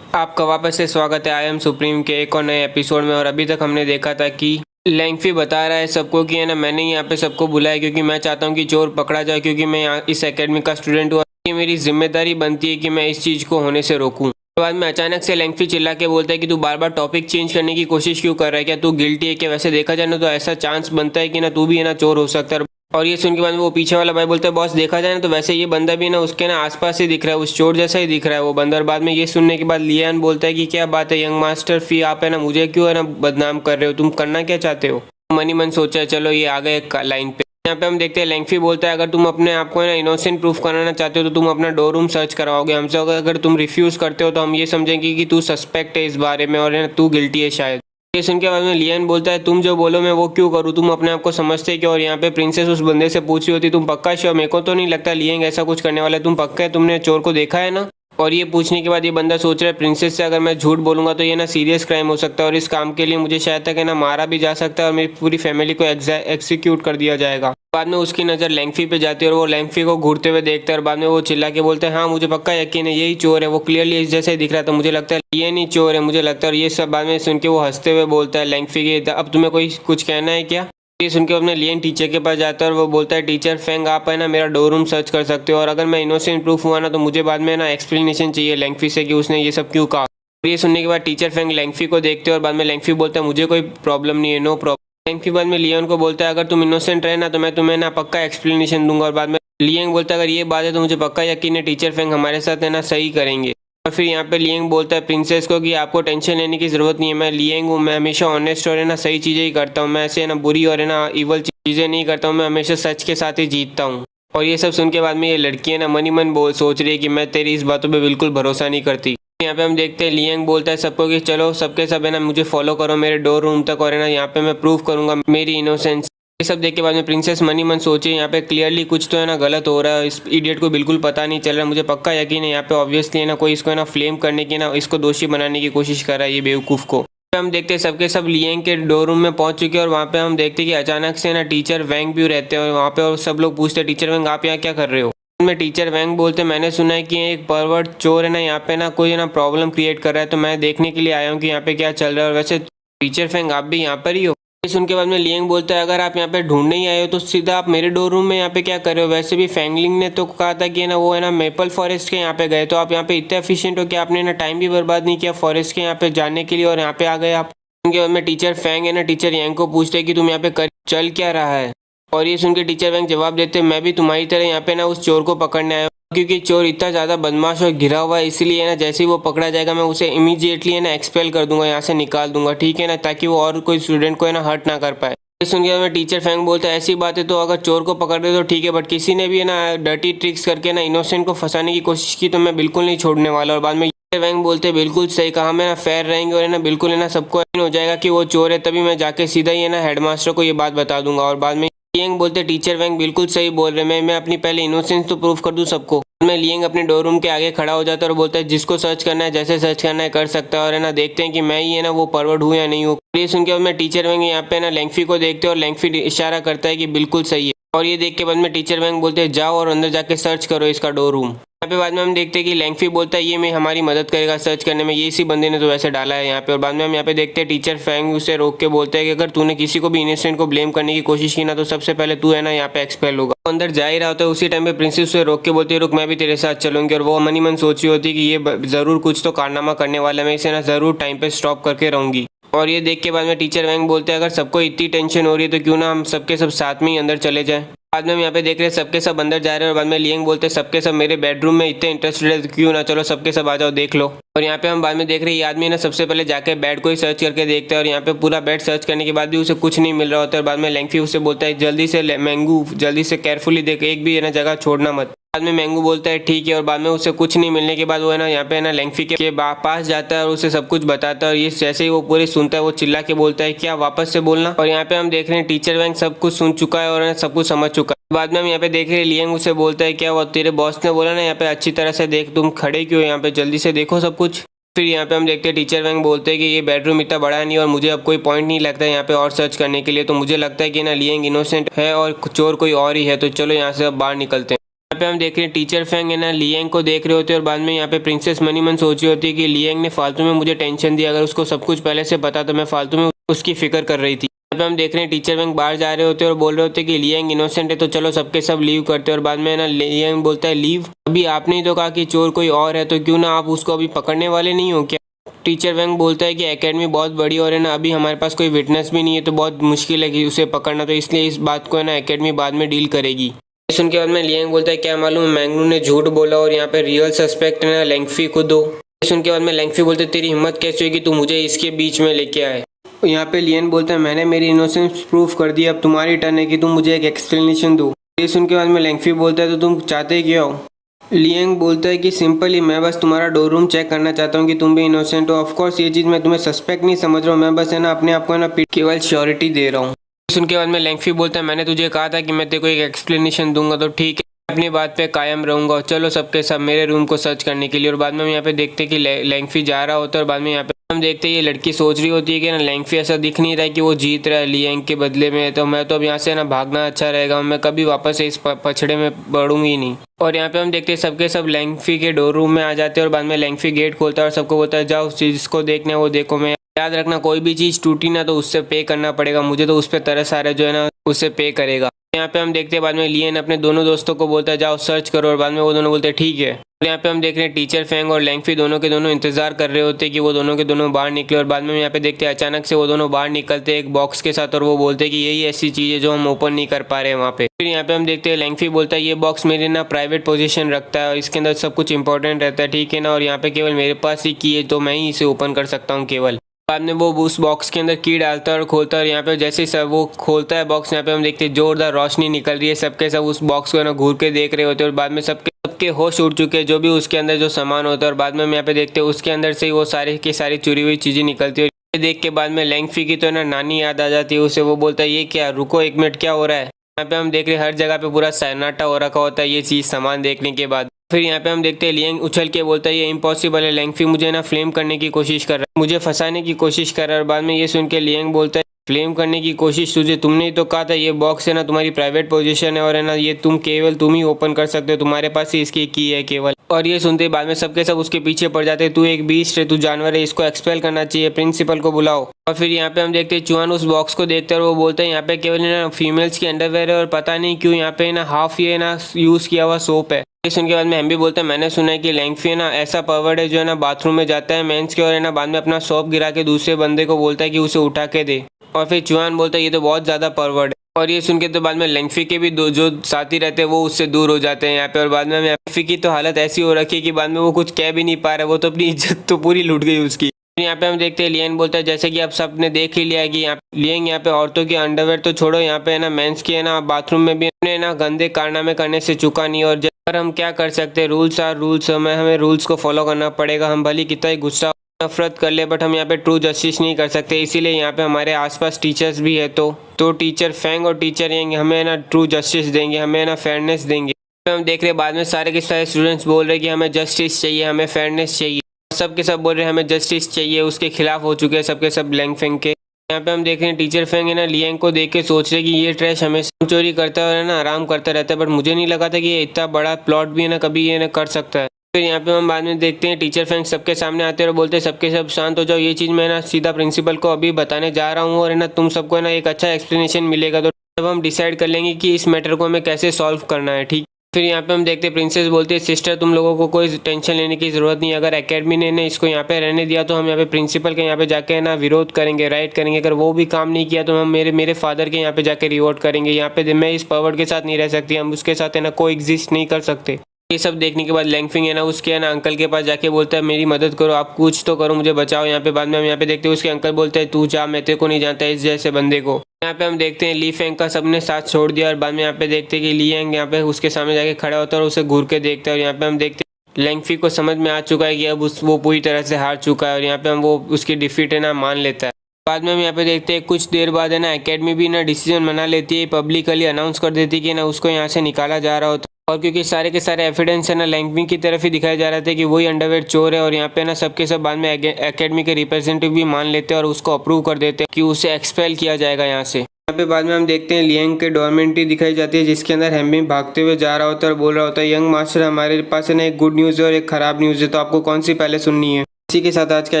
आपका वापस से स्वागत है आई एम सुप्रीम के एक और नए एपिसोड में। और अभी तक हमने देखा था कि लैंगफी बता रहा है सबको कि है ना मैंने यहाँ पे सबको बुलाया क्योंकि मैं चाहता हूँ कि चोर पकड़ा जाए, क्योंकि मैं यहाँ इस एकेडमी का स्टूडेंट हूँ, ये मेरी जिम्मेदारी बनती है कि मैं इस चीज़ को होने से रोकूँ। बाद में अचानक से लैंगफी चिल्ला के बोलता है कि तू बार बार टॉपिक चेंज करने की कोशिश क्यों कर रहा है, क्या तू गिल्टी है क्या। वैसे देखा जाए ना तो ऐसा चांस बनता है कि ना तू भी है ना चोर हो सकता है। और ये सुन के बाद में वो पीछे वाला भाई बोलता है बॉस देखा जाए ना तो वैसे ये बंदा भी ना उसके ना आसपास ही दिख रहा है, उस चोर जैसा ही दिख रहा है वो बंदा। और बाद में ये सुनने के बाद लियान बोलता है कि क्या बात है यंग मास्टर फी, आप है ना मुझे क्यों है ना बदनाम कर रहे हो, तुम करना क्या चाहते हो। मनी मन सोचा है चलो ये आ गए लाइन पे। यहाँ पे हम देखते हैं लैंगफी बोलता है अगर तुम अपने आप को ना इनोसेंट प्रूफ कराना चाहते हो तो तुम अपना डोर रूम सर्च करवाओगे हमसे, अगर तुम रिफ्यूज करते हो तो हम ये समझेंगे कि तू सस्पेक्ट है इस बारे में और तू गिल्टी है शायद। ये सुन के बाद में लियान बोलता है तुम जो बोलो मैं वो क्यों करूँ, तुम अपने आप को समझते क्यों। और यहाँ पे प्रिंसेस उस बंदे से पूछ रही होती तुम पक्का श्योर, मेरे को तो नहीं लगता लियांग ऐसा कुछ करने वाला है, तुम पक्का है, तुमने चोर को देखा है ना। और ये पूछने के बाद ये बंदा सोच रहा है प्रिंसेस से अगर मैं झूठ बोलूंगा तो ये ना सीरियस क्राइम हो सकता है और इस काम के लिए मुझे शायद तक है ना मारा भी जा सकता है और मेरी पूरी फैमिली को एक्सिक्यूट कर दिया जाएगा। बाद में उसकी नज़र लैंगफी पे जाती है और वो लैंगफी को घूरते हुए देखता है और बाद में वो चिल्ला के बोलते हैं हाँ मुझे पक्का यकीन है यही चोर है, वो क्लियरली इस जैसा ही दिख रहा था, मुझे लगता है ये नहीं चोर है मुझे लगता है। और ये सब बाद में सुन के वो हंसते हुए बोलता है लैंगफी के अब तुम्हें कोई कुछ कहना है क्या। ये सुन के अपने लियन टीचर के पास जाता है और वो बोलता है टीचर फैंग आप है ना मेरा डोर रूम सर्च कर सकते हो और अगर मैं इनोसेंट प्रूफ हुआ ना तो मुझे बाद में ना एक्सप्लेनेशन चाहिए लैंगफी से कि उसने ये सब क्यों कहा। और ये सुनने के बाद टीचर फैंग लैंगफी को देखते हैं और बाद में लैंगफी बोलता है मुझे कोई प्रॉब्लम नहीं है, नो प्रॉब्लम। लैंगफी बाद में लियन को बोलता है अगर तुम इनोसेंट रहे ना तो मैं तुम्हें ना पक्का एक्सप्लेनेशन दूंगा। और बाद में लियंग बोलता है अगर ये बात है तो मुझे पक्का यकीन है टीचर फैंग हमारे साथ है ना सही करेंगे। और फिर यहाँ पे लियंग बोलता है प्रिंसेस को कि आपको टेंशन लेने की ज़रूरत नहीं है, मैं लियंग हूँ, मैं हमेशा ऑनेस्ट और है ना सही चीज़ें ही करता हूँ, मैं ऐसे है ना बुरी और है ना इवल चीज़ें नहीं करता हूँ, मैं हमेशा सच के साथ ही जीतता हूँ। और ये सब सुन के बाद में ये लड़की है ना मनी मन सोच रही है कि मैं तेरी इस बातों पर बिल्कुल भरोसा नहीं करती। यहाँ पे हम देखते हैं लियंग बोलता है सबको कि चलो सबके सब है ना मुझे फॉलो करो मेरे डोर रूम तक और है ना यहाँ पे मैं प्रूव करूँगा मेरी इनोसेंस। ये सब देख के बाद में प्रिंसेस मनी मन सोचे यहाँ पे क्लियरली कुछ तो है ना गलत हो रहा है, इस इडियट को बिल्कुल पता नहीं चल रहा, मुझे पक्का यकीन है यहाँ पे ऑब्वियसली है ना कोई इसको है ना फ्लेम करने की ना इसको दोषी बनाने की कोशिश कर रहा है ये बेवकूफ़ को। हम देखते हैं सबके सब लियंग के डोर रूम में पहुंच चुके हैं और वहाँ पे हम देखते हैं कि अचानक से ना टीचर वैंग भी रहते हैं वहाँ पे और सब लोग पूछते हैं टीचर वैंग आप यहाँ क्या कर रहे हो। में टीचर वैंग बोलते मैंने सुना है कि एक परवर्ट चोर है ना यहाँ पे ना कोई ना प्रॉब्लम क्रिएट कर रहा है तो मैं देखने के लिए आया हूँ कि यहाँ पे क्या चल रहा है और वैसे टीचर वैंग आप भी यहाँ पर ही हो। सुन के बाद में लियंग बोलता है अगर आप यहाँ पे ढूंढने ही आए हो तो सीधा आप मेरे डोर रूम में यहाँ पे क्या कर रहे हो, वैसे भी फैंगलिंग ने तो कहा था कि ना वो है ना मेपल फॉरेस्ट के यहाँ पे गए तो आप यहाँ पे इतने एफिशिएंट हो कि आपने ना टाइम भी बर्बाद नहीं किया फॉरेस्ट के यहाँ पे जाने के लिए और यहाँ पे आ गए आप। उनके बाद में टीचर फैंग है ना टीचर यांग को पूछते हैं कि तुम यहाँ पे चल क्या रहा है। और ये सुन के टीचर वैंग जवाब देते मैं भी तुम्हारी तरह यहाँ पे ना उस चोर को पकड़ने आया हूँ, क्योंकि चोर इतना ज़्यादा बदमाश और घिरा हुआ है, इसलिए ना जैसे ही वो पकड़ा जाएगा मैं उसे इमीडिएटली है ना एक्सपेल कर दूंगा, यहाँ से निकाल दूंगा, ठीक है ना, ताकि वो और कोई स्टूडेंट को है ना हर्ट ना कर पाए। ये सुन के मैं टीचर फैंग बोलता है ऐसी बात है तो अगर चोर को पकड़ दे तो ठीक है, बट किसी ने भी है ना डर्टी ट्रिक्स करके ना इनोसेंट को फंसाने की कोशिश की तो मैं बिल्कुल नहीं छोड़ने वाला। और बाद में वैंग बोलते बिल्कुल सही कहा, मैं ना फेयर रहेंगे और है ना बिल्कुल है ना सबको हो जाएगा कि वो चोर है, तभी मैं जाके सीधा ही है ना हेडमास्टर को ये बात बता दूंगा। और बाद में लिएंग बोलते टीचर वैंग बिल्कुल सही बोल रहे, मैं अपनी पहले इनोसेंस तो प्रूव कर दूं सबको। मैं लिएंग अपने डोर रूम के आगे खड़ा हो जाता है और बोलता है जिसको सर्च करना है जैसे सर्च करना है कर सकता है, और है ना देखते हैं कि मैं ही है ना वो परवर्ड हूँ या नहीं हूँ। ये सुन के मैं टीचर वैंग यहाँ पे ना लेंगफी को देखते हैं और लेंगफी इशारा करता है कि बिल्कुल सही है। और ये देख के बाद में टीचर वैंग बोलते हैं जाओ और अंदर जाके सर्च करो इसका डोर रूम। यहाँ पे बाद में हम देखते हैं कि लेंगफी बोलता है ये मैं हमारी मदद करेगा सर्च करने में, ये इसी बंदे ने तो वैसे डाला है यहाँ पे। और बाद में हम यहाँ पे देखते हैं टीचर फैंग उसे रोक के बोलता है कि अगर तूने किसी को भी इनोसेंट को ब्लेम करने की कोशिश की ना तो सबसे पहले तू है ना यहाँ पे एक्सपेल होगा। वो अंदर जा ही रहा होता है, उसी टाइम पे प्रिंसेस उसे रोक के बोलती है रुक मैं भी तेरे साथ चलूंगी। और वो मन ही मन सोच रही होती है कि ये जरूर कुछ तो कारनामा करने वाला है, मैं इसे ना जरूर टाइम पे स्टॉप करके रहूंगी। और ये देख के बाद में टीचर वैंग बोलते हैं अगर सबको इतनी टेंशन हो रही है तो क्यों ना हम सबके सब साथ में ही अंदर चले जाएं। बाद में हम यहाँ पे देख रहे हैं सबके सब अंदर जा रहे हैं और बाद में लिएंग बोलते हैं सबके सब मेरे बेडरूम में इतने इंटरेस्टेड है तो क्यों ना चलो सबके सब आ जाओ देख लो। और यहाँ पे हम बाद में देख रहे हैं ये आदमी ना सबसे पहले जाके बेड को ही सर्च करके देखता है और यहाँ पे पूरा बेड सर्च करने के बाद भी उसे कुछ नहीं मिल रहा होता है। और बाद में लेंगफी उसे बोलता है जल्दी से मैंगू जल्दी से केयरफुली देख, एक भी है ना जगह छोड़ना मत। बाद में मैंगू बोलता है ठीक है। और बाद में उसे कुछ नहीं मिलने के बाद वो है ना यहाँ पे है ना लेंगफी के पास जाता है और उसे सब कुछ बताता है। और ये जैसे ही वो पूरी सुनता है वो चिल्ला के बोलता है क्या वापस से बोलना। और यहाँ पे हम देख रहे हैं टीचर वैंग सब कुछ सुन चुका है और सब कुछ समझ चुका है। बाद में हम यहाँ पे देख रहे हैं लिएंग उसे बोलता है क्या वो तेरे बॉस ने बोला ना यहाँ पे अच्छी तरह से देख, तुम खड़े क्यों यहाँ पे जल्दी से देखो सब कुछ। फिर यहाँ पे हम देखते हैं टीचर वैंग बोलते हैं कि ये बेडरूम इतना बड़ा नहीं और मुझे अब कोई पॉइंट नहीं लगता है यहाँ पे और सर्च करने के लिए, तो मुझे लगता है कि ना लिएंग इनोसेंट है और चोर कोई और ही है, तो चलो यहाँ से अब बाहर निकलते हैं। यहाँ पे हम देख रहे हैं टीचर फैंग है ना लिएंग को देख रहे होते हैं और बाद में यहाँ पे प्रिंसेस मनी मन सोच रही होती है कि लिएंग ने फालतू में मुझे टेंशन दी, अगर उसको सब कुछ पहले से पता तो मैं फालतू में उसकी फिक्र कर रही थी। यहाँ पे हम देख रहे हैं टीचर वैंग बाहर जा रहे होते हैं और बोल रहे होते हैं कि लिएंग इनोसेंट है तो चलो सबके सब लीव करते हैं। और बाद में ना लिएंग बोलता है लीव, अभी आपने ही तो कहा कि चोर कोई और है तो क्यों ना आप उसको अभी पकड़ने वाले नहीं हो क्या। टीचर वैंग बोलता है कि एकेडमी बहुत बड़ी और है ना अभी हमारे पास कोई विटनेस भी नहीं है तो बहुत मुश्किल है कि उसे पकड़ना, तो इसलिए इस बात को है ना एकेडमी बाद में डील करेगी। सुन के बाद में लिएंग बोलता है क्या मालूम मैंगू ने झूठ बोला और यहाँ पे रियल सस्पेक्ट है ना लेंगफी को दो। सुन के बाद में लेंगफी बोलते तेरी हिम्मत कैसे हुई कि तू मुझे इसके बीच में लेके आए। यहाँ पे लिएन बोलता है मैंने मेरी इनोसेंस प्रूफ कर दी, अब तुम्हारी टर्न है कि तुम मुझे एक एक्सप्लेनेशन दो। ये सुन के बाद में लेंगफी बोलता है तो तुम चाहते क्या हो। लिएंग बोलता है कि सिंपली मैं बस तुम्हारा डोर रूम चेक करना चाहता हूँ कि तुम भी इनोसेंट हो। ऑफ कोर्स ये चीज़ मैं तुम्हें सस्पेक्ट नहीं समझ रहा हूँ, मैं बस है ना अपने आप को है ना केवल श्योरिटी दे रहा हूँ। सुन के बाद में लेंगफी बोलता है मैंने तुझे कहा था कि मैं तेरे को एक एक्सप्लेनेशन दूंगा तो ठीक है, अपनी बात पे कायम रहूंगा, चलो सबके सब मेरे रूम को सर्च करने के लिए। और बाद में हम यहाँ पे देखते हैं कि लेंगफी जा रहा होता है और बाद में यहाँ पे हम देखते हैं ये लड़की सोच रही होती है कि ना लेंगफी ऐसा दिख नहीं रहा है कि वो जीत रहा है लिएंग के बदले में, तो मैं तो अब यहाँ से ना भागना अच्छा रहेगा, मैं कभी वापस से इस पछड़े में बढ़ूंगी नहीं। और यहाँ पे हम देखते हैं सबके सब लेंगफी के डोर रूम में आ जाते हैं और बाद में लेंगफी गेट खोलता है और सबको बोलता है जाओ जिसको देखना है वो देखो, मैं याद रखना कोई भी चीज़ टूटी ना तो उससे पे करना पड़ेगा, मुझे तो उस पर तरस आ रहा है जो है ना उससे पे करेगा। यहाँ पे हम देखते हैं बाद में लिएन अपने दोनों दोस्तों को बोलता है जाओ सर्च करो और बाद में वो दोनों बोलते हैं ठीक है। और यहाँ पे हम देख रहे हैं टीचर फैंग और लेंगफी दोनों के दोनों इंतजार कर रहे होते हैं कि वो दोनों के दोनों बाहर निकले। और बाद में यहाँ पे देखते हैं अचानक से वो दोनों बाहर निकलते हैं एक बॉक्स के साथ और वो बोलते हैं कि यही ऐसी चीज़ है जो हम ओपन नहीं कर पा रहे हैं वहाँ पे। फिर यहाँ पे हम देखते हैं लेंगफी बोलता है ये बॉक्स मेरे ना प्राइवेट पोजीशन रखता है और इसके अंदर सब कुछ इंपॉर्टेंट रहता है, ठीक है ना, और यहाँ पे केवल मेरे पास ही की है तो मैं ही इसे ओपन कर सकता हूँ केवल। बाद में वो उस बॉक्स के अंदर की डालता है और खोलता है और यहाँ पे जैसे ही सब वो खोलता है बॉक्स, यहाँ पे हम देखते हैं जोरदार रोशनी निकल रही है, सबके सब उस बॉक्स को ना घूर के देख रहे होते हैं और बाद में सबके होश उड़ चुके हैं जो भी उसके अंदर जो सामान होता है। और बाद में हम यहाँ पे देखते हैं उसके अंदर से वो सारी की सारी चुरी हुई चीज़ें निकलती है। ये देख के बाद में लेंगफी की तो ना नानी याद आ जाती है उसे, वो बोलता है ये क्या, रुको एक मिनट क्या हो रहा है। यहाँ पे हम देख रहे हैं हर जगह पे पूरा सन्नाटा हो रखा होता है ये चीज़ सामान देखने के बाद। फिर यहाँ पे हम देखते हैं लिएंग उछल के बोलता है ये इम्पॉसिबल है, लेंगफी मुझे ना फ्लेम करने की कोशिश कर रहा है, मुझे फंसाने की कोशिश कर रहा है। और बाद में ये सुन के लिएंग बोलता है फ्लेम करने की कोशिश तुझे, तुमने ही तो कहा था ये बॉक्स है ना तुम्हारी प्राइवेट पोजीशन है और है ना ये केवल तुम ही ओपन कर सकते हो, तुम्हारे पास ही इसकी की है केवल। और ये सुनते ही बाद में सबके सब उसके पीछे पड़ जाते हैं, तू एक बीस्ट है, तू जानवर है, इसको एक्सपेल करना चाहिए, प्रिंसिपल को बुलाओ। और फिर यहाँ पे हम देखते हैं चुआन उस बॉक्स को देखते हैं और वो बोलते हैं यहाँ पे केवल ना फीमेल्स की अंडरवेयर है और पता नहीं क्यों यहाँ पे ना हाफ ये ना यूज किया हुआ सोप है। ये सुन के बाद में हम भी बोलते हैं मैंने सुना है कि लेंगफी ना ऐसा परवर्ड है जो है ना बाथरूम में जाता है मेंस के और है ना बाद में अपना सोप गिरा के दूसरे बंदे को बोलता है कि उसे उठा के दे। और फिर चुआन बोलता है ये तो बहुत ज़्यादा परवर्ड है। और ये सुन के तो बाद में लेंगफी के भी दो जो साथी रहते हैं वो उससे दूर हो जाते हैं यहाँ पे। और बाद में लेंगफी की तो हालत ऐसी हो रखी है कि बाद में वो कुछ कह भी नहीं पा रहा, वो तो अपनी इज्जत तो पूरी लूट गई उसकी। यहाँ पे हम देखते हैं लियन बोलता है जैसे कि आप सबने देख ही लिया है कि यहाँ लियन यहाँ पे औरतों की अंडरवेयर तो छोड़ो, यहाँ पे है ना मेंस की है ना बाथरूम में भी अपने ना गंदे कारनामे करने से चुका नहीं। और पर हम क्या कर सकते हैं, रूल्स आर रूल्स, हमें रूल्स को फॉलो करना पड़ेगा। हम भले कितना ही गुस्सा नफरत कर ले बट हम यहाँ पे ट्रू जस्टिस नहीं कर सकते, इसीलिए यहाँ पे हमारे आसपास टीचर्स भी है। तो टीचर फैंग और टीचर यंग हमें ना ट्रू जस्टिस देंगे, हमें ना फेयरनेस देंगे। हम देख रहे बाद में सारे के सारे स्टूडेंट्स बोल रहे कि हमें जस्टिस चाहिए, हमें फेयरनेस चाहिए। सब के सब बोल रहे हैं हमें जस्टिस चाहिए, उसके खिलाफ हो चुके हैं सबके सब लैंग फेंग के। यहाँ पे हम देख रहे हैं टीचर फेंग है ना लियांग को देख के सोच रहे कि ये ट्रैश हमेशा चोरी करता है ना आराम करता रहता है, बट मुझे नहीं लगा था कि ये इतना बड़ा प्लॉट भी है ना कभी ये ना कर सकता है। फिर यहाँ पे हम बाद में देखते हैं टीचर फेंग सबके सामने आते हैं और बोलते हैं सबके सब शांत हो जाओ, ये चीज़ मैं ना सीधा प्रिंसिपल को अभी बताने जा रहा हूँ और है ना तुम सबको है ना एक अच्छा एक्सप्लेनेशन मिलेगा, तो तब हम डिसाइड कर लेंगे कि इस मैटर को हमें कैसे सॉल्व करना है, ठीक। फिर यहाँ पे हम देखते हैं प्रिंसेस बोलती है सिस्टर तुम लोगों को कोई टेंशन लेने की ज़रूरत नहीं है, अगर एकेडमी ने ना इसको यहाँ पे रहने दिया तो हम यहाँ पे प्रिंसिपल के यहाँ पे जाके ना विरोध करेंगे, राइट करेंगे। अगर वो भी काम नहीं किया तो हम मेरे फादर के यहाँ पे जाके रिवोट करेंगे। यहाँ पे मैं इस पर्वर्ट के साथ नहीं रह सकती, हम उसके साथ है ना को एग्जिस्ट नहीं कर सकते। ये सब देखने के बाद लैंगफिंग है ना उसके है ना अंकल के पास जाके बोलता है मेरी मदद करो, आप कुछ तो करो, मुझे बचाओ। यहाँ पे बाद में हम यहाँ पे देखते हैं उसके अंकल बोलते हैं तू जा, मैं तेरे को नहीं जानता इस जैसे बंदे को। यहाँ पे हम देखते हैं ली फेंग का सबने साथ छोड़ दिया और बाद में यहाँ पे देखते हैं कि ली एंग यहाँ पे उसके सामने जाके खड़ा होता है और उसे घूर के देखता है। और यहाँ पे हम देखते हैं लैंगफी को समझ में आ चुका है कि अब वो पूरी तरह से हार चुका है और यहाँ पे हम वो उसकी डिफीट है ना मान लेता है। बाद में हम यहाँ पे देखते हैं कुछ देर बाद है ना एकेडमी भी ना डिसीजन बना लेती है, पब्लिकली अनाउंस कर देती है कि ना उसको यहाँ से निकाला जा रहा होता। और क्योंकि सारे के सारे एविडेंस है ना लैंगविंग की तरफ ही दिखाए जा रहे थे कि वही अंडरवेयर चोर है और यहाँ पे ना सबके सब बाद में एकेडमी के रिप्रेजेंटेटिव भी मान लेते हैं और उसको अप्रूव कर देते हैं कि उसे एक्सपेल किया जाएगा यहाँ से। यहाँ पे बाद में हम देखते हैं लियांग के डॉर्मेंट्री दिखाई जाती है जिसके अंदर हेमबिन भागते हुए जा रहा होता है और बोल रहा होता है यंग मास्टर हमारे पास है ना एक गुड न्यूज़ है और एक खराब न्यूज़ है, तो आपको कौन सी पहले सुननी है। इसी के साथ आज का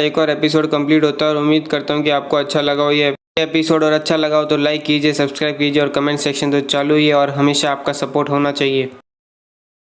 एक और एपिसोड कंप्लीट होता है और उम्मीद करता हूँ कि आपको अच्छा लगा हो ये एपिसोड, और अच्छा लगा हो तो लाइक कीजिए, सब्सक्राइब कीजिए और कमेंट सेक्शन तो चालू ही है और हमेशा आपका सपोर्ट होना चाहिए।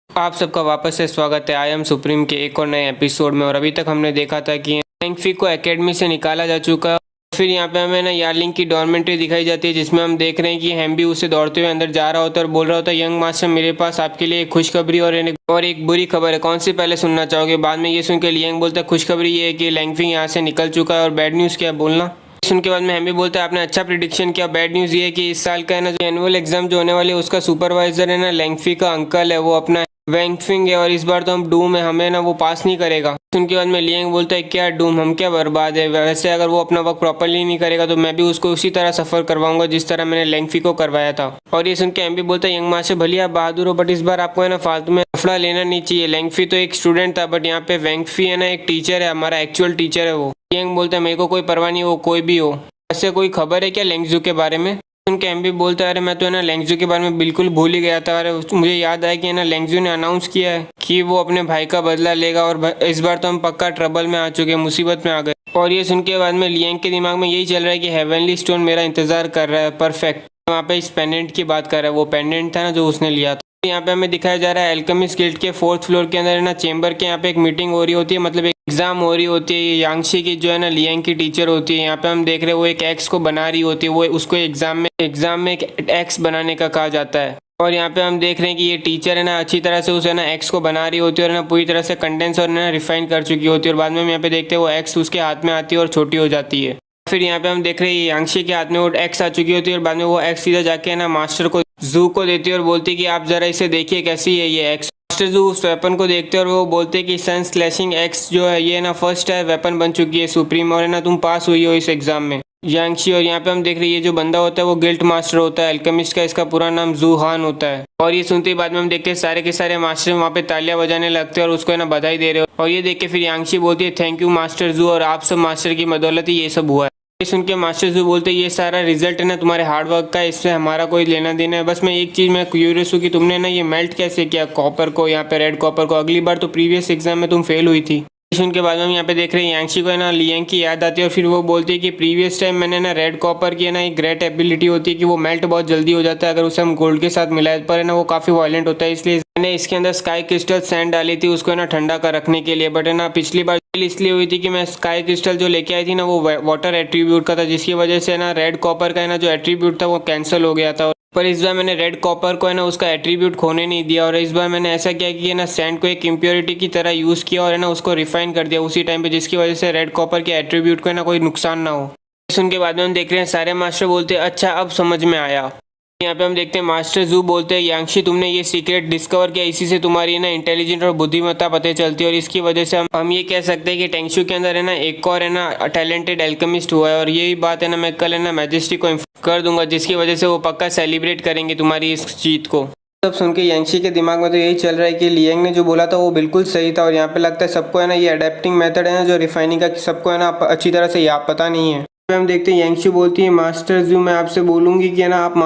आप सबका वापस से स्वागत है आई एम सुप्रीम के एक और नए एपिसोड में। और अभी तक हमने देखा था कि लैंगफी को एकेडमी से निकाला जा चुका है। फिर यहाँ पे हमें ना यार्लिंग की डॉर्मेंट्री दिखाई जाती है जिसमें हम देख रहे हैं कि हेम्बी उसे दौड़ते हुए अंदर जा रहा होता है और बोल रहा होता है यंग मास्टर मेरे पास आपके लिए एक खुशखबरी और एक बुरी खबर है, कौन सी पहले सुनना चाहोगे। बाद में ये सुन के लियांग बोलता है खुशखबरी ये है कि लैंगफी यहाँ से निकल चुका है और बैड न्यूज़ क्या बोलना। सुन के बाद में हेम्बी बोलता है आपने अच्छा प्रिडिक्शन किया, बैड न्यूज़ ये है कि इस साल का है ना जो एनुअल एग्जाम जो होने वाले है उसका सुपरवाइजर है ना लैंगफी का अंकल है, वो अपना वैंगफिंग है और इस बार तो हम डूम है, हमें ना वो पास नहीं करेगा। उनके बाद में लियांग बोलता है क्या डूम, हम क्या बर्बाद है, वैसे अगर वो अपना वर्क प्रॉपरली नहीं करेगा तो मैं भी उसको उसी तरह सफर करवाऊंगा जिस तरह मैंने लैंगफी को करवाया था। और ये सुन के एमबी बोलता है यंग मास्टर भले आप बहादुर हो बट इस बार आपको है ना फालतू में लफड़ा लेना नहीं चाहिए। लैंगफी तो एक स्टूडेंट था बट यहाँ पे वैंगफी है ना एक टीचर है, हमारा एक्चुअल टीचर है वो। लियांग बोलता है मेरे को कोई परवाह नहीं, वो कोई भी हो। ऐसे कोई खबर है क्या लैंगजू के बारे में। उनके एमबी बोलता है अरे मैं तो है ना लैंगजू के बारे में बिल्कुल भूल ही गया था, अरे मुझे याद आया कि है ना लैंगजू ने अनाउंस किया है कि वो अपने भाई का बदला लेगा और इस बार तो हम पक्का ट्रबल में आ चुके हैं, मुसीबत में आ गए। और ये सुन के बाद में लियांग के दिमाग में यही चल रहा है कि हेवनली स्टोन मेरा इंतजार कर रहा है, परफेक्ट। वहाँ पे इस पेंडेंट की बात कर रहा है, वो पेंडेंट था ना जो उसने लिया था। यहाँ पे हमें दिखाया जा रहा है एल्केमिस्ट गिल्ड के 4th फ्लोर के अंदर है ना चेंबर के यहाँ पे एक मीटिंग हो रही होती है, मतलब एग्जाम हो रही होती है। ये यांगशी की जो है ना लियांग की टीचर होती है, यहाँ पे हम देख रहे हैं वो एक एक्स को बना रही होती है, वो उसको एग्जाम में एक एक्स बनाने का कहा जाता है। और यहाँ पे हम देख रहे हैं कि ये टीचर है ना अच्छी तरह से उसे ना एक्स को बना रही होती है और ना पूरी तरह से कंडेंस और ना रिफाइन कर चुकी होती है। और बाद में हम यहाँ पे देखते हैं वो एक्स उसके हाथ में आती है और छोटी हो जाती है। फिर यहाँ पे हम देख रहे हैं यांगशी के हाथ में वो एक्स आ चुकी होती है और बाद में वो एक्स सीधा जाके ना मास्टर को जू को देती है और बोलती है कि आप जरा इसे देखिए कैसी है ये एक्स। मास्टर जू उस वेपन को देखते हैं और वो बोलते हैं कि सन स्लैशिंग एक्स जो है ये ना फर्स्ट टाइम वेपन बन चुकी है सुप्रीम, और है ना तुम पास हुई हो इस एग्जाम में यांगशी। और यहाँ पे हम देख रहे हैं ये जो बंदा होता है वो गिल्ड मास्टर होता है एल्केमिस्ट का, इसका पूरा नाम जू हान होता है। और ये सुनते ही बाद में हम देखते हैं सारे के सारे मास्टर वहाँ पे तालियां बजाने लगते हैं और उसको है ना बधाई दे रहे हो। और ये देख के फिर यांगशी बोलती है थैंक यू मास्टर जू, और आप सब मास्टर की बदौलत ही ये सब हुआ है। ये सुन के मास्टर जू बोलते हैं ये सारा रिजल्ट है ना तुम्हारे हार्ड वर्क का, इससे हमारा कोई लेना देना है। बस मैं एक चीज़ मैं क्यूरियस हूँ कि तुमने ना ये मेल्ट कैसे किया कॉपर को, यहाँ पे रेड कॉपर को, अगली बार तो प्रीवियस एग्जाम में तुम फेल हुई थी। सुन के बाद में हम यहाँ पे देख रहे हैं यांगशी को है ना लियांग की याद आती है और फिर वो बोलती है कि प्रीवियस टाइम मैंने ना रेड कॉपर की है ना एक ग्रेट एबिलिटी होती है कि वो मेल्ट बहुत जल्दी हो जाता है अगर उसे हम गोल्ड के साथ मिलाए, पर है ना वो काफ़ी वायलेंट होता है, इसलिए मैंने इसके अंदर स्काई क्रिस्टल सैंड डाली थी उसको है ना ठंडा कर रखने के लिए। बट है ना पिछली बार इसलिए हुई थी कि मैं स्काई क्रिस्टल जो लेके आई थी ना वो वाटर एट्रीब्यूट का था, जिसकी वजह से ना रेड कॉपर का है ना जो एट्रीब्यूट था वो कैंसिल हो गया था। पर इस बार मैंने रेड कॉपर को है ना उसका एट्रीब्यूट खोने नहीं दिया, और इस बार मैंने ऐसा किया कि है ना सैंड को एक इम्प्योरिटी की तरह यूज़ किया और है ना उसको रिफाइन कर दिया उसी टाइम पे, जिसकी वजह से रेड कॉपर के एट्रीब्यूट को है ना कोई नुकसान ना हो। सुन के बाद में हम देख रहे हैं सारे मास्टर बोलते हैं अच्छा अब समझ में आया। यहाँ पे हम देखते हैं मास्टर जू बोलते हैं यांगशी तुमने ये सीक्रेट डिस्कवर किया, इसी से तुम्हारी ना इंटेलिजेंट और बुद्धिमत्ता पता चलती है, और इसकी वजह से हम ये कह सकते हैं कि टेंगशू के अंदर है ना एक और है ना टैलेंटेड एल्केमिस्ट हुआ है। और यही बात है ना मैं कल है ना मैजेस्टिक को कर दूंगा, जिसकी वजह से वो पक्का सेलिब्रेट करेंगे तुम्हारी इस जीत को। सब सुन के यांगशी के दिमाग में तो यही चल रहा है कि लियांग ने जो बोला था वो बिल्कुल सही था, और यहाँ पे लगता है सबको है ना ये अडेप्टिंग मेथड है ना जो रिफाइनिंग का सबको है ना अच्छी तरह से पता नहीं है। हम देखते हैं यांगशी बोलती है मास्टर जू मैं आपसे बोलूंगी कि ना आप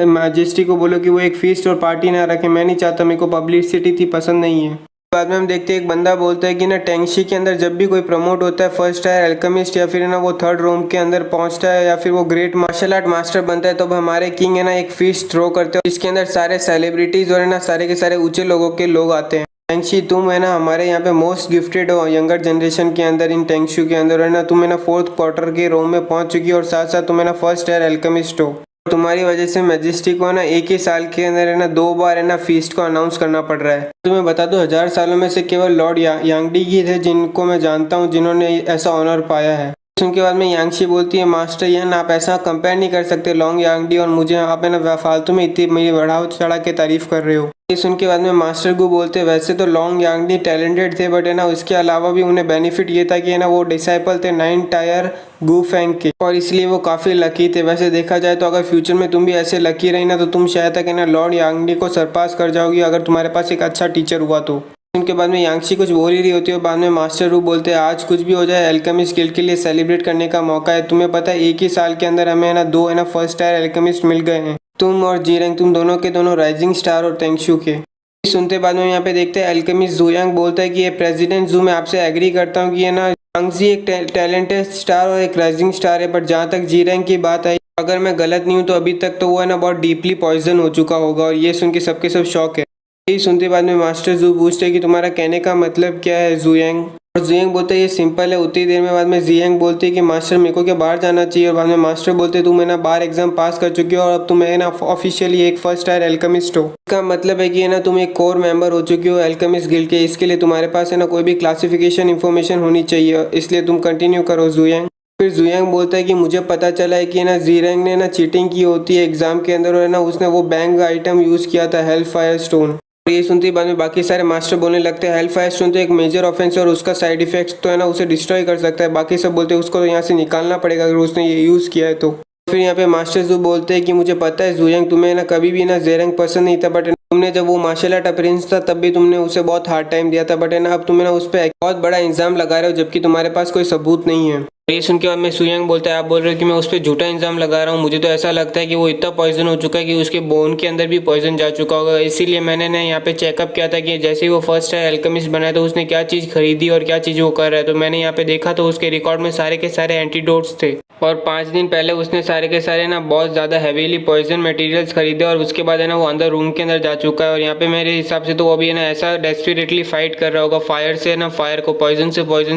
मैजेस्टी को बोलो कि वो एक फीस्ट और पार्टी ना रखे, मैं नहीं चाहता, मेरे को पब्लिसिटी थी पसंद नहीं है। बाद में हम देखते हैं एक बंदा बोलता है कि ना टेंगशी के अंदर जब भी कोई प्रमोट होता है फर्स्ट टायर एल्केमिस्ट या फिर ना वो थर्ड रोम के अंदर पहुंचता है या फिर वो ग्रेट मार्शल आर्ट मास्टर बनता है, तो अब हमारे किंग है ना एक फीस्ट थ्रो करते हैं जिसके अंदर सारे सेलिब्रिटीज और है ना सारे के सारे ऊंचे लोगों के लोग आते हैं। टेंगशी तुम है ना हमारे यहाँ पे मोस्ट गिफ्टेड हो यंगर जनरेशन के अंदर इन टेंगशू के अंदर है ना, तुम है ना फोर्थ क्वार्टर के रोम में पहुंच चुकी हो और साथ साथ तुम है ना फर्स्ट टायर एल्केमिस्ट हो। तुम्हारी वजह से मैजेस्टिक को ना एक ही साल के अंदर है ना 2 बार है ना फीस्ट को अनाउंस करना पड़ रहा है। तुम्हें बता दूं 1000 सालों में से केवल लॉर्ड यांगडी ही थे जिनको मैं जानता हूँ जिन्होंने ऐसा ऑनर पाया है। उनके बाद में यांगशी बोलती है मास्टर यान आप ऐसा कंपेयर नहीं कर सकते लॉन्ग यांगडी और मुझे, आप है ना फालतू में इतनी मेरी बढ़ाव चढ़ा के तारीफ कर रहे हो। सुन के बाद में मास्टर गु बोलते वैसे तो लॉन्ग यांगडी टैलेंटेड थे बट है ना उसके अलावा भी उन्हें बेनिफिट ये था कि है ना वो डिसाइपल थे 9 टायर गु फैंग के, और इसलिए वो काफ़ी लकी थे। वैसे देखा जाए तो अगर फ्यूचर में तुम भी ऐसे लकी रही ना तो तुम शायद तक है ना लॉर्ड यांगडी को सरपास कर जाओगी अगर तुम्हारे पास एक अच्छा टीचर हुआ तो। उनके बाद में यांगशी कुछ बोल ही रही होती है और बाद में मास्टर रू बोलते हैं आज कुछ भी हो जाए एल्केमिस्ट स्किल के लिए सेलिब्रेट करने का मौका है। तुम्हें पता है एक ही साल के अंदर हमें है ना 2 है ना फर्स्ट टायर एल्केमिस्ट मिल गए हैं, तुम और जीरेंग, तुम दोनों के दोनों राइजिंग स्टार और टेंगशू के। सुनते बाद में यहाँ पे देखते हैं एल्केमिस्ट जुयांग बोलता है कि ये प्रेसिडेंट जू मैं आपसे एग्री करता हूँ कि है ना यांगजी एक टैलेंटेड स्टार और एक राइजिंग स्टार है, बट जहाँ तक जीरेंग की बात आई अगर मैं गलत नहीं हूँ तो अभी तक तो वो है ना बहुत डीपली पॉइजन हो चुका होगा, और ये सुन के सबके सब शौक है। यही सुनते बाद में मास्टर जू पूछते कि तुम्हारा कहने का मतलब क्या है जुयांग, और जुयांग बोलते ये सिंपल है। उतनी देर में बाद में जियांग बोलती है कि मास्टर मेरे को क्या बाहर जाना चाहिए, और बाद में मास्टर बोलते तुम है ना बाहर एग्जाम पास कर चुकी हो और अब तुम है ना ऑफिशियली एक फर्स्ट टायर एल्केमिस्ट हो। इसका मतलब है कि है ना तुम एक कोर मेंबर हो चुकी हो एल्केमिस्ट गिल्ड के, इसके लिए तुम्हारे पास है ना कोई भी क्लासिफिकेशन इन्फॉर्मेशन होनी चाहिए, इसलिए तुम कंटिन्यू करो जुयांग। फिर जुयांग बोलता है कि मुझे पता चला है कि ना जीरेंग ने ना चीटिंग की होती है एग्जाम के अंदर, और है ना उसने वो बैंक आइटम यूज किया था हेल्प फायर स्टोन। ये सुनते ही बाद में बाकी सारे मास्टर बोलने लगते हैं हेल्प फायर स्टोन तो एक मेजर ऑफेंस है और उसका साइड इफेक्ट्स तो है ना उसे डिस्ट्रॉय कर सकता है। बाकी सब बोलते हैं उसको तो यहाँ से निकालना पड़ेगा अगर उसने ये यूज़ किया है तो। फिर यहाँ पे मास्टर जू बोलते हैं कि मुझे पता है जुयांग तुम्हें ना कभी भी ना जेरेंग पसंद नहीं था, बट तुमने जब वो मार्शल आर्ट अप्रेंटिस था तब भी तुमने उसे बहुत हार्ड टाइम दिया था, बट है ना अब तुम्हें ना उस पर बहुत बड़ा इल्जाम लगा रहे हो जबकि तुम्हारे पास कोई सबूत नहीं है। ये सुन के बाद में जुयांग बोलता है आप बोल रहे हो कि मैं उस पर झूठा इल्जाम लगा रहा हूँ, मुझे तो ऐसा लगता है कि वो इतना पॉइजन हो चुका है कि उसके बोन के अंदर भी पॉइजन जा चुका होगा, इसीलिए मैंने ना यहाँ पे चेकअप किया था कि जैसे ही वो फर्स्ट टाइम एल्केमिस्ट बनाया तो उसने क्या चीज़ खरीदी और क्या चीज़ वो कर रहा है, तो मैंने यहाँ पे देखा तो उसके रिकॉर्ड में सारे के सारे एंटीडोट्स थे, और 5 दिन पहले उसने सारे के सारे ना बहुत ज़्यादा हैवीली पॉइजन मटेरियल्स खरीदे और उसके बाद है ना वो अंदर रूम के अंदर जा चुका है। और यहाँ पे मेरे हिसाब से तो वो अभी है ना ऐसा डेस्परेटली फाइट कर रहा होगा, फायर से ना फायर को पॉइजन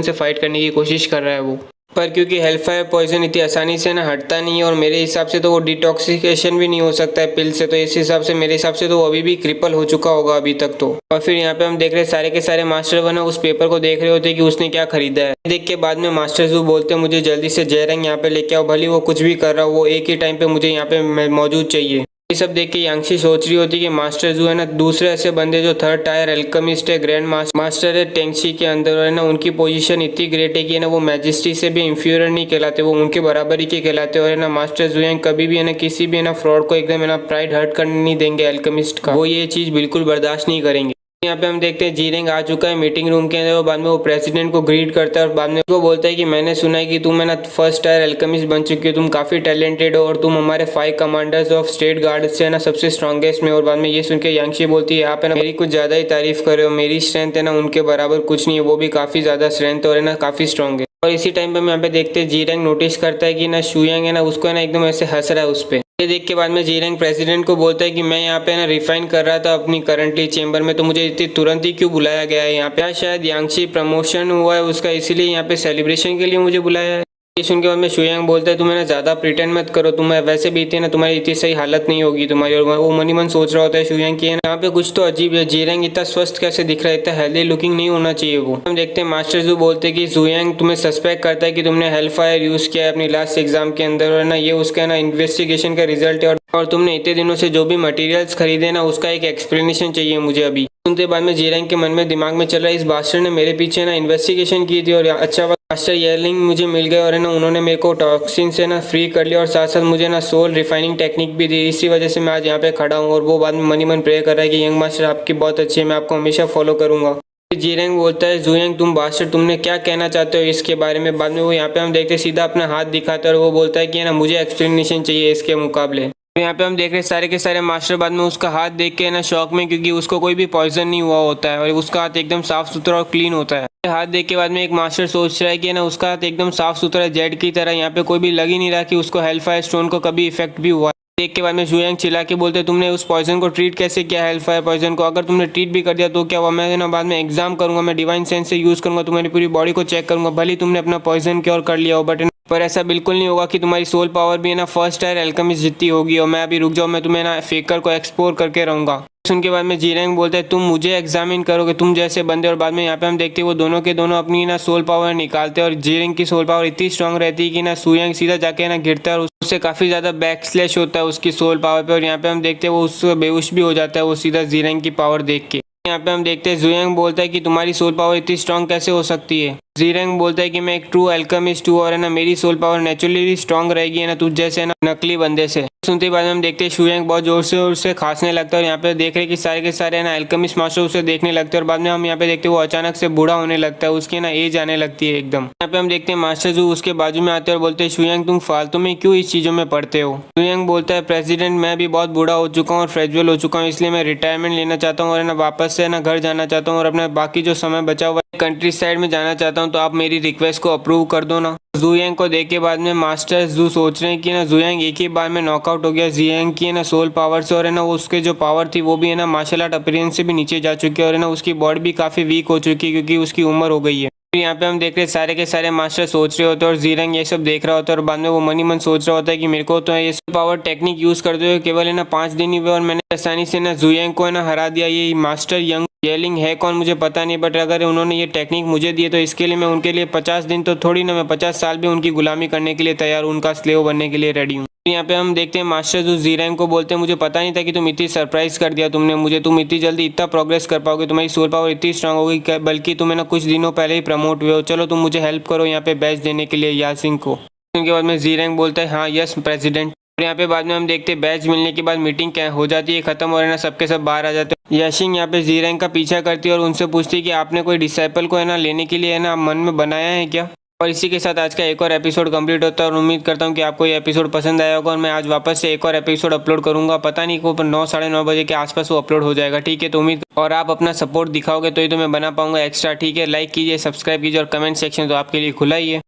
से फाइट करने की कोशिश कर रहा है वो, पर क्योंकि हेल्फायर पॉइजन इतनी आसानी से ना हटता नहीं है और मेरे हिसाब से तो वो डिटॉक्सिकेशन भी नहीं हो सकता है पिल से, तो इस हिसाब से मेरे हिसाब से तो वो अभी भी क्रिपल हो चुका होगा अभी तक तो। और फिर यहाँ पे हम देख रहे हैं सारे के सारे मास्टर बना उस पेपर को देख रहे होते कि उसने क्या खरीदा है। देख के बाद में मास्टर जू बोलते हैं मुझे जल्दी से जेरेंग यहाँ पे लेके आओ, भले वो कुछ भी कर रहा हो वो एक ही टाइम पे मुझे यहाँ पे मौजूद चाहिए। ये सब देख के यांगशी सोच रही होती कि मास्टर जू है ना दूसरे ऐसे बंदे जो थर्ड टायर एल्केमिस्ट है, ग्रैंड मास्टर है टेंगशी के अंदर है ना, उनकी पोजीशन इतनी ग्रेट है कि ना वो मैजेस्टी से भी इंफीरियर नहीं कहलाते, वो उनके बराबर ही के कहलाते, और है ना मास्टर जू हैं कभी भी है ना किसी भी है ना फ्रॉड को एकदम है ना प्राइड हर्ट करने नहीं देंगे एल्केमिस्ट का, वो ये चीज़ बिल्कुल बर्दाश्त नहीं करेंगे। यहाँ पे हम देखते हैं जीरेंग आ चुका है मीटिंग रूम के अंदर, और बाद में वो प्रेसिडेंट को ग्रीट करता है और बाद में वो बोलता है कि मैंने सुना है कि तुम है ना फर्स्ट टायर एल्केमिस्ट बन चुकी हो, तुम काफ़ी टैलेंटेड हो और तुम हमारे 5 कमांडर्स ऑफ स्टेट गार्ड से है ना सबसे स्ट्रॉन्गेस्ट में। और बाद में ये सुन के यांगशी बोलती है आप है ना मेरी कुछ ज़्यादा ही तारीफ कर रहे हो, मेरी स्ट्रेंथ है ना उनके बराबर कुछ नहीं है, वो भी काफ़ी ज़्यादा स्ट्रेंथ और है ना काफ़ी स्ट्रॉन्ग है। और इसी टाइम पे हम यहाँ पे देखते हैं जीरेंग नोटिस करता है कि ना शुयांग है ना उसको है ना एकदम ऐसे हंस रहा है उस पर। ये देख के बाद में जीरंग प्रेसिडेंट को बोलता है कि मैं यहाँ पे ना रिफाइन कर रहा था अपनी करंटली चेंबर में, तो मुझे इतनी तुरंत ही क्यों बुलाया गया है यहाँ पे? या शायद यांगची प्रमोशन हुआ है उसका, इसीलिए यहाँ पे सेलिब्रेशन के लिए मुझे बुलाया है। ये सुन के बाद में शुयांग बोलता है तुम्हें ना ज़्यादा प्रिटेंड मत करो, तुम्हें वैसे भी इतनी ना तुम्हारी इतनी सही हालत नहीं होगी तुम्हारी। और वो मन ही मन सोच रहा होता है शुयांग की यहाँ पे कुछ तो अजीब है, जीरंग इतना स्वस्थ कैसे दिख रहा है, इतना हेल्दी लुकिंग नहीं होना चाहिए वो। हम देखते हैं मास्टर जू बोलते हैं कि शुयांग तुम्हें सस्पेक्ट करता है कि तुमने हेलफायर यूज़ किया है अपनी लास्ट एग्जाम के अंदर, और ना ये उसका ना इन्वेस्टिगेशन का रिजल्ट है, और तुमने इतने दिनों से जो भी मटेरियल्स खरीदे ना उसका एक एक्सप्लेनेशन चाहिए मुझे अभी। सुनते बाद में जीरंग के मन में दिमाग में चल रहा है इस बास्टर ने मेरे पीछे ना इन्वेस्टिगेशन की थी, और अच्छा मास्टर येलिंग मुझे मिल गए, और है ना उन्होंने मेरे को टॉक्सिन से ना फ्री कर लिया, और साथ साथ मुझे ना सोल रिफाइनिंग टेक्निक भी दी। इसी वजह से मैं आज यहाँ पे खड़ा हूँ। और वो बाद में मन ही मन प्रे कर रहा है कि यंग मास्टर आपकी बहुत अच्छी है, मैं आपको हमेशा फॉलो करूंगा। जीरंग बोलता है जुयांग तुम बास्टर तुमने क्या कहना चाहते हो इसके बारे में? बाद में वो यहाँ पे हम देखते सीधा अपना हाथ दिखाता है, और वो बोलता है कि ना मुझे एक्सप्लेनेशन चाहिए इसके मुकाबले। तो यहाँ पे हम देख रहे हैं सारे के सारे मास्टर बाद में उसका हाथ देख के ना शॉक में, क्योंकि उसको कोई भी पॉइजन नहीं हुआ होता है और उसका हाथ एकदम साफ सुथरा और क्लीन होता है। हाथ देख के बाद में एक मास्टर सोच रहा है कि ना उसका हाथ एकदम साफ सुथरा जेड की तरह, यहाँ पे कोई भी लग ही नहीं रहा कि उसको हेलफायर स्टोन को कभी इफेक्ट भी हुआ। देख के बाद में जुयांग चिल्ला के बोलते तुमने उस पॉइजन को ट्रीट कैसे किया, हेलफायर पॉइजन को? अगर तुमने ट्रीट भी कर दिया तो क्या हुआ? मैं ना बाद में एग्जाम करूंगा, मैं डिवाइन सेंस से यूज करूंगा, तुम्हारी पूरी बॉडी को चेक करूंगा, भले ही तुमने अपना पॉइजन क्योर कर लिया हो, बट पर ऐसा बिल्कुल नहीं होगा कि तुम्हारी सोल पावर भी है ना फर्स्ट टायर एल्केमिस्ट जितनी होगी। और मैं अभी रुक जाऊँ, मैं तुम्हें ना फेकर को एक्सप्लोर करके रहूंगा। सुन के बाद में जीरंग बोलता है तुम मुझे एग्जामिन करोगे, तुम जैसे बंदे। और बाद में यहाँ पे हम देखते हैं वो दोनों के दोनों अपनी ना सोल पावर निकालते हैं, और जीरंग की सोल पावर इतनी स्ट्रांग रहती है कि ना शुयांग सीधा जाके ना गिरता है, और उससे काफी ज्यादा बैक स्लैश होता है उसकी सोल पावर पे। और यहाँ पे हम देखते हैं वो उससे बेहोश भी हो जाता है वो सीधा जीरंग की पावर देख के। यहाँ पे हम देखते हैं जुयांग बोलता है कि तुम्हारी सोल पावर इतनी स्ट्रांग कैसे हो सकती है? जीरंग बोलता है कि मैं एक ट्रू अल्केमिस्ट हूँ, और है ना मेरी सोल पावर नेचुरली स्ट्रांग रहेगी है ना तुझ जैसे ना नकली बंदे से। सुनते ही बाद में हम देखते हैं शुयांग बहुत जोर से उससे खांसने लगता है, और यहाँ पे देख रहे हैं कि सारे के सारे ना अल्केमिस्ट मास्टर उसे देखने लगते हैं। और बाद में हम यहाँ पे देखते हैं वो अचानक से बूढ़ा होने लगता है, उसकी ना एज आने लगती है एकदम। यहाँ पे हम देखते हैं मास्टर जू उसके बाजू में आते हैं और बोलते हैं शुयांग तुम फालतू में क्यों इस चीजों में पढ़ते हो? शुयांग बोलता है प्रेसिडेंट मैं भी बहुत बूढ़ा हो चुका हूँ और फ्रेजुअल हो चुका हूँ, इसलिए मैं रिटायरमेंट लेना चाहता हूँ, और ना वापस से ना घर जाना चाहता हूँ, और अपना बाकी जो समय बचा हुआ है कंट्री साइड में जाना चाहता हूँ, तो आप मेरी रिक्वेस्ट को अप्रूव कर दो ना। जुयांग को देख के बाद में मास्टर जू सोच रहे हैं कि ना जुयांग एक ही बार में नॉकआउट हो गया जुयांग की है ना सोल पावर से, और है ना उसके जो पावर थी वो भी है ना मार्शल आर्ट अपीयरेंस से भी नीचे जा चुकी है, और है ना उसकी बॉडी भी काफी वीक हो चुकी है क्योंकि उसकी उम्र हो गई है। यहाँ पे हम देख रहे हैं सारे के सारे मास्टर सोच रहे होते हैं, और जीरंग ये सब देख रहा होता है, और बाद में वो मन ही मन सोच रहा होता है कि मेरे को तो ये पावर टेक्निक यूज करते हुए केवल है ना 5 दिन ही हुए, और मैंने आसानी से ना जुयांग को है ना हरा दिया। ये मास्टर यंग येलिंग है कौन मुझे पता नहीं, बट अगर उन्होंने ये टेक्निक मुझे दी है तो इसके लिए मैं उनके लिए 50 दिन तो थोड़ी ना, मैं 50 साल भी उनकी गुलामी करने के लिए तैयार हूँ, उनका स्लेव बनने के लिए रेडी हूँ। यहाँ पे हम देखते हैं मास्टर जो जीरंग को बोलते हैं मुझे पता नहीं था कि तुम इतनी सरप्राइज कर दिया तुमने मुझे, तुम इतनी जल्दी इतना प्रोग्रेस कर पाओगे, तुम्हारी सोल पावर इतनी स्ट्रांग होगी, बल्कि तुम्हें ना कुछ दिनों पहले ही प्रमोट हुए हो, चलो तुम मुझे हेल्प करो यहाँ पे बैच देने के लिए यासिंग को। उनके बाद में जीरंग बोलता है हाँ यस प्रेसिडेंट। और यहाँ पे बाद में हम देखते हैं बैच मिलने के बाद मीटिंग क्या हो जाती है खत्म, और है ना सबके सब बाहर आ जाते हैं। याशिंग यहाँ पे जीरंग का पीछा करती है और उनसे पूछती है कि आपने कोई डिसाइपल को है ना लेने के लिए है ना मन में बनाया है क्या? और इसी के साथ आज का एक और एपिसोड कंप्लीट होता है, और उम्मीद करता हूँ कि आपको ये एपिसोड पसंद आया होगा, और मैं आज वापस से एक और एपिसोड अपलोड करूंगा, पता नहीं को 9 साढ़े 9 बजे के आसपास वो अपलोड हो जाएगा। ठीक है, तो उम्मीद और आप अपना सपोर्ट दिखाओगे तो ही तो मैं बना पाऊंगा एक्स्ट्रा। ठीक है, लाइक कीजिए, सब्सक्राइब कीजिए, और कमेंट सेक्शन तो आपके लिए खुला ही है।